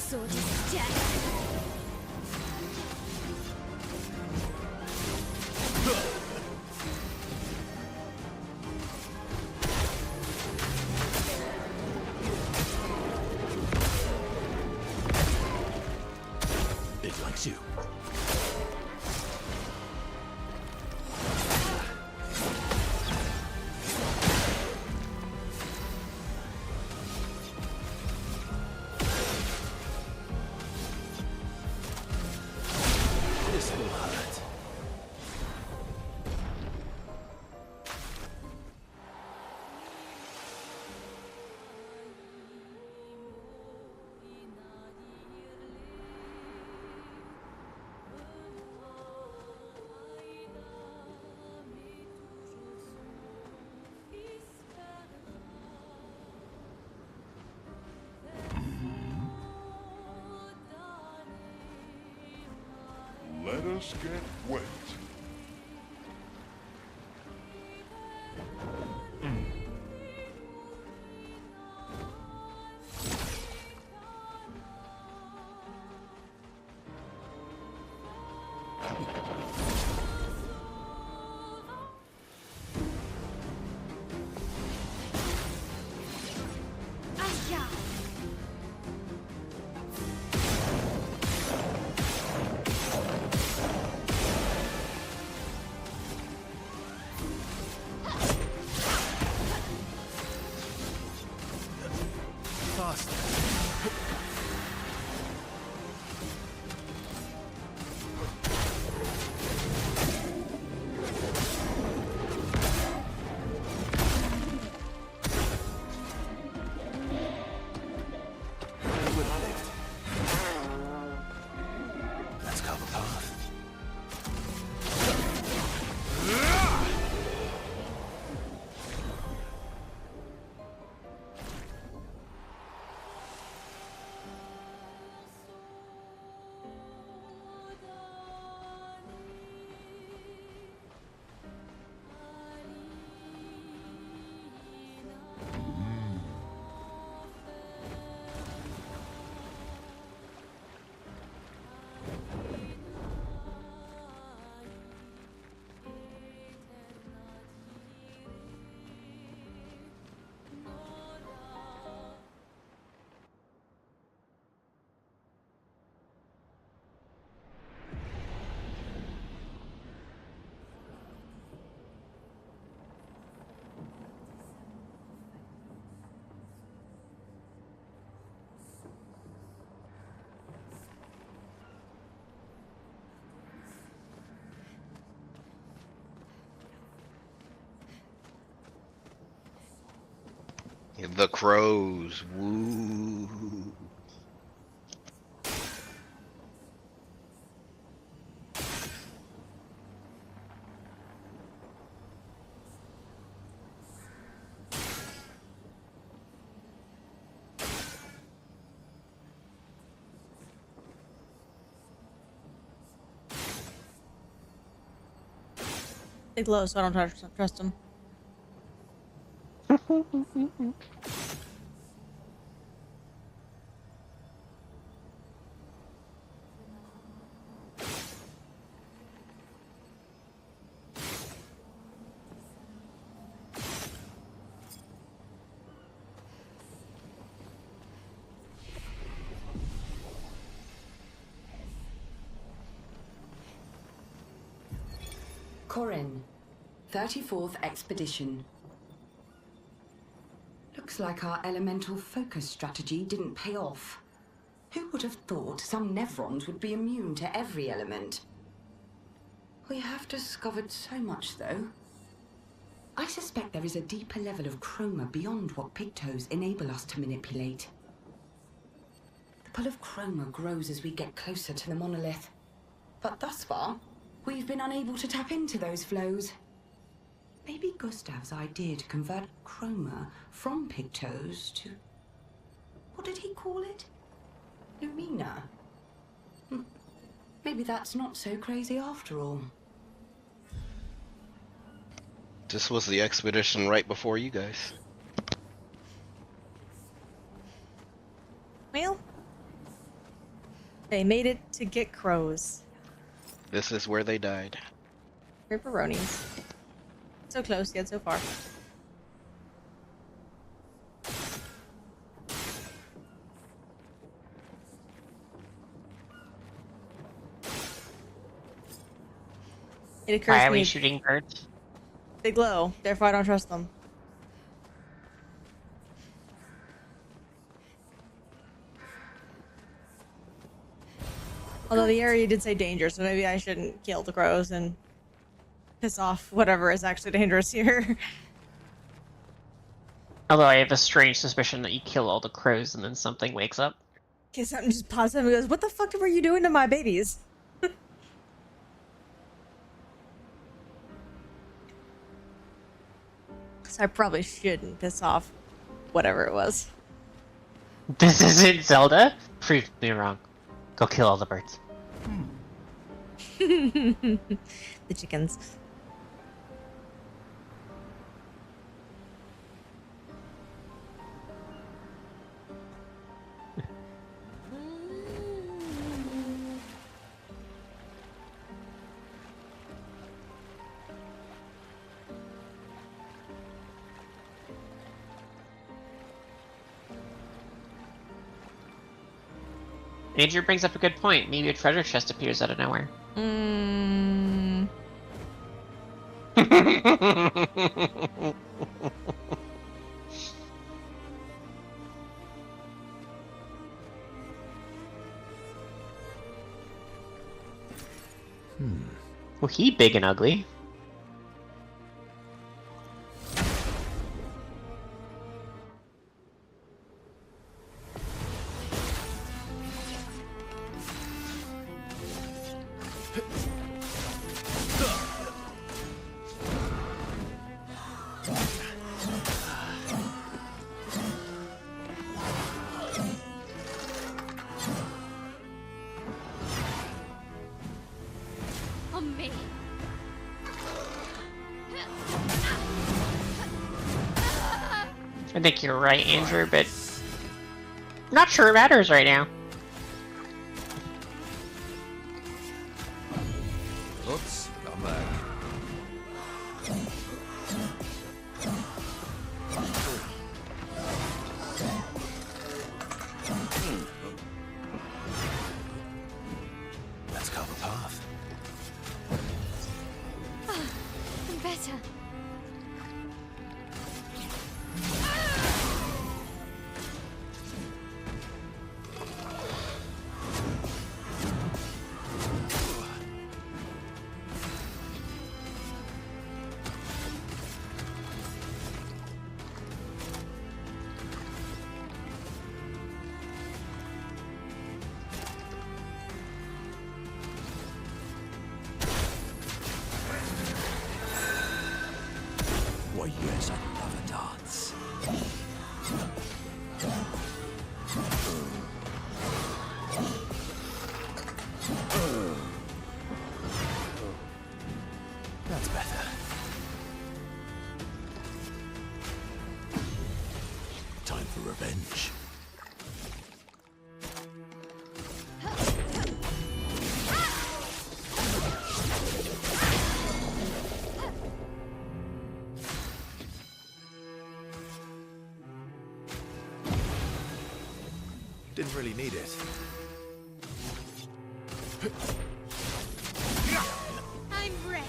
Sword is death. It likes you. This will hurt. Let us get wet. Let's carve a path. The crows. Woo. They glow, so I don't trust them. Corin, 34th Expedition. Looks like our elemental focus strategy didn't pay off. Who would have thought some Nevrons would be immune to every element? We have discovered so much, though. I suspect there is a deeper level of chroma beyond what pigtoes enable us to manipulate. The pull of chroma grows as we get closer to the monolith. But thus far, we've been unable to tap into those flows. Maybe Gustav's idea to convert chroma from pigtoes to... what did he call it? Lumina. Maybe that's not so crazy after all. This was the expedition right before you guys. Well, they made it to get crows. This is where they died. Ripperonis. So close, yet so far. It occurs Why to are we me shooting birds? they glow, therefore I don't trust them. Although the area did say danger, so maybe I shouldn't kill the crows and piss off whatever is actually dangerous here. Although I have a strange suspicion that you kill all the crows and then something wakes up. Okay, something just pops up and goes, "What the fuck were you doing to my babies?" So I probably shouldn't piss off whatever it was. This isn't Zelda? Prove me wrong. Go kill all the birds. The chickens. Andrew brings up a good point. Maybe a treasure chest appears out of nowhere. Well, he big and ugly. On me. I think you're right, Andrew, but I'm not sure it matters right now. Oops, I'm back. Let's carve a path. I'm better. Why, yes, I'd love a dance. That's better. Time for revenge. Didn't really need it. I'm ready.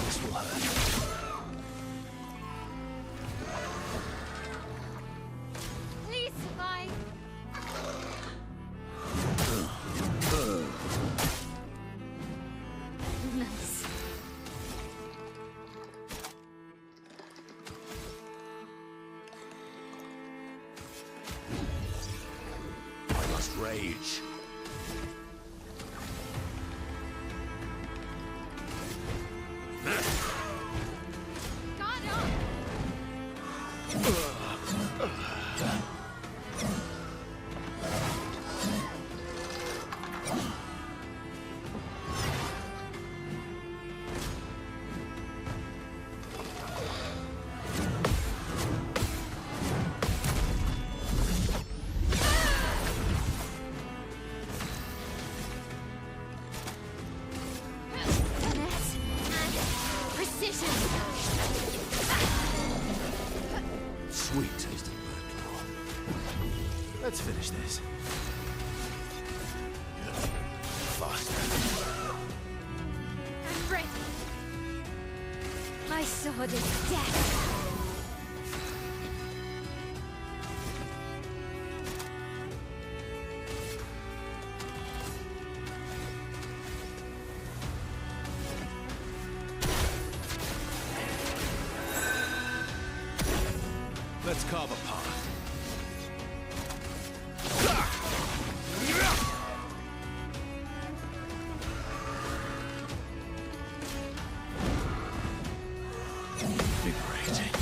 This will hurt. Please survive. Nice. I must rage. Guard up. Finesse and precision. Sweet taste of burnt. Let's finish this. Faster. I'm ready. My sword is death. Let's carve a path. Invigorating.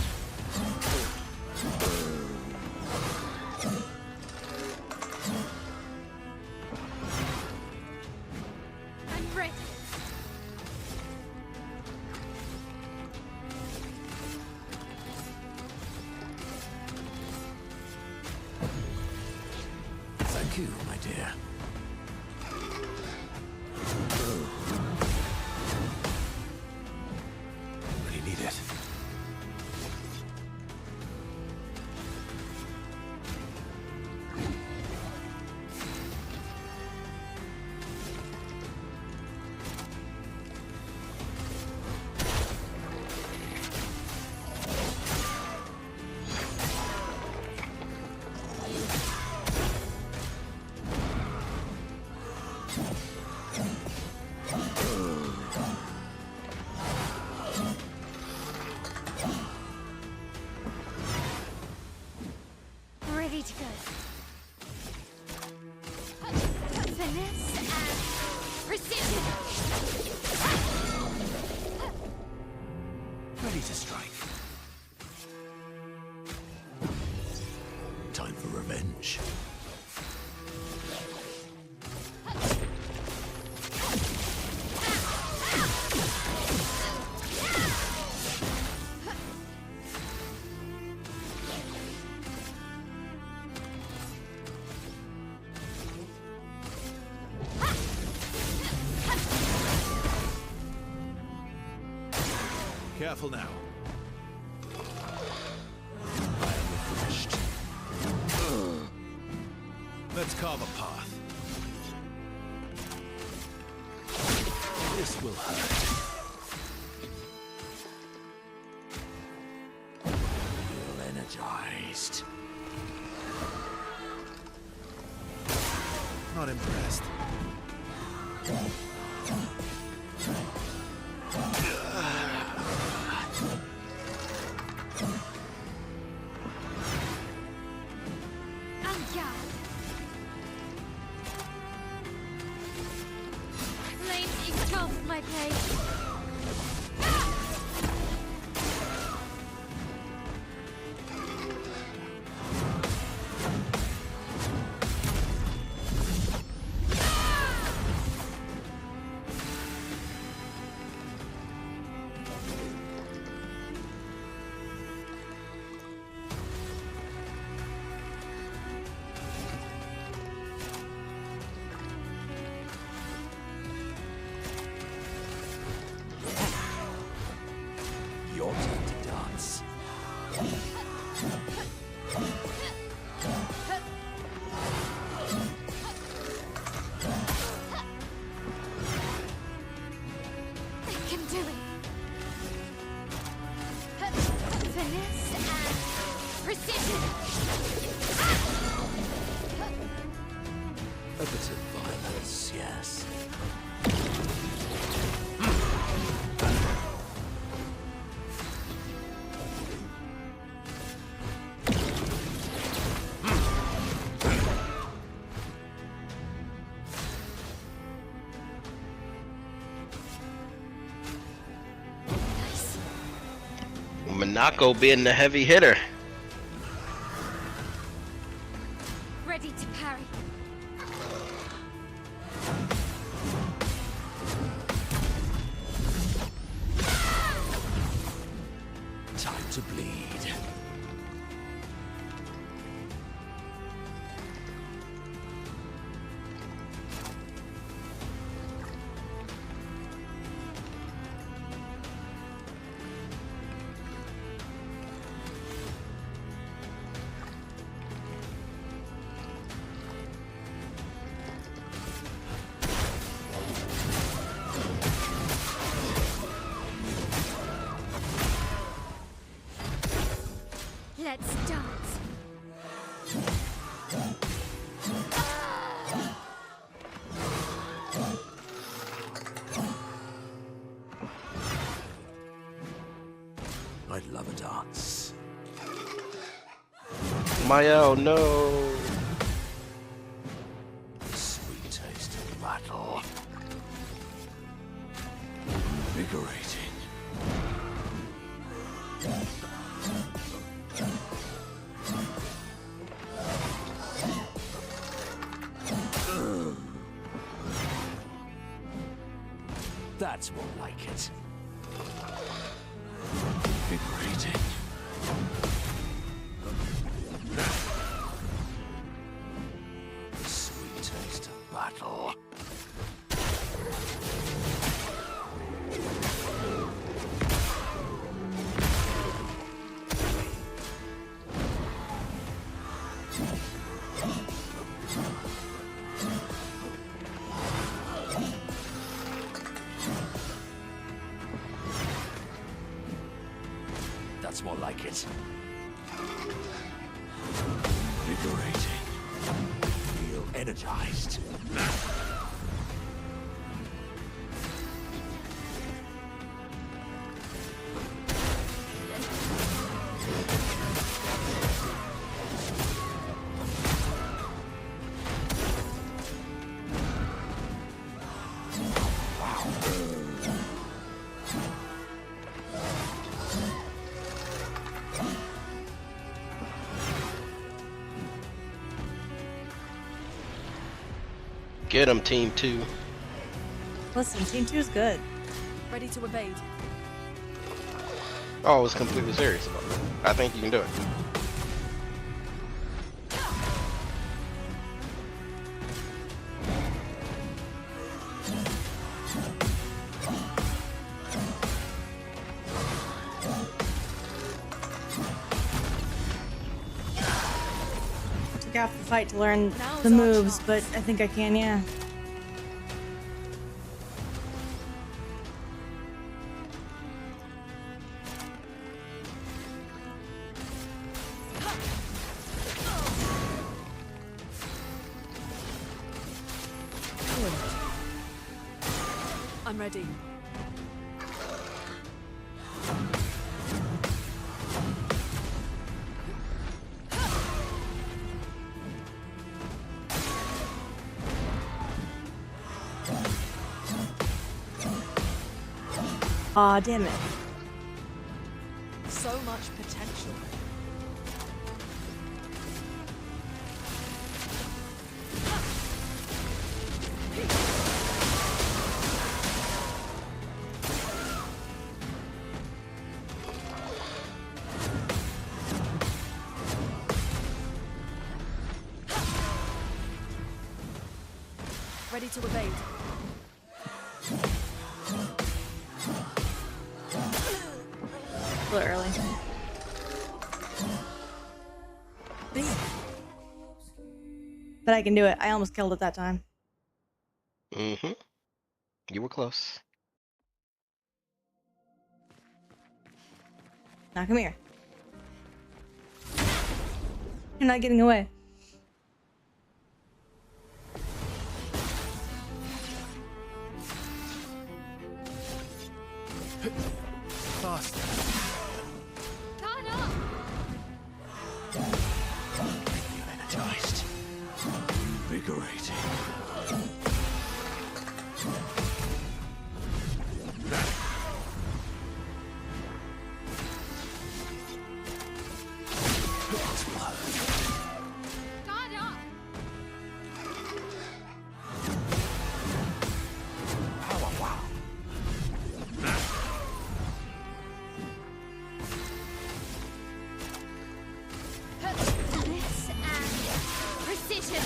I'm ready. Thank you, my dear. Really need it. Ready to go. Finesse and precision. Ready to strike. Time for revenge. Careful now. I am refreshed. Let's carve a path. This will hurt. Feel energized. Not impressed. okay? Your turn to dance. I can do it. Finesse and precision. A bit of violence, yes. Monaco being the heavy hitter. Ready to parry. Time to bleed. Let's dance. I'd love a dance. Mael, no. Sweet taste of battle. Invigorating. That's more like it. Invigorating. The sweet taste of battle. That's more like it. Invigorating. Feel energized. Get him, Team 2. Listen, Team 2 is good. Ready to evade. Oh, I was completely serious about it. I think you can do it. Took half the fight to learn Now's the our moves, chance. but I think I can, yeah. I'm ready. Aw, damn it. So much potential. Ready to evade. A little early. But I can do it. I almost killed it that time. Mm-hmm. You were close. Now come here. You're not getting away. Faster. Energized. Invigorating. This and precision.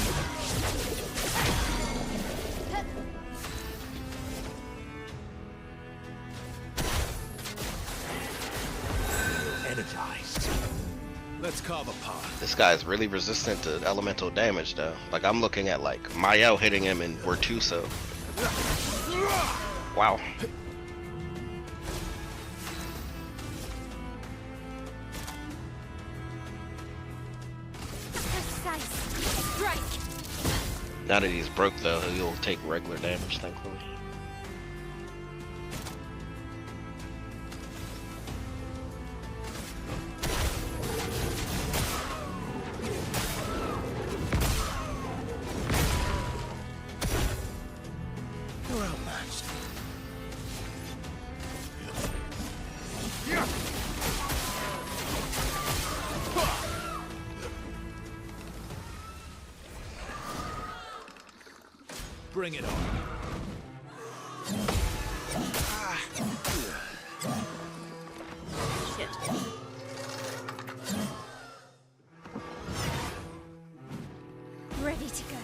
Energized. Let's carve a path. This guy is really resistant to elemental damage, though. Like, I'm looking at, like, Mael hitting him in Wertuso. Wow. Precise strike. Now that he's broke, though, he'll take regular damage, thankfully. You're outmatched. Bring it on. Shit. Ready to go.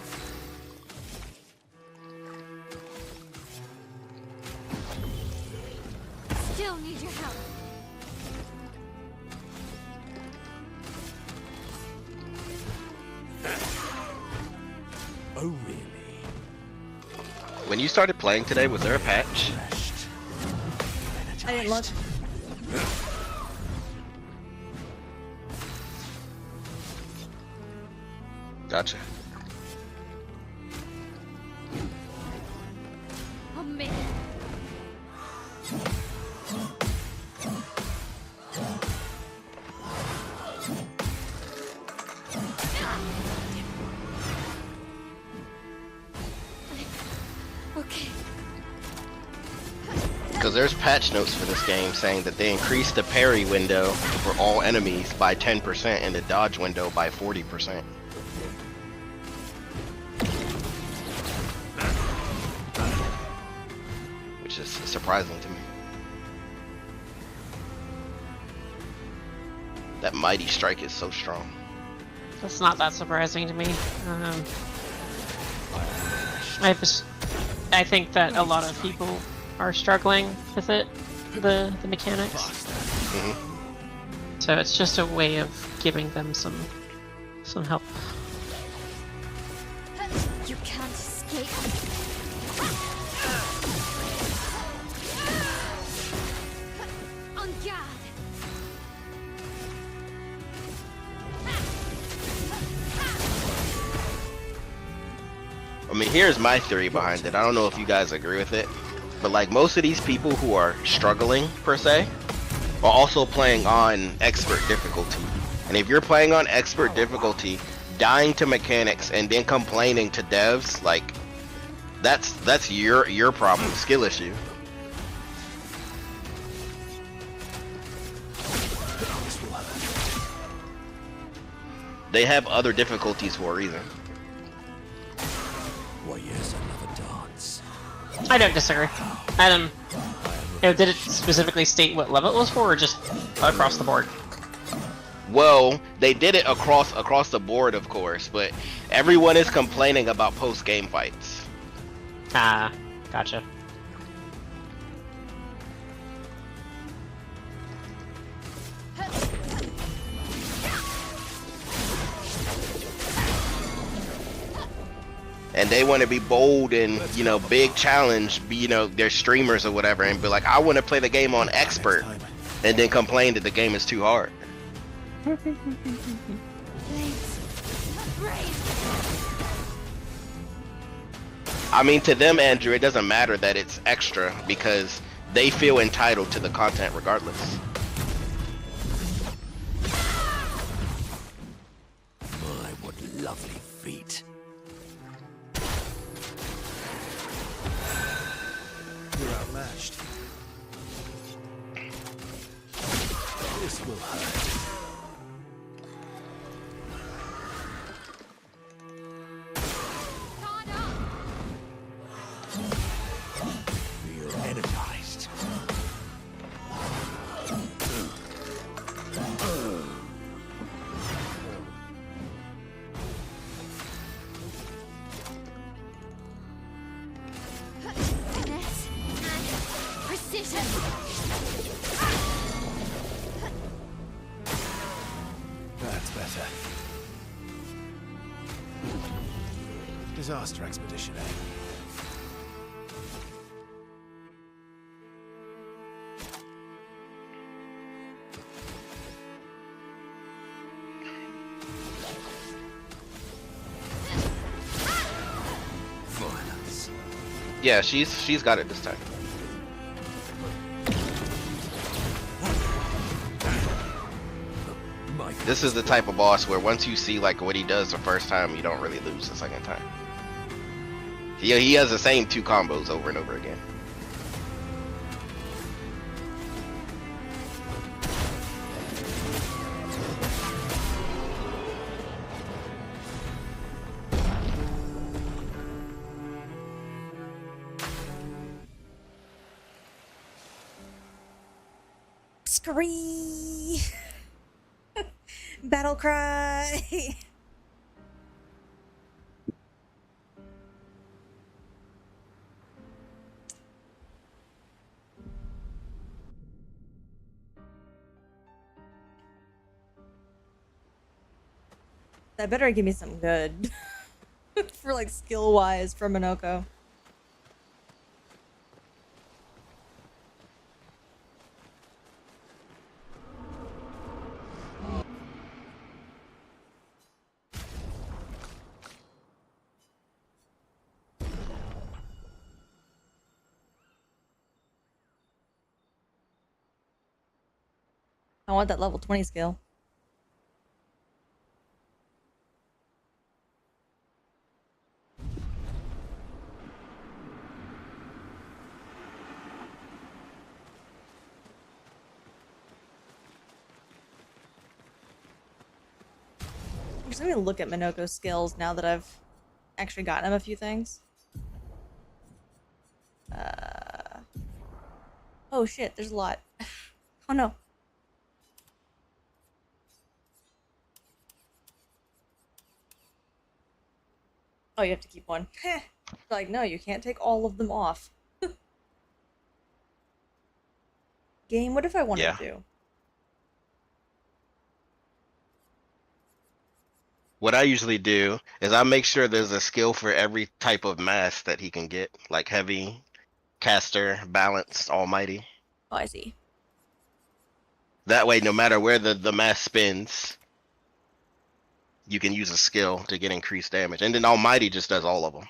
Still need your help. Oh, really? When you started playing today, was there a patch? I didn't look. Gotcha. Oh man. Okay. Because there's patch notes for this game saying that they increased the parry window for all enemies by 10% and the dodge window by 40%. Which is surprising to me. That mighty strike is so strong. That's not that surprising to me. I think that a lot of people are struggling with it, the mechanics. Mm-hmm. So it's just a way of giving them some help. You can't escape. On guard. I mean, here's my theory behind it. I don't know if you guys agree with it, but like most of these people who are struggling, per se, are also playing on expert difficulty. And if you're playing on expert difficulty, dying to mechanics and then complaining to devs, like, that's your problem, skill issue. They have other difficulties for a reason. Why, yes, another dance. I don't disagree. Adam, did it specifically state what level it was for, or just across the board? Well, they did it across the board, of course, but everyone is complaining about post-game fights. Ah, gotcha. And they want to be bold and, you know, big challenge, be, you know, they're streamers or whatever, and be like, I want to play the game on expert, and then complain that the game is too hard. I mean, to them, Andrew, it doesn't matter that it's extra because they feel entitled to the content regardless. My, what lovely feet. You're outmatched. This will hurt. Feel energized. Finesse and precision. That's better. Disaster expedition, eh? Violence. Yeah, she's got it this time. This is the type of boss where once you see like what he does the first time, you don't really lose the second time. He has the same two combos over and over again. Scree! Battle cry! That better give me some good. For like skill wise for Minoko. I want that level 20 skill. Just let me look at Minoko's skills now that I've actually gotten him a few things. Oh shit, there's a lot. Oh no. Oh, you have to keep one. Heh. Like, no, you can't take all of them off. Game, what if I wanted to? What I usually do is I make sure there's a skill for every type of mask that he can get, like heavy, caster, balanced, almighty. Oh, I see. That way, no matter where the mask spins, you can use a skill to get increased damage. And then almighty just does all of them.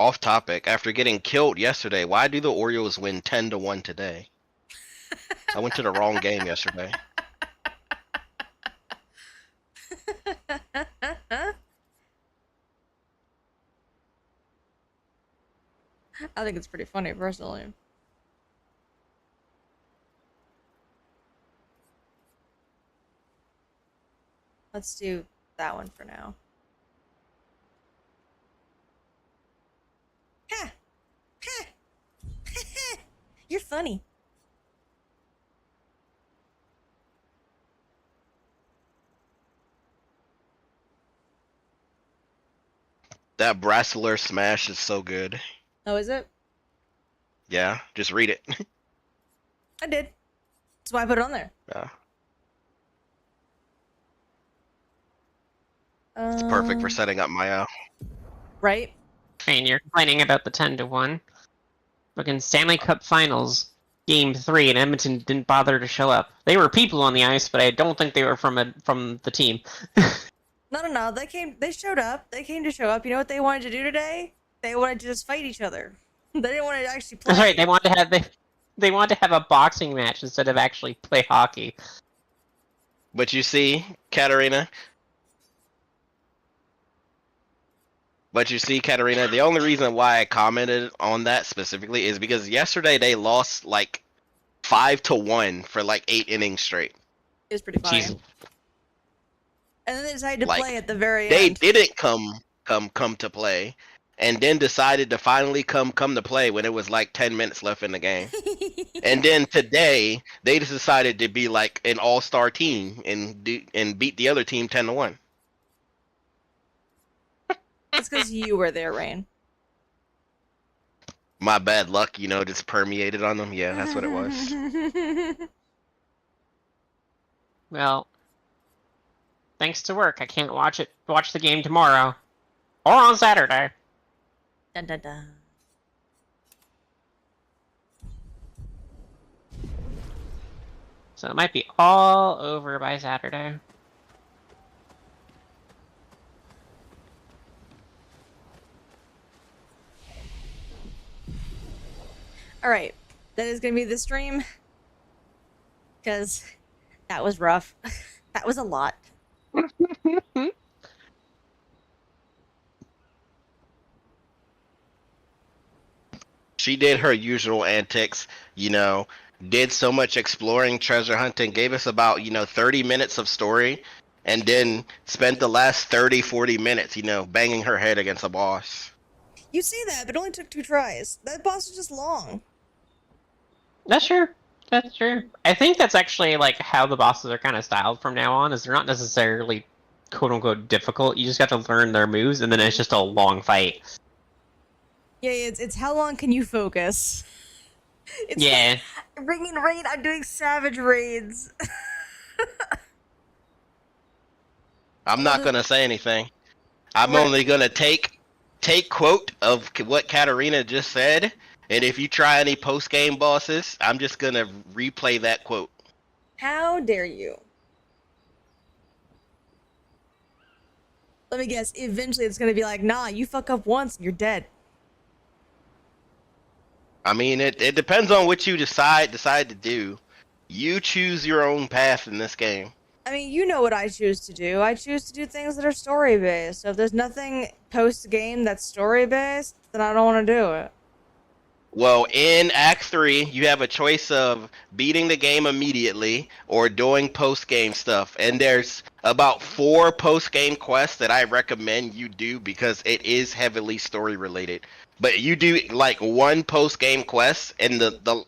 Off topic. After getting killed yesterday, why do the Orioles win 10-1 today? I went to the wrong game yesterday. I think it's pretty funny, personally. Let's do that one for now. Ha! Ha! You're funny. That Brasileir Smash is so good. Oh, is it? Yeah, just read it. I did. That's why I put it on there. Yeah. It's perfect for setting up my Right? And you're complaining about the 10-1. Fucking Stanley Cup Finals, Game 3, and Edmonton didn't bother to show up. They were people on the ice, but I don't think they were from the team. No. They showed up. They came to show up. You know what they wanted to do today? They wanted to just fight each other. They didn't want to actually play. That's right. They wanted to have a boxing match instead of actually play hockey. But you see, Katarina, the only reason why I commented on that specifically is because yesterday they lost like 5-1 for like 8 innings straight. It was pretty funny. Jeez. And then they decided to Like, play at the very They end. didn't come to play, and then decided to finally come to play when it was like 10 minutes left in the game. And then today they just decided to be like an all-star team and beat the other team 10-1. It's because you were there, Rain. My bad luck, just permeated on them. Yeah, that's what it was. Well, thanks to work, I can't watch the game tomorrow. Or on Saturday. Dun, dun, dun. So it might be all over by Saturday. Alright. That is going to be the stream. Because that was rough. That was a lot. She did her usual antics, did so much exploring, treasure hunting, gave us about, 30 minutes of story, and then spent the last 30-40 minutes, banging her head against a boss. You say that, but it only took 2 tries. That boss was just long. That's true. That's true. I think that's actually like how the bosses are kind of styled from now on, is they're not necessarily quote-unquote difficult. You just got to learn their moves, and then it's just a long fight. Yeah, it's how long can you focus? It's yeah. Like, bringing raid, I'm doing savage raids. I'm not gonna say anything. I'm only gonna take quote of what Katarina just said, and if you try any post-game bosses, I'm just gonna replay that quote. How dare you? Let me guess, eventually it's gonna be like, nah, you fuck up once and you're dead. I mean, it depends on what you decide to do. You choose your own path in this game. I mean, you know what I choose to do. I choose to do things that are story-based. So if there's nothing post-game that's story-based, then I don't want to do it. Well, in Act 3, you have a choice of beating the game immediately or doing post-game stuff. And there's about 4 post-game quests that I recommend you do because it is heavily story-related. But you do like 1 post-game quest, and the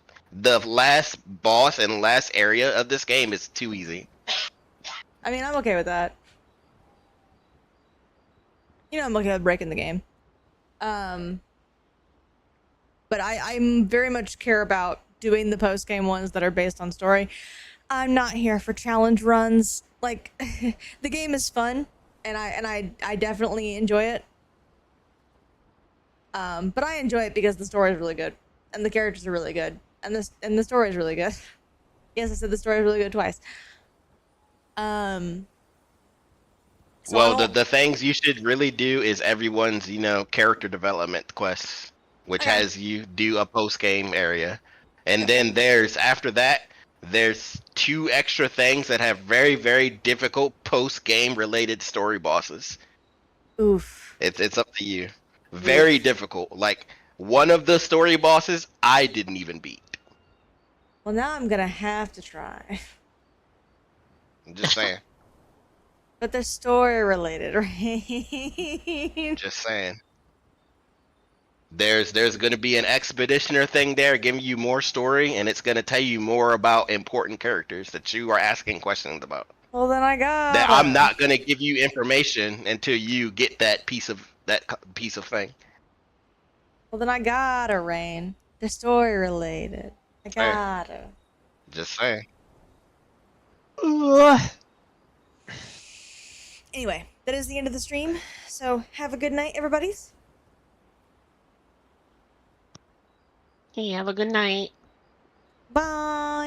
last boss and last area of this game is too easy. I mean, I'm okay with that. I'm okay with breaking the game. But I'm very much care about doing the post-game ones that are based on story. I'm not here for challenge runs. Like, the game is fun, and I definitely enjoy it. But I enjoy it because the story is really good, and the characters are really good, and the story is really good. Yes, I said the story is really good twice. So Well, the things you should really do is everyone's, character development quests, which Okay. has you do a post game area. And then after that, there's 2 extra things that have very, very difficult post game related story bosses. Oof. It's up to you. Very difficult. Like, one of the story bosses I didn't even beat. Well, now I'm gonna have to try. I'm just saying. But they're story related, right? Just saying. There's going to be an expeditioner thing there giving you more story, and it's going to tell you more about important characters that you are asking questions about. Well, then I got. That I'm not going to give you information until you get that piece of thing. Well, then I gotta, Rain. They're story related. I gotta. Just saying. Anyway, that is the end of the stream. So have a good night, everybody's. Hey, have a good night. Bye.